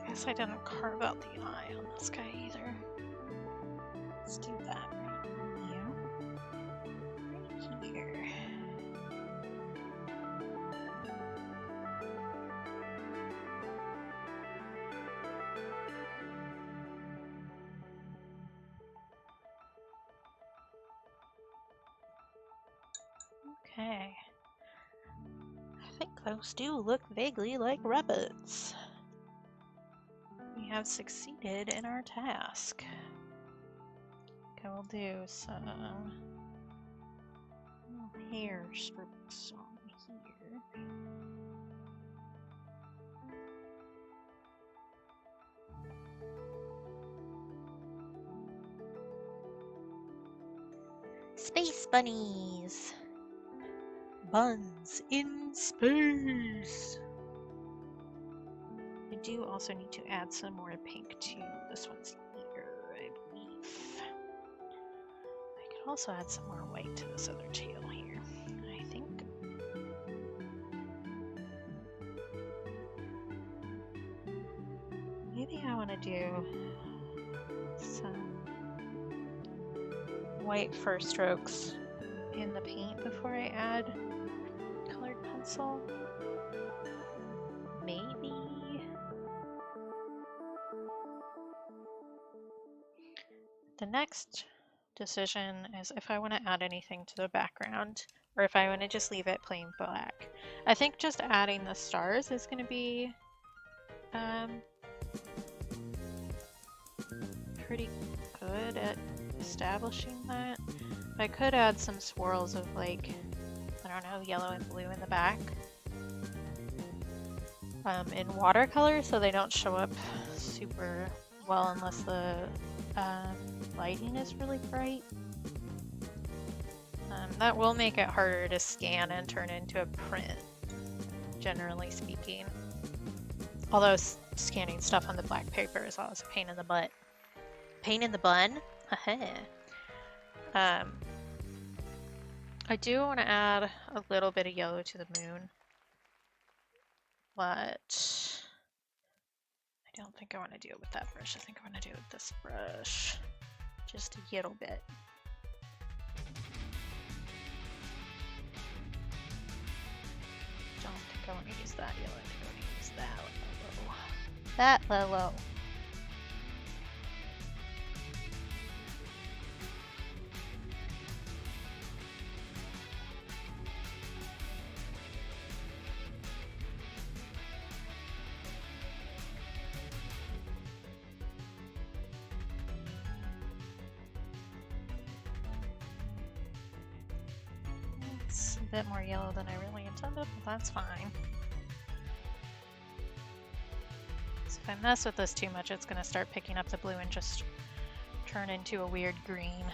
Guess I didn't carve out the eye on this guy either. Let's do that right here. Right here. Okay. I think those do look vaguely like rabbits. We have succeeded in our task. Okay, we'll do some hair strips on here. Space bunnies! Buns in space! I do also need to add some more pink to this one's ear, I believe. I could also add some more white to this other tail here, I think. Maybe I want to do some white first strokes in the paint before I add colored pencil. Maybe. The next decision is if I want to add anything to the background or if I want to just leave it plain black. I think just adding the stars is going to be pretty good at establishing that. I could add some swirls of like, I don't know, yellow and blue in the back in watercolor so they don't show up super well unless the lighting is really bright. That will make it harder to scan and turn into a print, generally speaking. Although scanning stuff on the black paper is always a pain in the butt. Pain in the bun? I do want to add a little bit of yellow to the moon, but I don't think I want to do it with that brush. I think I want to do it with this brush. Just a little bit. Don't think I want to use that yellow. I think I want to use that one a That low. It's a bit more yellow than I really intended, but that's fine. So if I mess with this too much, it's going to start picking up the blue and just turn into a weird green.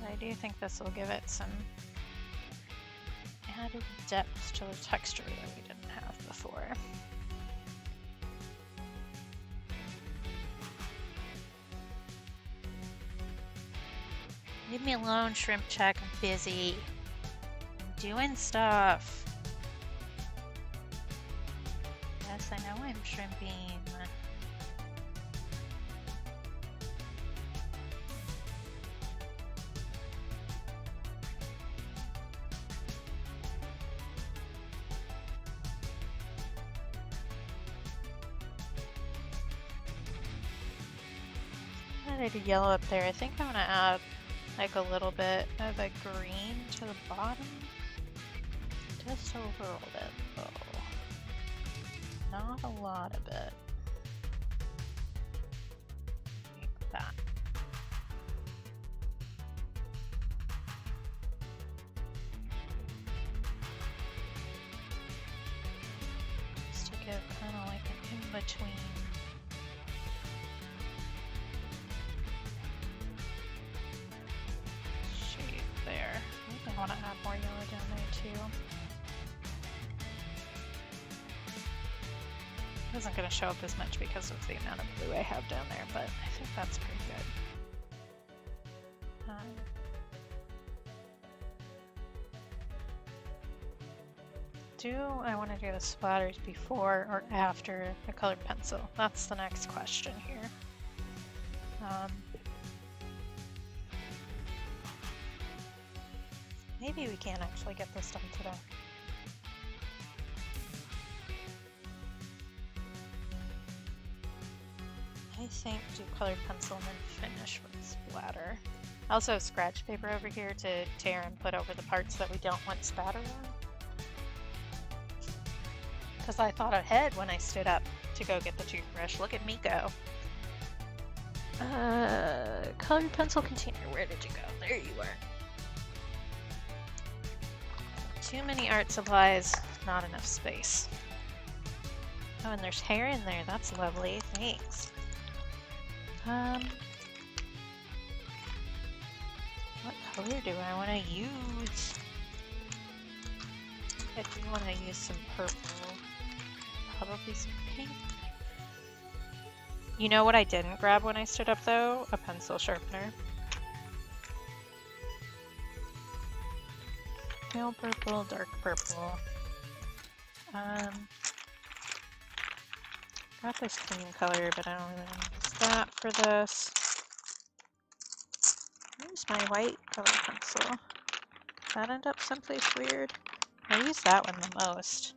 I do think this will give it some added depth to the texture that we didn't have before. Leave me alone, shrimp check. I'm busy. I'm doing stuff. Yes, I know I'm shrimping. I did yellow up there. I think I'm gonna add like a little bit of a green to the bottom. Just a little bit though. Not a lot of it. Like that. Just to give kind of like an in-between. I want to add more yellow down there too. It isn't going to show up as much because of the amount of blue I have down there, but I think that's pretty good. Do I want to do the splatters before or after the colored pencil? That's the next question here. Maybe we can actually get this done today. I think do colored pencil and then finish with splatter. I also have scratch paper over here to tear and put over the parts that we don't want spatter on. Because I thought ahead when I stood up to go get the toothbrush. Look at me go. Colored pencil container, where did you go? There you are. Too many art supplies, not enough space. Oh, and there's hair in there. That's lovely. Thanks. What color do I want to use? I do want to use some purple. Probably some pink. You know what I didn't grab when I stood up though? A pencil sharpener. Pale purple, dark purple. Got this clean color, but I don't really want to use that for this. Use my white color pencil. Does that end up someplace weird? I use that one the most.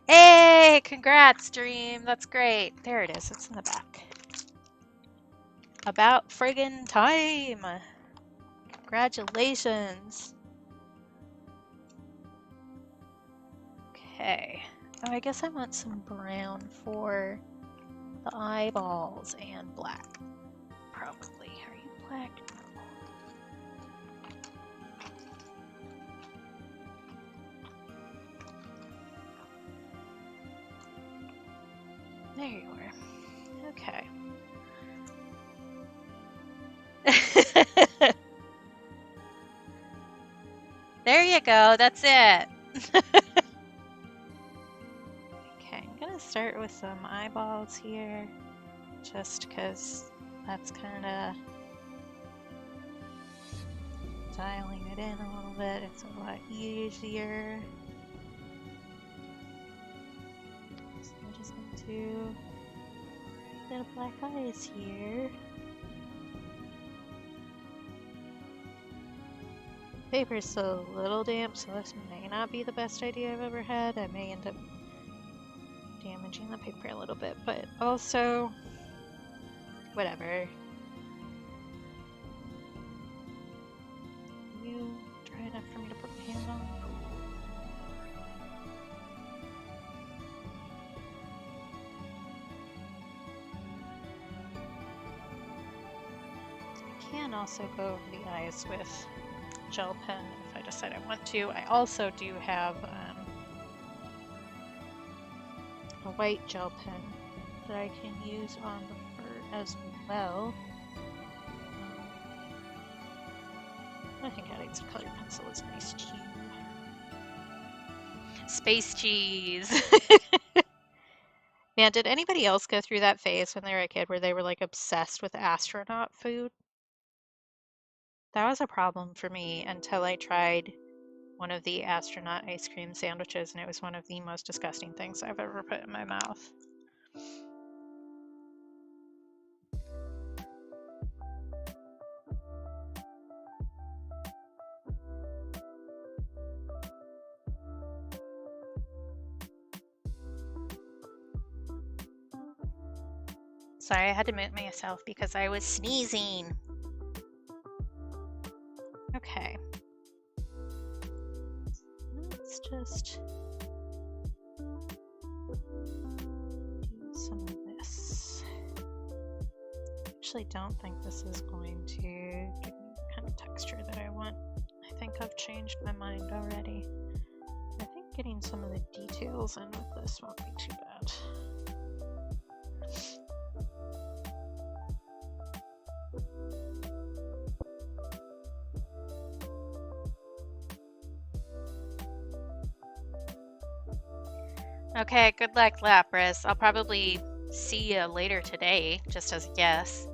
Hey, congrats, Dream. That's great. There it is. It's in the back. About friggin' time. Congratulations. Okay. Oh, I guess I want some brown for the eyeballs and black. Probably. Are you black? There you are. Okay. There you go. That's it. Okay, I'm gonna start with some eyeballs here, just because that's kind of dialing it in a little bit. It's a lot easier. So I'm just going to bit of black eyes here. Paper is still a little damp, so this may not be the best idea I've ever had. I may end up damaging the paper a little bit, but also, whatever. You dry enough for me to put my hand on? I can also go over the eyes with gel pen if I decide I want to. I also do have a white gel pen that I can use on the fur as well. I think adding some colored pencil is nice too. Space cheese! Man, did anybody else go through that phase when they were a kid where they were like obsessed with astronaut food? That was a problem for me until I tried one of the astronaut ice cream sandwiches, and it was one of the most disgusting things I've ever put in my mouth. Sorry, I had to mute myself because I was sneezing. Okay. Let's just do some of this. I actually don't think this is going to give me the kind of texture that I want. I think I've changed my mind already. I think getting some of the details in with this won't be too bad. Okay, good luck, Lapras. I'll probably see you later today, just as a guess.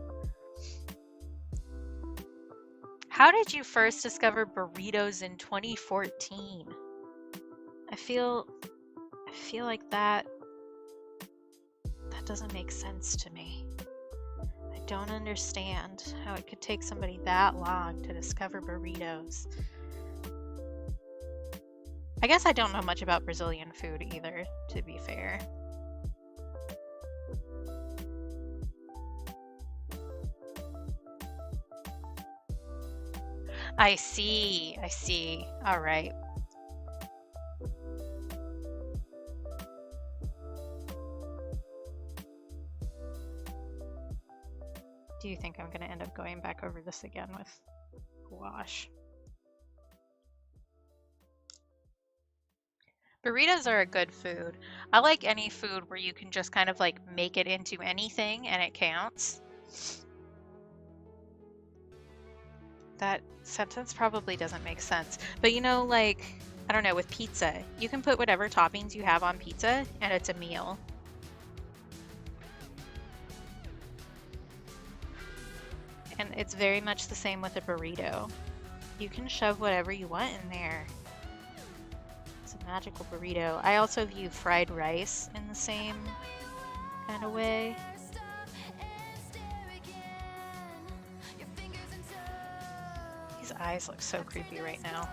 How did you first discover burritos in 2014? I feel like that doesn't make sense to me. I don't understand how it could take somebody that long to discover burritos. I guess I don't know much about Brazilian food either, to be fair. I see. All right. Do you think I'm going to end up going back over this again with gouache? Burritos are a good food. I like any food where you can just kind of like make it into anything and it counts. That sentence probably doesn't make sense. But you know, like, I don't know, with pizza, you can put whatever toppings you have on pizza and it's a meal. And it's very much the same with a burrito. You can shove whatever you want in there. It's a magical burrito. I also view fried rice in the same kind of way. These eyes look so creepy right now.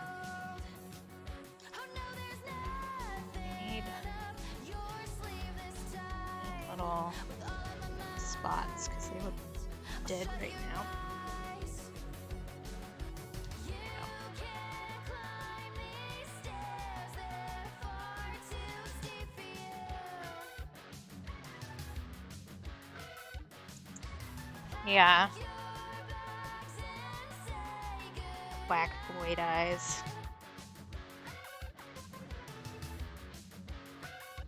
I need little spots because they look dead right now. Yeah. Black void eyes.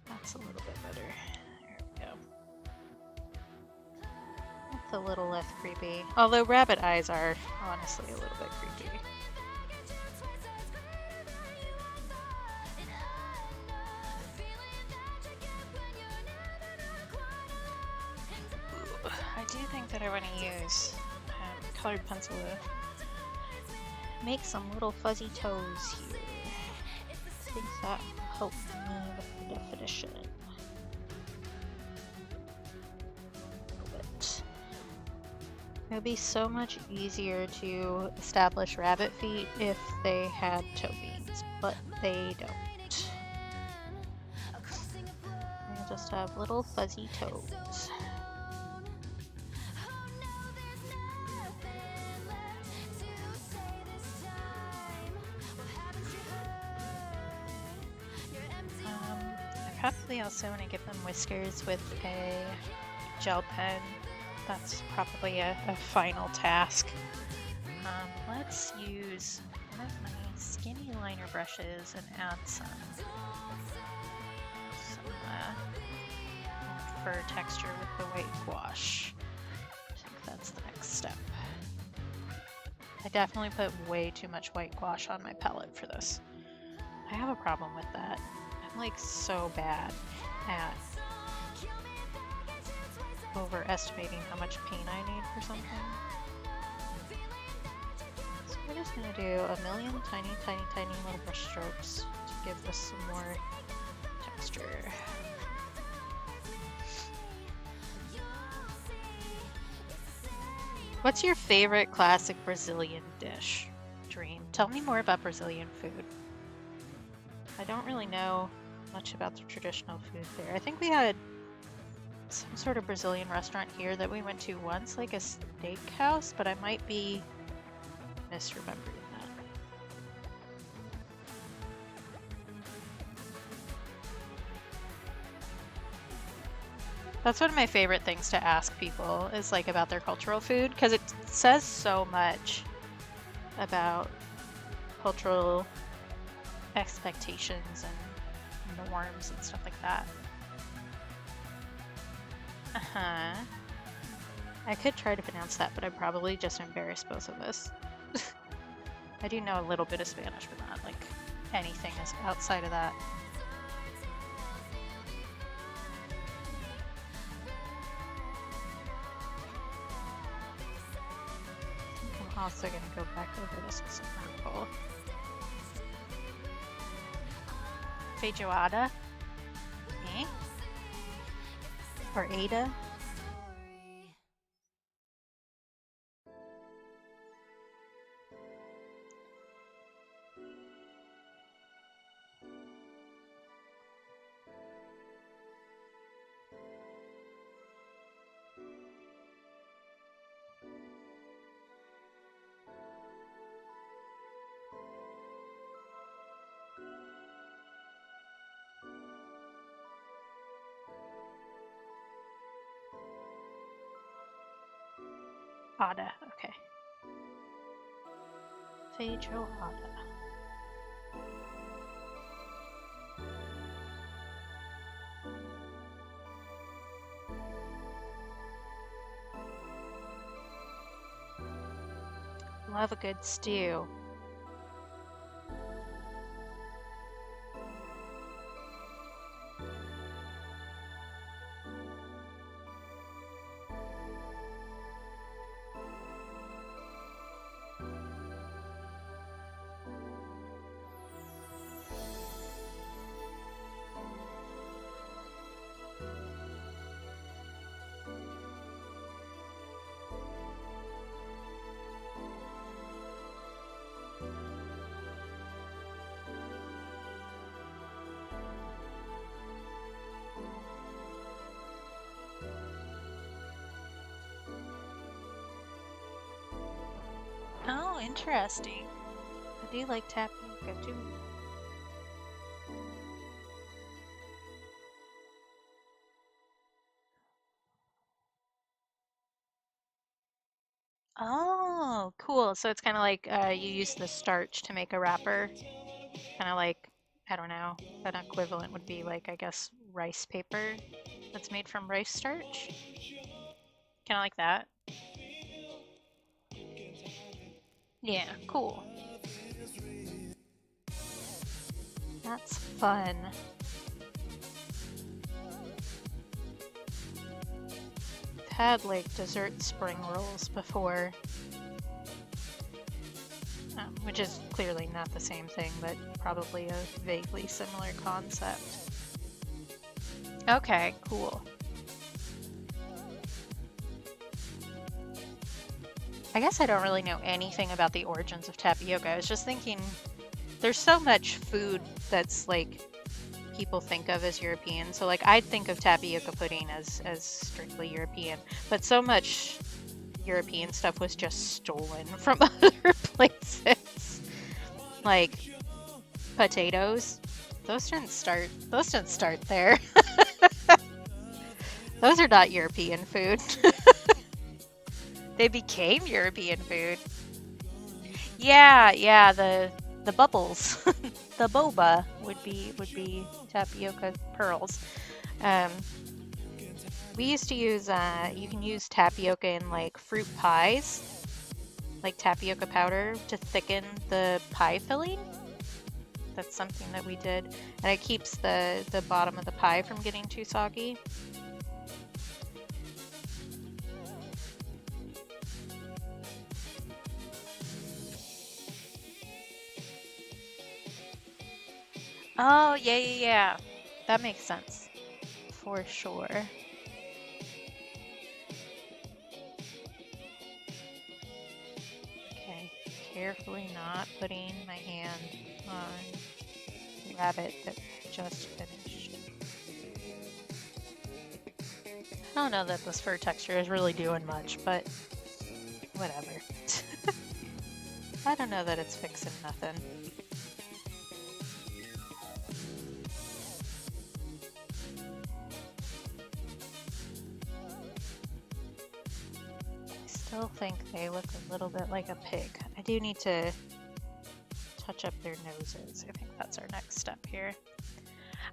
That's a little bit better. There we go. That's a little less creepy. Although rabbit eyes are honestly a little bit creepy. Ooh, I do think that I want to use colored pencil to make some little fuzzy toes here. I think that will help me with the definition. would be so much easier to establish rabbit feet if they had toe beans, but they don't. They just have little fuzzy toes. I probably also want to give them whiskers with a gel pen. That's probably a final task. Let's use one of my skinny liner brushes and add some fur texture with the white gouache. I think that's the next step. I definitely put way too much white gouache on my palette for this. I have a problem with that. I'm like so bad at overestimating how much paint I need for something. So we're just gonna do a million tiny little brush strokes to give this some more texture. What's your favorite classic Brazilian dish, Dream? Tell me more about Brazilian food. I don't really know much about the traditional food there. I think we had some sort of Brazilian restaurant here that we went to once, like a steakhouse, but I might be misremembering that. That's one of my favorite things to ask people is like about their cultural food, because it says so much about cultural expectations and norms and stuff like that. I could try to pronounce that, but I'd probably just embarrass both of us. I do know a little bit of Spanish, but not like anything is outside of that. I'm also going to go back over this with some purple. Feijoada? Eh? Or Ada? Ada, okay. Feijoada. Love a good stew. Oh, interesting. I do like tapioca too. Oh, cool. So it's kind of like you use the starch to make a wrapper. Kind of like, I don't know, an equivalent would be like, I guess, rice paper that's made from rice starch. Kind of like that. Yeah, cool. That's fun. I've had like dessert spring rolls before, which is clearly not the same thing, but probably a vaguely similar concept. Okay, cool. I guess I don't really know anything about the origins of tapioca. I was just thinking there's so much food that's like people think of as European. So like I'd think of tapioca pudding as strictly European, but so much European stuff was just stolen from other places. Like potatoes. Those didn't start there. Those are not European food. They became European food. Yeah, the bubbles. The boba would be tapioca pearls. Um, we used to use you can use tapioca in like fruit pies, like tapioca powder to thicken the pie filling. That's something that we did, and it keeps the bottom of the pie from getting too soggy. Oh, yeah. That makes sense. For sure. Okay, carefully not putting my hand on the rabbit that just finished. I don't know that this fur texture is really doing much, but whatever. I don't know that it's fixing nothing. I still think they look a little bit like a pig. I do need to touch up their noses. I think that's our next step here.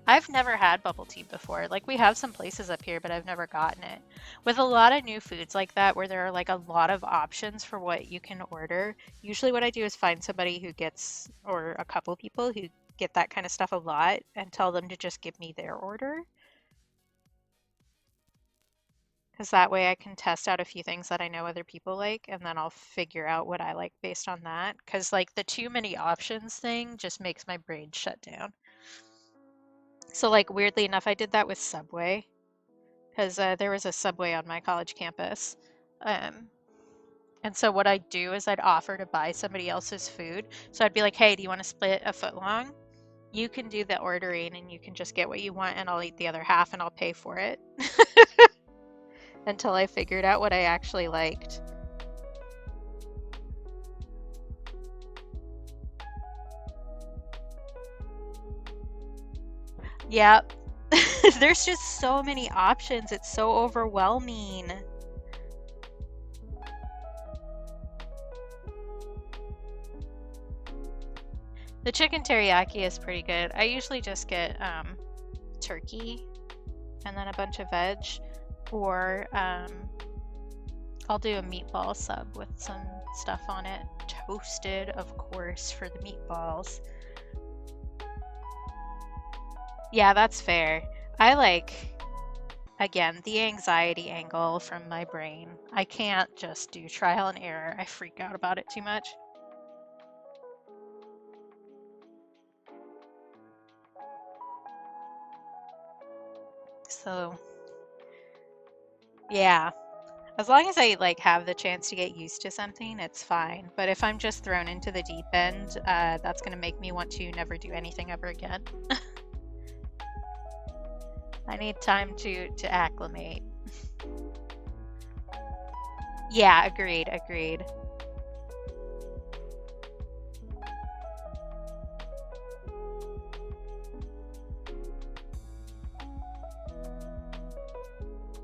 I've never had bubble tea before. Like we have some places up here, but I've never gotten it. With a lot of new foods like that, where there are like a lot of options for what you can order, usually what I do is find somebody who gets, or a couple people who get that kind of stuff a lot and tell them to just give me their order. Because that way I can test out a few things that I know other people like, and then I'll figure out what I like based on that. Because like the too many options thing just makes my brain shut down. So like weirdly enough, I did that with Subway because there was a Subway on my college campus. Um, and so what I'd do is I'd offer to buy somebody else's food. So I'd be like, hey, do you want to split a foot long? You can do the ordering and you can just get what you want and I'll eat the other half and I'll pay for it. Until I figured out what I actually liked. Yep. There's just so many options. It's so overwhelming. The chicken teriyaki is pretty good. I usually just get turkey and then a bunch of veg, or I'll do a meatball sub with some stuff on it. Toasted, of course, for the meatballs. Yeah, that's fair. I like, again, the anxiety angle from my brain. I can't just do trial and error. I freak out about it too much. So, yeah. As long as I like have the chance to get used to something, it's fine. But if I'm just thrown into the deep end, that's gonna make me want to never do anything ever again. I need time to acclimate. Yeah, agreed.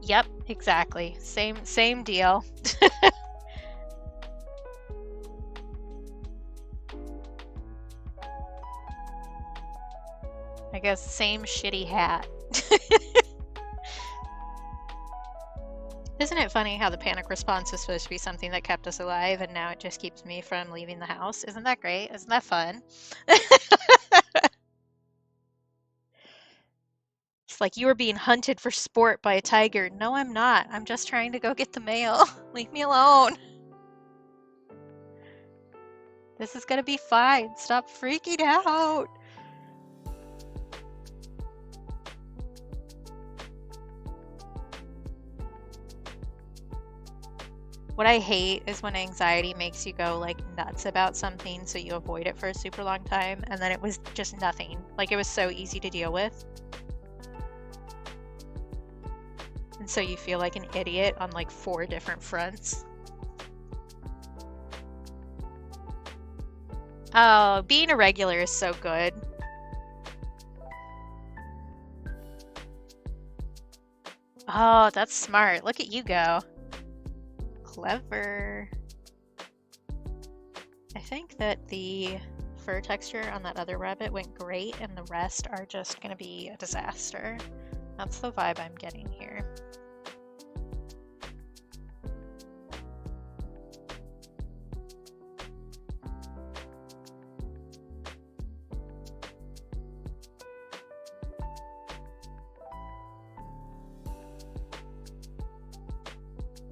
Yep, exactly. Same deal. I guess same shitty hat. Isn't it funny how the panic response is supposed to be something that kept us alive and now it just keeps me from leaving the house? Isn't that great? Isn't that fun? It's like you were being hunted for sport by a tiger. No, I'm not. I'm just trying to go get the mail. Leave me alone. This is gonna be fine. Stop freaking out. What I hate is when anxiety makes you go like nuts about something, so you avoid it for a super long time, and then it was just nothing. Like it was so easy to deal with. And so you feel like an idiot on like 4 different fronts. Oh, being a regular is so good. Oh, that's smart. Look at you go. Clever. I think that the fur texture on that other rabbit went great, and the rest are just going to be a disaster. That's the vibe I'm getting here.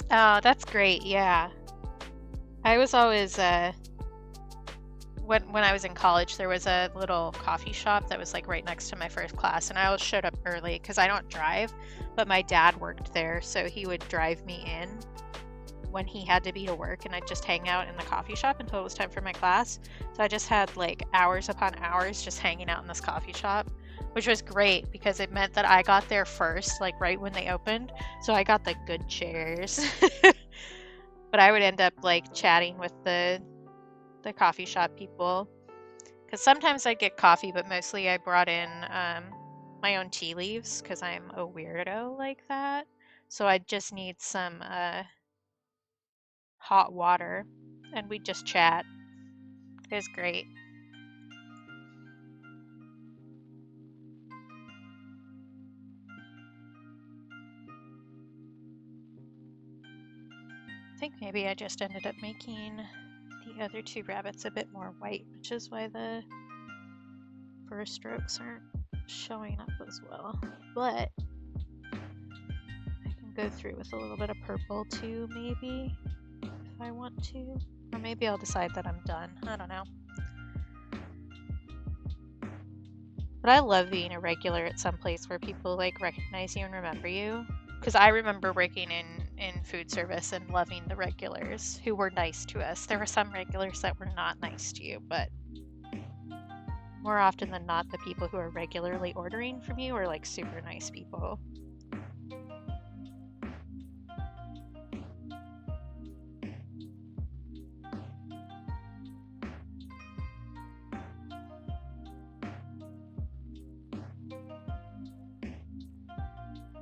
Oh, that's great. Yeah. I was always when I was in college, there was a little coffee shop that was like right next to my first class, and I always showed up early because I don't drive, but my dad worked there, so he would drive me in when he had to be to work, and I'd just hang out in the coffee shop until it was time for my class. So I just had like hours upon hours just hanging out in this coffee shop, which was great because it meant that I got there first, like right when they opened, so I got the good chairs. But I would end up like chatting with the coffee shop people, because sometimes I'd get coffee, but mostly I brought in my own tea leaves because I'm a weirdo like that. So I just need some hot water, and we'd just chat. It was great. I think maybe I just ended up making the other 2 rabbits a bit more white, which is why the fur strokes aren't showing up as well. But I can go through with a little bit of purple too, maybe, if I want to. Or maybe I'll decide that I'm done. I don't know. But I love being a regular at some place where people like recognize you and remember you. Because I remember working in food service and loving the regulars who were nice to us. There were some regulars that were not nice to you, but more often than not, the people who are regularly ordering from you are like super nice people.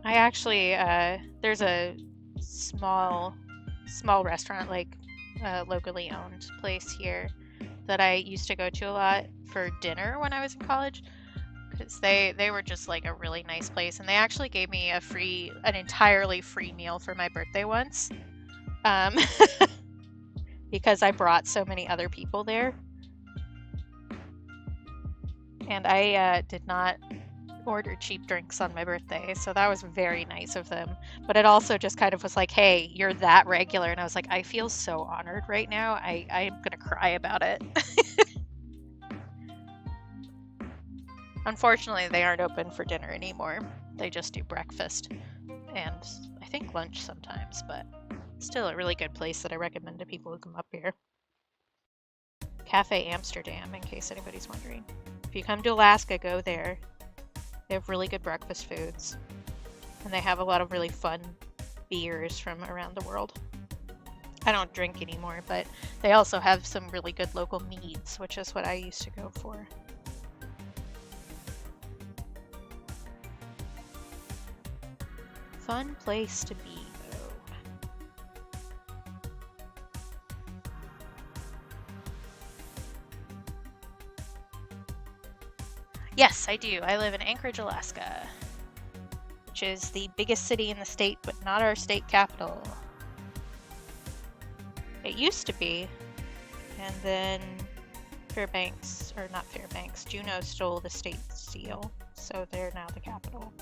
I actually, there's a small restaurant, like locally owned place here that I used to go to a lot for dinner when I was in college, because they were just like a really nice place, and they actually gave me an entirely free meal for my birthday once, because I brought so many other people there, and I did not order cheap drinks on my birthday, so that was very nice of them. But it also just kind of was like, hey, you're that regular, and I was like, I feel so honored right now. I'm gonna cry about it. Unfortunately, they aren't open for dinner anymore. They just do breakfast and I think lunch sometimes, but still a really good place that I recommend to people who come up here. Cafe Amsterdam, in case anybody's wondering. If you come to Alaska, go there. They have really good breakfast foods, and they have a lot of really fun beers from around the world. I don't drink anymore, but they also have some really good local meads, which is what I used to go for. Fun place to be, though. Yes, I do. I live in Anchorage, Alaska, which is the biggest city in the state, but not our state capital. It used to be, and then Juneau stole the state seal, so they're now the capital.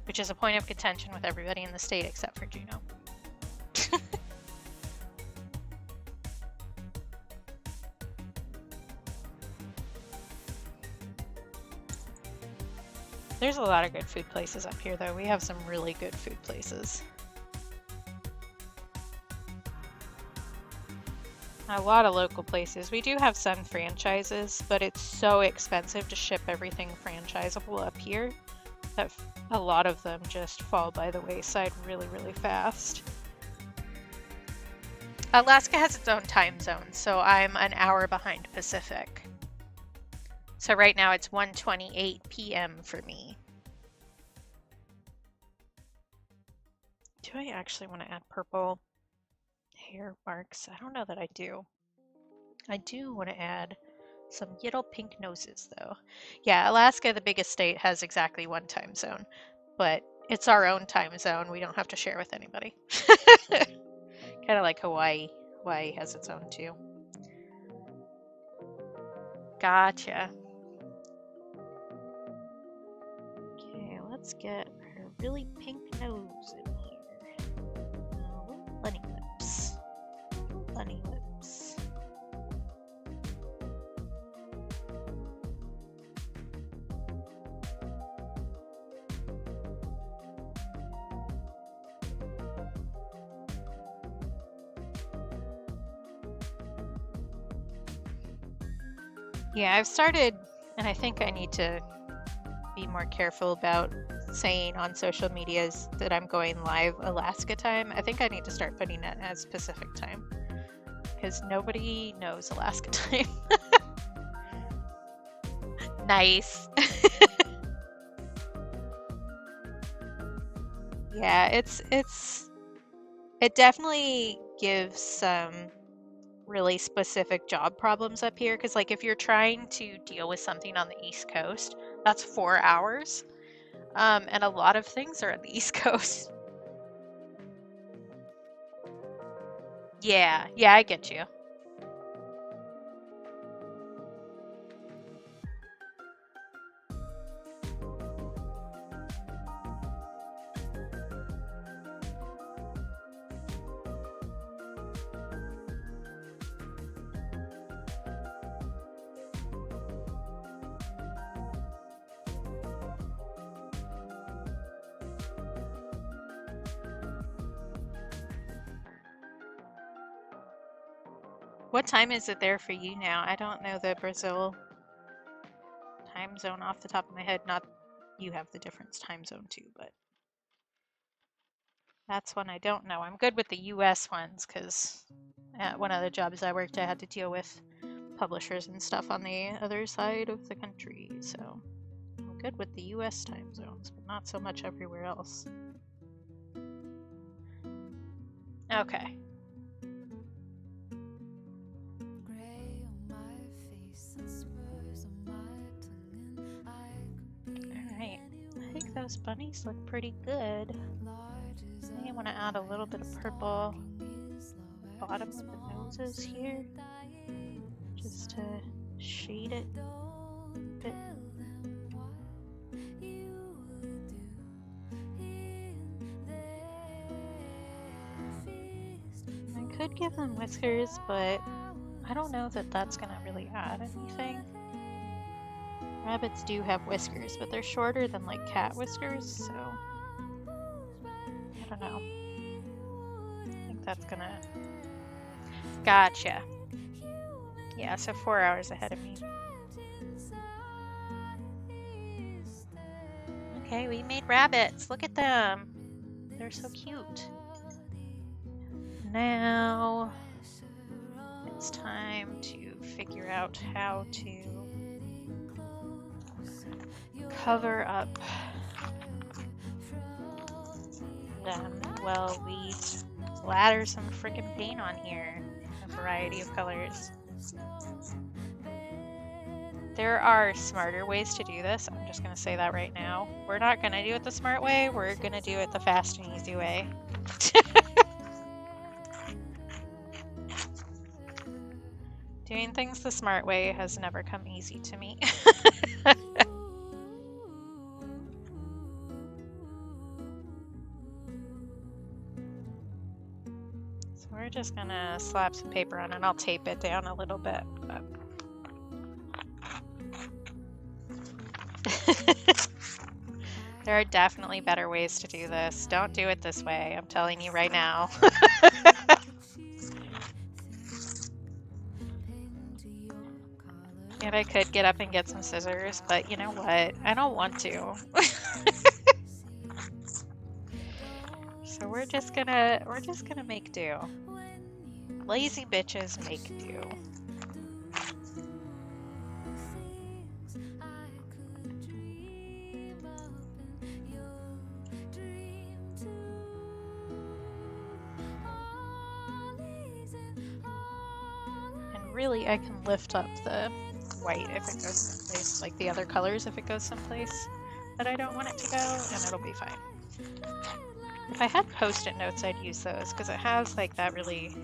Which is a point of contention with everybody in the state except for Juneau. There's a lot of good food places up here, though. We have some really good food places. A lot of local places. We do have some franchises, but it's so expensive to ship everything franchisable up here that a lot of them just fall by the wayside really, really fast. Alaska has its own time zone, so I'm an hour behind Pacific. So right now it's 1:28 p.m. for me. Do I actually want to add purple hair marks? I don't know that I do. I do want to add some little pink noses though. Yeah, Alaska, the biggest state, has exactly one time zone, but it's our own time zone. We don't have to share with anybody. Kind of like Hawaii. Hawaii has its own too. Gotcha. Okay, let's get her really pink nose in here. Bunny lips. Bunny lips. Yeah, I've started, and I think I need to be more careful about saying on social medias that I'm going live Alaska time. I think I need to start putting it as Pacific time because nobody knows Alaska time. Nice. Yeah, it definitely gives some really specific job problems up here because like if you're trying to deal with something on the East Coast, that's 4 hours. And a lot of things are on the East Coast. Yeah, I get you. What time is it there for you now? I don't know the Brazil time zone off the top of my head. Not you have the difference time zone too, but that's one I don't know. I'm good with the US ones because at one of the jobs I worked, I had to deal with publishers and stuff on the other side of the country. So I'm good with the US time zones, but not so much everywhere else. Okay. Alright. I think those bunnies look pretty good. I want to add a little bit of purple bottom of the noses here, just to shade it a bit. I could give them whiskers, but I don't know that that's going to really add anything. Rabbits do have whiskers, but they're shorter than like cat whiskers, so I don't know. I think that's gonna... Gotcha. Yeah, so 4 hours ahead of me. Okay, we made rabbits. Look at them. They're so cute. Now it's time to figure out how to cover up them while we splatter some freaking paint on here in a variety of colors. There are smarter ways to do this. I'm just going to say that right now. We're not going to do it the smart way. We're going to do it the fast and easy way. Doing things the smart way has never come easy to me. So we're just gonna slap some paper on and I'll tape it down a little bit. But... There are definitely better ways to do this. Don't do it this way. I'm telling you right now. And I could get up and get some scissors, but you know what? I don't want to. So we're just gonna make do. Lazy bitches make do. And really, I can lift up the white if it goes someplace, like the other colors if it goes someplace that I don't want it to go, and it'll be fine. If I had post-it notes, I'd use those because it has like that really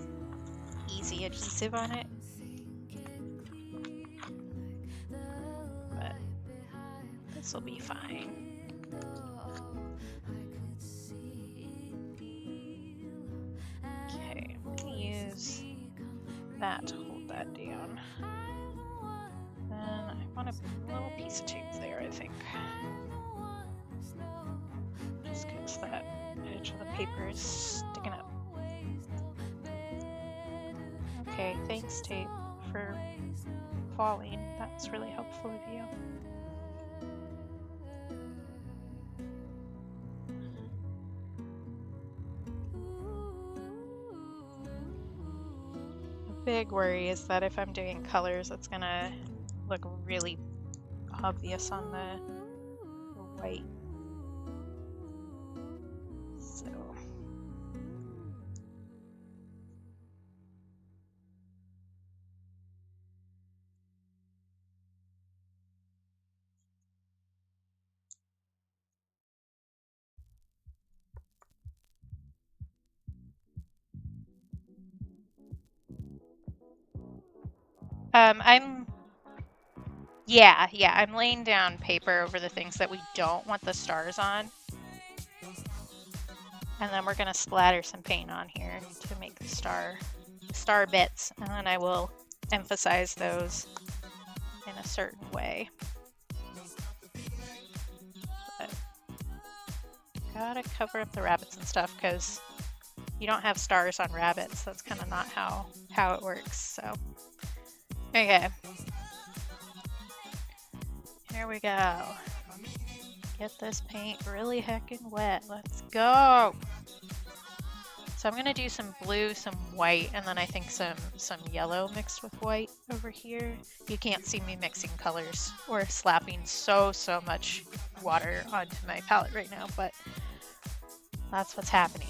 easy adhesive on it. But this will be fine. Okay, I'm gonna use that to hold that down. Then I want a little piece of tape there, I think. Just because that edge of the paper is sticking up. Okay, thanks tape for falling. That's really helpful of you. The big worry is that if I'm doing colors, it's gonna look really obvious on the white. So I'm laying down paper over the things that we don't want the stars on. And then we're gonna splatter some paint on here to make the star bits, and then I will emphasize those in a certain way. But gotta cover up the rabbits and stuff because you don't have stars on rabbits. That's kind of not how it works. So okay, here we go. Get this paint really heckin' wet. Let's go. So I'm gonna do some blue, some white, and then I think some yellow mixed with white over here. You can't see me mixing colors or slapping so much water onto my palette right now, but that's what's happening.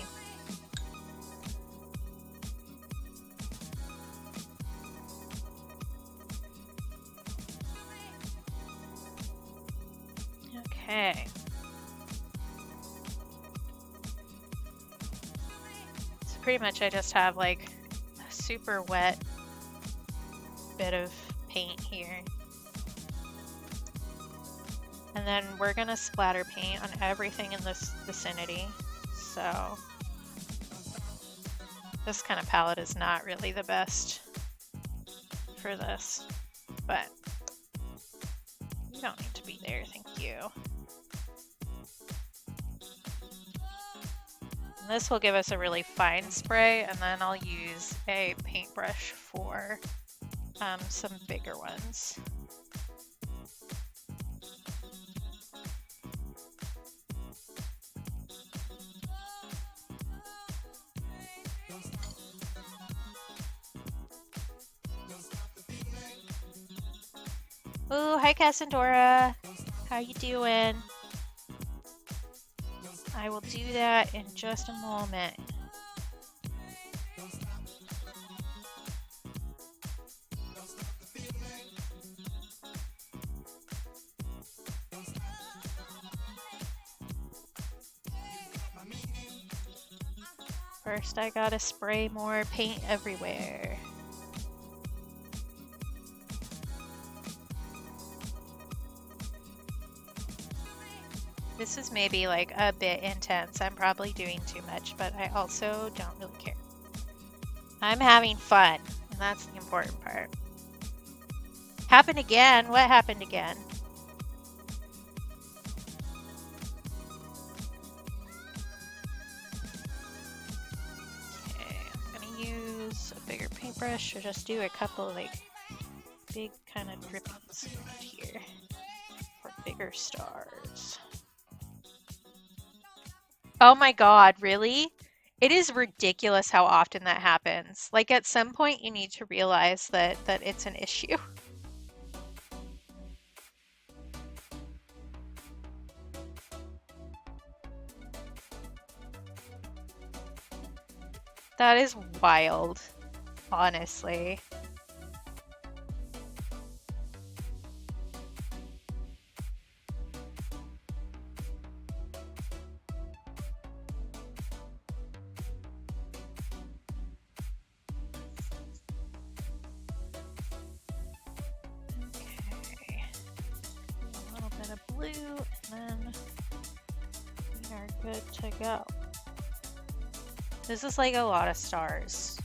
Okay. So pretty much I just have like a super wet bit of paint here. And then we're gonna splatter paint on everything in this vicinity. So this kind of palette is not really the best for this, but you don't need to be there, thank you. And this will give us a really fine spray, and then I'll use a paintbrush for some bigger ones. Ooh, hi Cassandora. How you doing? I will do that in just a moment. First, I gotta spray more paint everywhere. This is maybe like a bit intense. I'm probably doing too much, but I also don't really care. I'm having fun, and that's the important part. Happened again? What happened again? Okay, I'm gonna use a bigger paintbrush or just do a couple like big kind of drippings right here for bigger stars. Oh my god, really? It is ridiculous how often that happens. Like at some point you need to realize that it's an issue. That is wild, honestly. Okay. A little bit of blue, and then we are good to go. This is like a lot of stars,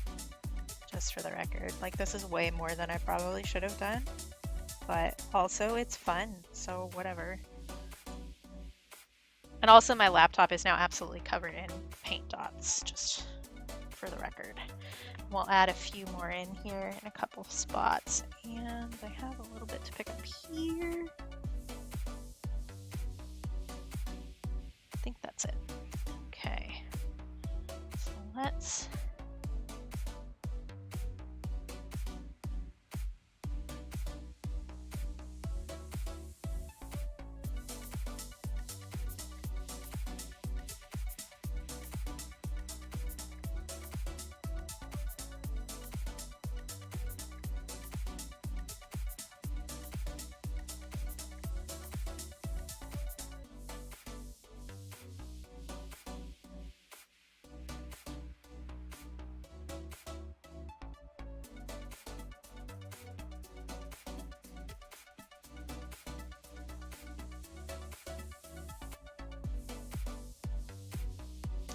just for the record. Like this is way more than I probably should have done, but also it's fun, so whatever. And also my laptop is now absolutely covered in paint dots, just for the record. We'll add a few more in here in a couple of spots, and I have a little bit to pick up here. I think that's it. Okay, so let's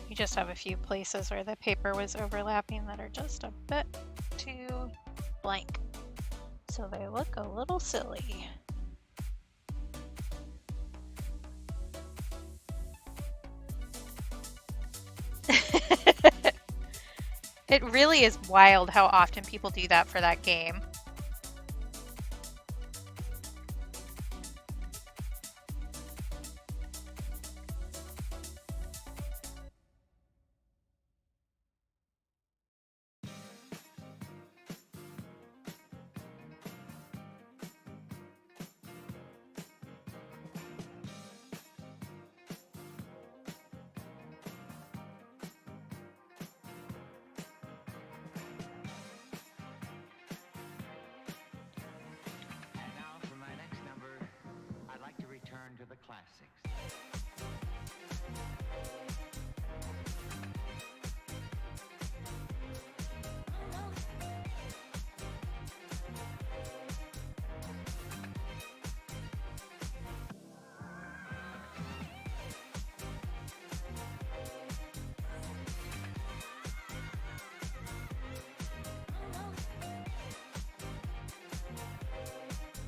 you just have a few places where the paper was overlapping that are just a bit too blank. So they look a little silly. It really is wild how often people do that for that game. And now for my next number, I'd like to return to the classics.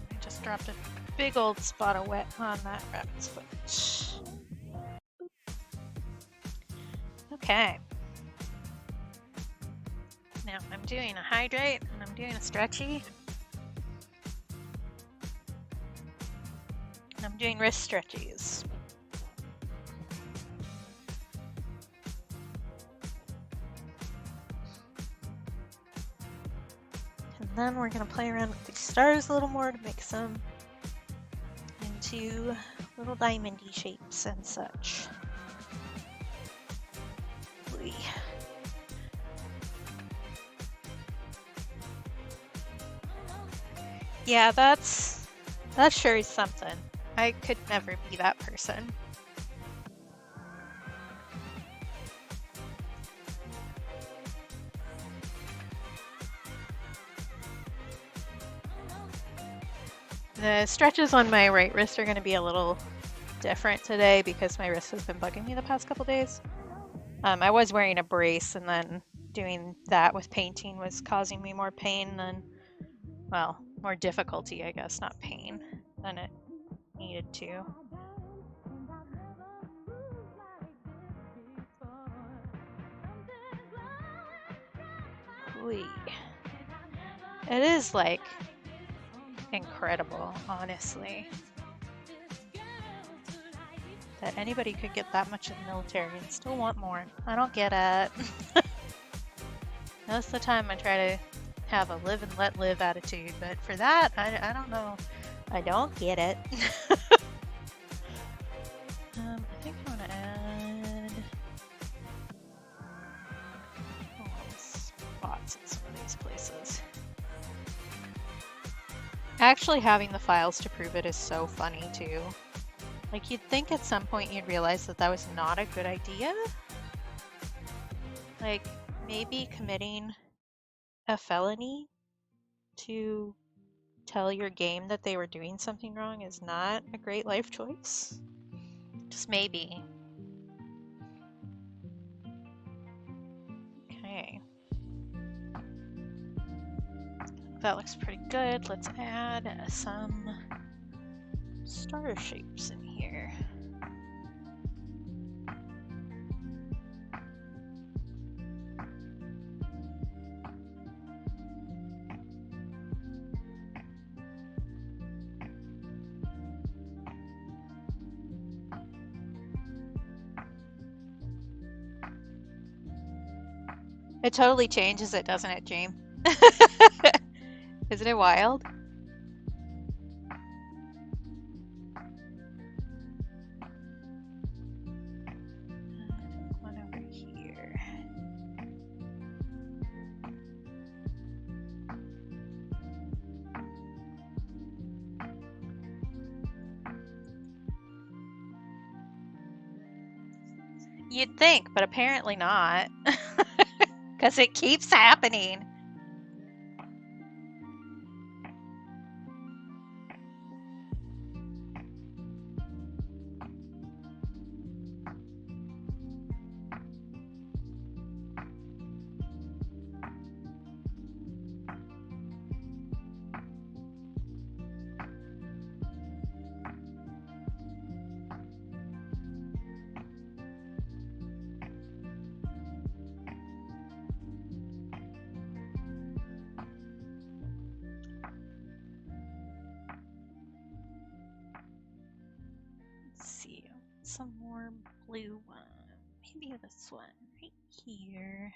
I just dropped a big old spot of wet on that rabbit's foot. Okay. Now I'm doing a hydrate and I'm doing a stretchy. And I'm doing wrist stretchies. And then we're gonna play around with these stars a little more to make some into little diamondy shapes and such. Whee. Yeah, that sure is something. I could never be that person. The stretches on my right wrist are going to be a little different today because my wrist has been bugging me the past couple days. I was wearing a brace, and then doing that with painting was causing me more pain than, well, more difficulty, I guess, not pain, than it needed to. Whee. It is like incredible, honestly. That anybody could get that much in the military and still want more. I don't get it. Most of the time I try to have a live and let live attitude, but for that, I don't know. I don't get it. I think I want to add spots in some of these places. Actually having the files to prove it is so funny too. Like, you'd think at some point you'd realize that that was not a good idea. Like, maybe committing a felony to tell your game that they were doing something wrong is not a great life choice. Just maybe. Okay. That looks pretty good. Let's add some star shapes in here. It totally changes it, doesn't it, James? Isn't it wild? One over here. You'd think, but apparently not. Because it keeps happening. Some more blue one. Maybe this one right here.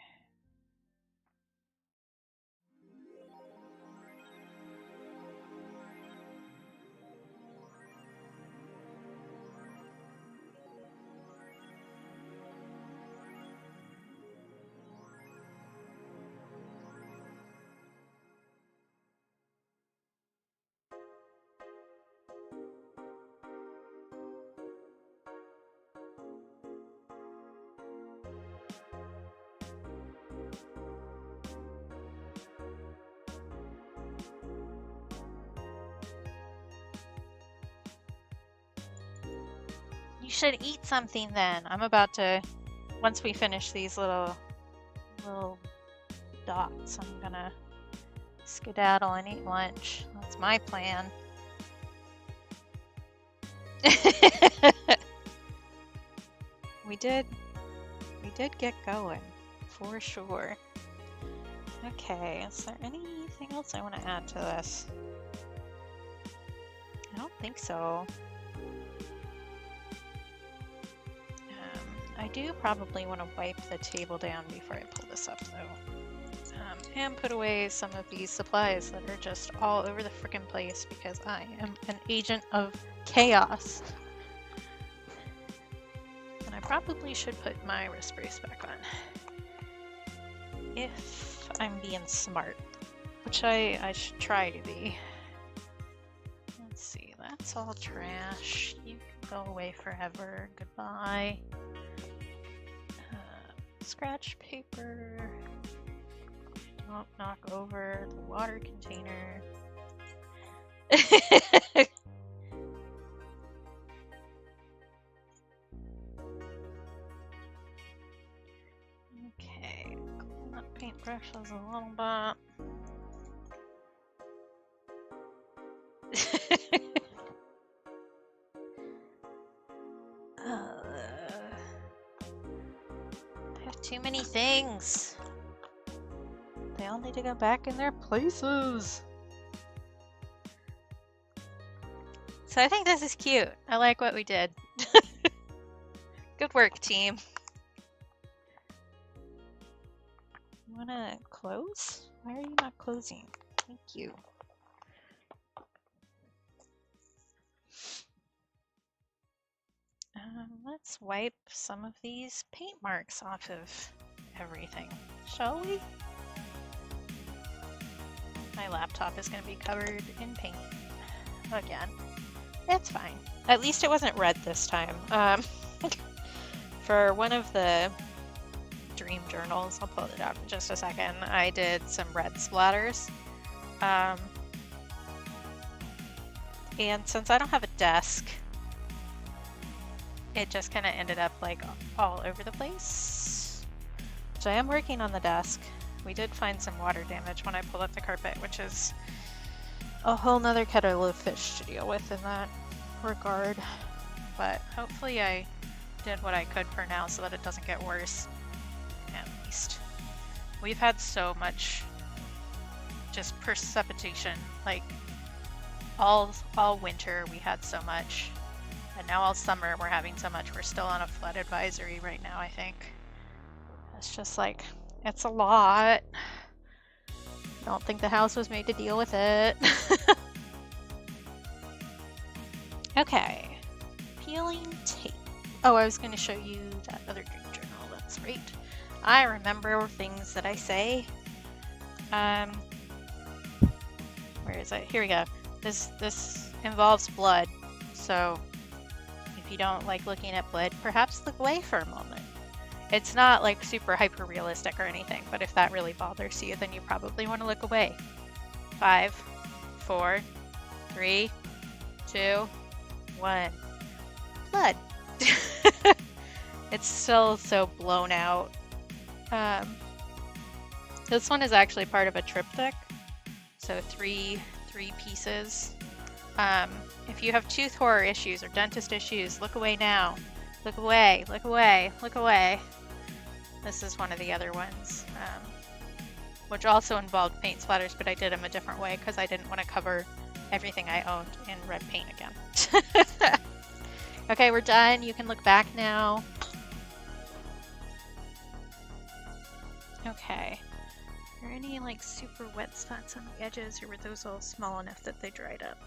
You should eat something then. I'm about to, once we finish these little dots, I'm gonna skedaddle and eat lunch. That's my plan. We did get going, for sure. Okay, is there anything else I want to add to this? I don't think so. I do probably want to wipe the table down before I pull this up though. And put away some of these supplies that are just all over the frickin' place because I am an agent of chaos. And I probably should put my wrist brace back on. If I'm being smart, which I should try to be. Let's see, that's all trash. You can go away forever. Goodbye. Scratch paper. Don't knock over the water container. Okay, clean up paintbrushes a little bit. I have too many things. They all need to go back in their places. So I think this is cute. I like what we did. Good work, team. You wanna close? Why are you not closing? Thank you. Let's wipe some of these paint marks off of everything, shall we? My laptop is going to be covered in paint again. It's fine. At least it wasn't red this time. For one of the dream journals, I'll pull it out in just a second, I did some red splatters. And since I don't have a desk, it just kind of ended up like all over the place. So I am working on the desk. We did find some water damage when I pulled up the carpet, which is a whole nother kettle of fish to deal with in that regard. But hopefully I did what I could for now so that it doesn't get worse, at least. We've had so much just precipitation, like all winter we had so much. And now all summer we're having so much. We're still on a flood advisory right now, I think. It's just like, it's a lot. I don't think the house was made to deal with it. Okay. Peeling tape. Oh, I was going to show you that other dream journal. That's right. I remember things that I say. Where is it? Here we go. This involves blood. So if you don't like looking at blood, perhaps look away for a moment. It's not like super hyper realistic or anything, but if that really bothers you, then you probably want to look away. 5, 4, 3, 2, 1. Blood. It's still so blown out. This one is actually part of a triptych, so three pieces. If you have tooth horror issues or dentist issues, look away now. Look away, look away, look away. This is one of the other ones, which also involved paint splatters, but I did them a different way because I didn't want to cover everything I owned in red paint again. Okay, we're done. You can look back now. Okay. Are there any like super wet spots on the edges, or were those all small enough that they dried up?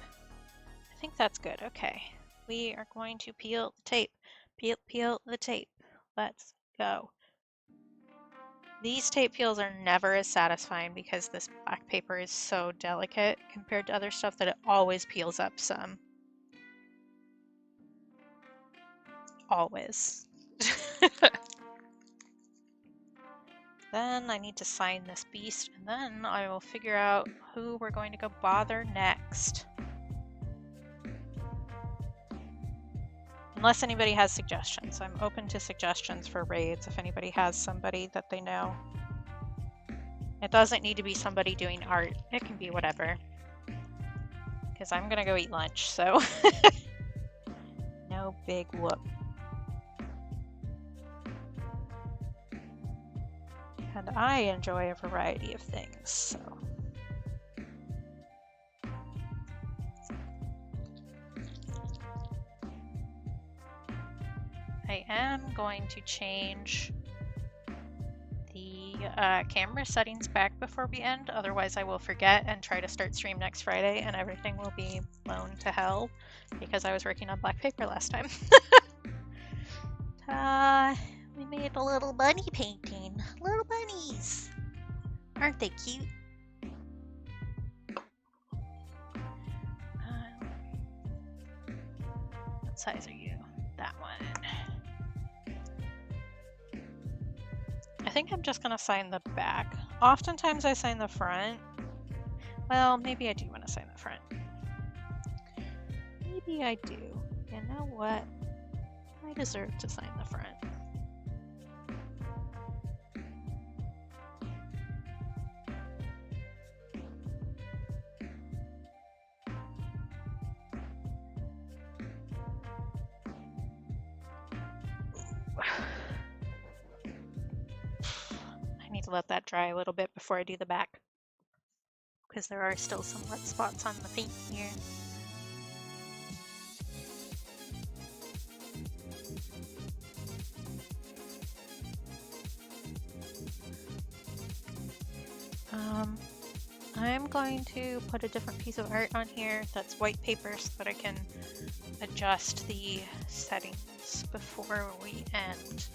I think that's good. Okay. We are going to peel the tape. Peel the tape. Let's go. These tape peels are never as satisfying because this black paper is so delicate compared to other stuff that it always peels up some. Always. Then I need to sign this beast, and then I will figure out who we're going to go bother next. Unless anybody has suggestions. I'm open to suggestions for raids if anybody has somebody that they know. It doesn't need to be somebody doing art. It can be whatever. Because I'm gonna go eat lunch, so no big whoop. And I enjoy a variety of things, so. I am going to change the camera settings back before we end, otherwise I will forget and try to start stream next Friday and everything will be blown to hell because I was working on black paper last time. We made a little bunny painting. Little bunnies! Aren't they cute? What size are you? That one. I think I'm just gonna sign the back. Oftentimes I sign the front. Well, maybe I do want to sign the front. Maybe I do. You know what? I deserve to sign the front. I need to let that dry a little bit before I do the back, because there are still some wet spots on the paint here. I'm going to put a different piece of art on here that's white paper so that I can adjust the settings before we end,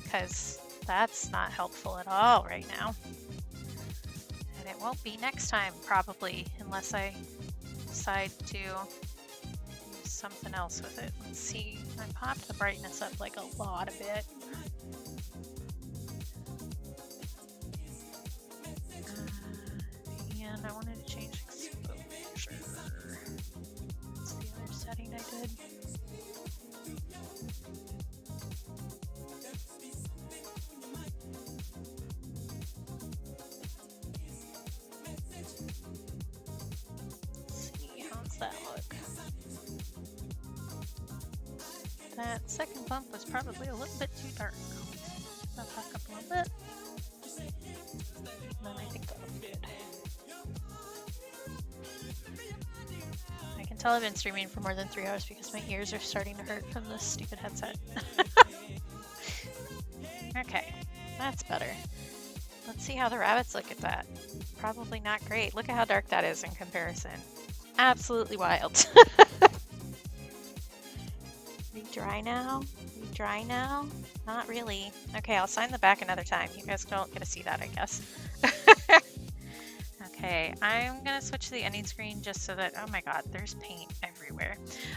because that's not helpful at all right now. And it won't be next time, probably, unless I decide to use something else with it. Let's see, I popped the brightness up like a lot a bit. And I wanted to change exposure. What's the other setting I did? Let's see, how's that look? That second bump was probably a little bit too dark. I'll back up a little bit. And then I think that looks good. I can tell I've been streaming for more than 3 hours because my ears are starting to hurt from this stupid headset. Okay, that's better. Let's see how the rabbits look at that. Probably not great. Look at how dark that is in comparison. Absolutely wild. Are you dry now? Are you dry now? Not really. Okay, I'll sign the back another time. You guys don't get to see that, I guess. Okay, I'm gonna switch to the ending screen just so that, oh my god, there's paint everywhere.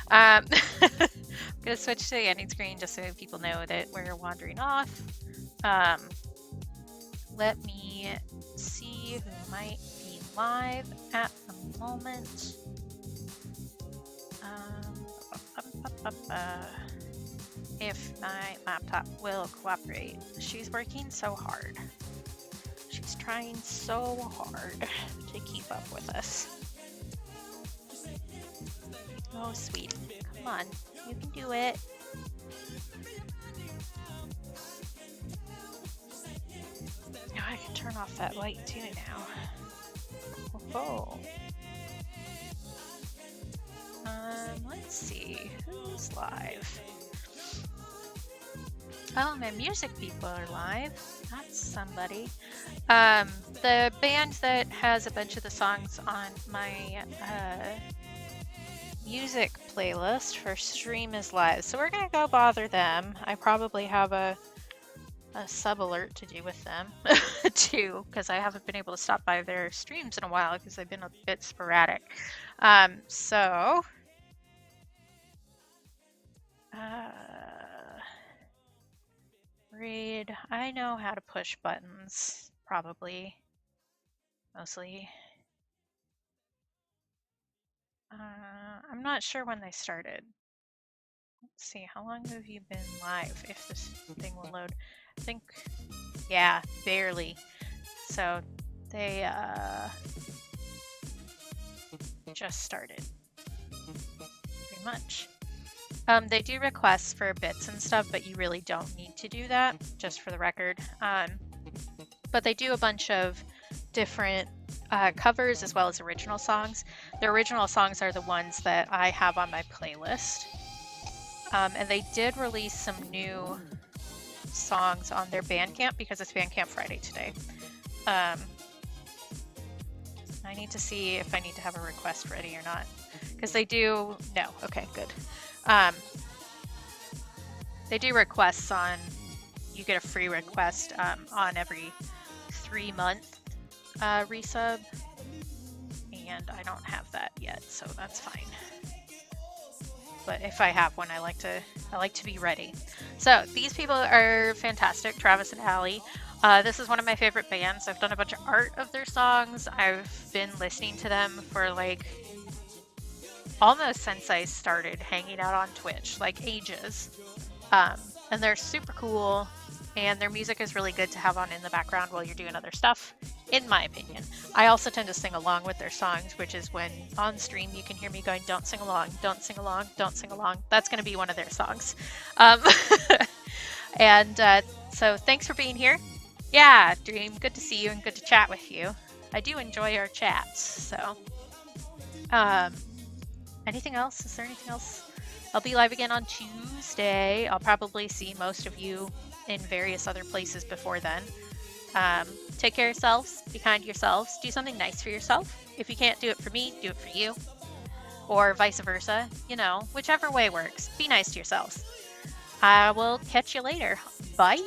I'm gonna switch to the ending screen just so people know that we're wandering off. Let me see who might be live at the moment. If my laptop will cooperate. She's working so hard. She's trying so hard to keep up with us. Oh, sweet. Come on. You can do it. Oh, I can turn off that light too now. Oh. Let's see. Who's live? Oh, my music people are live. That's somebody. The band that has a bunch of the songs on my music playlist for stream is live. So we're gonna go bother them. I probably have a sub alert to do with them too, because I haven't been able to stop by their streams in a while because they've been a bit sporadic. Read. I know how to push buttons, probably, mostly. I'm not sure when they started. Let's see, how long have you been live, if this thing will load? I think, yeah, barely. So they just started, pretty much. They do requests for bits and stuff, but you really don't need to do that, just for the record. But they do a bunch of different covers as well as original songs. The original songs are the ones that I have on my playlist. And they did release some new songs on their Bandcamp because it's Bandcamp Friday today. I need to see if I need to have a request ready or not. Because they do... No. Okay, good. They do requests on... You get a free request on every 3-month resub. And I don't have that yet, so that's fine. But if I have one, I like to be ready. So these people are fantastic, Travis and Allie. This is one of my favorite bands. I've done a bunch of art of their songs. I've been listening to them for like almost since I started hanging out on Twitch, like ages. And they're super cool, and their music is really good to have on in the background while you're doing other stuff, in my opinion. I also tend to sing along with their songs, which is when on stream you can hear me going, don't sing along, don't sing along, don't sing along. That's going to be one of their songs. And so thanks for being here. Yeah, Dream, good to see you and good to chat with you. I do enjoy our chats, so. Anything else? Is there anything else? I'll be live again on Tuesday. I'll probably see most of you in various other places before then. Take care of yourselves, be kind to yourselves, do something nice for yourself. If you can't do it for me, do it for you. Or vice versa, you know, whichever way works. Be nice to yourselves. I will catch you later. Bye.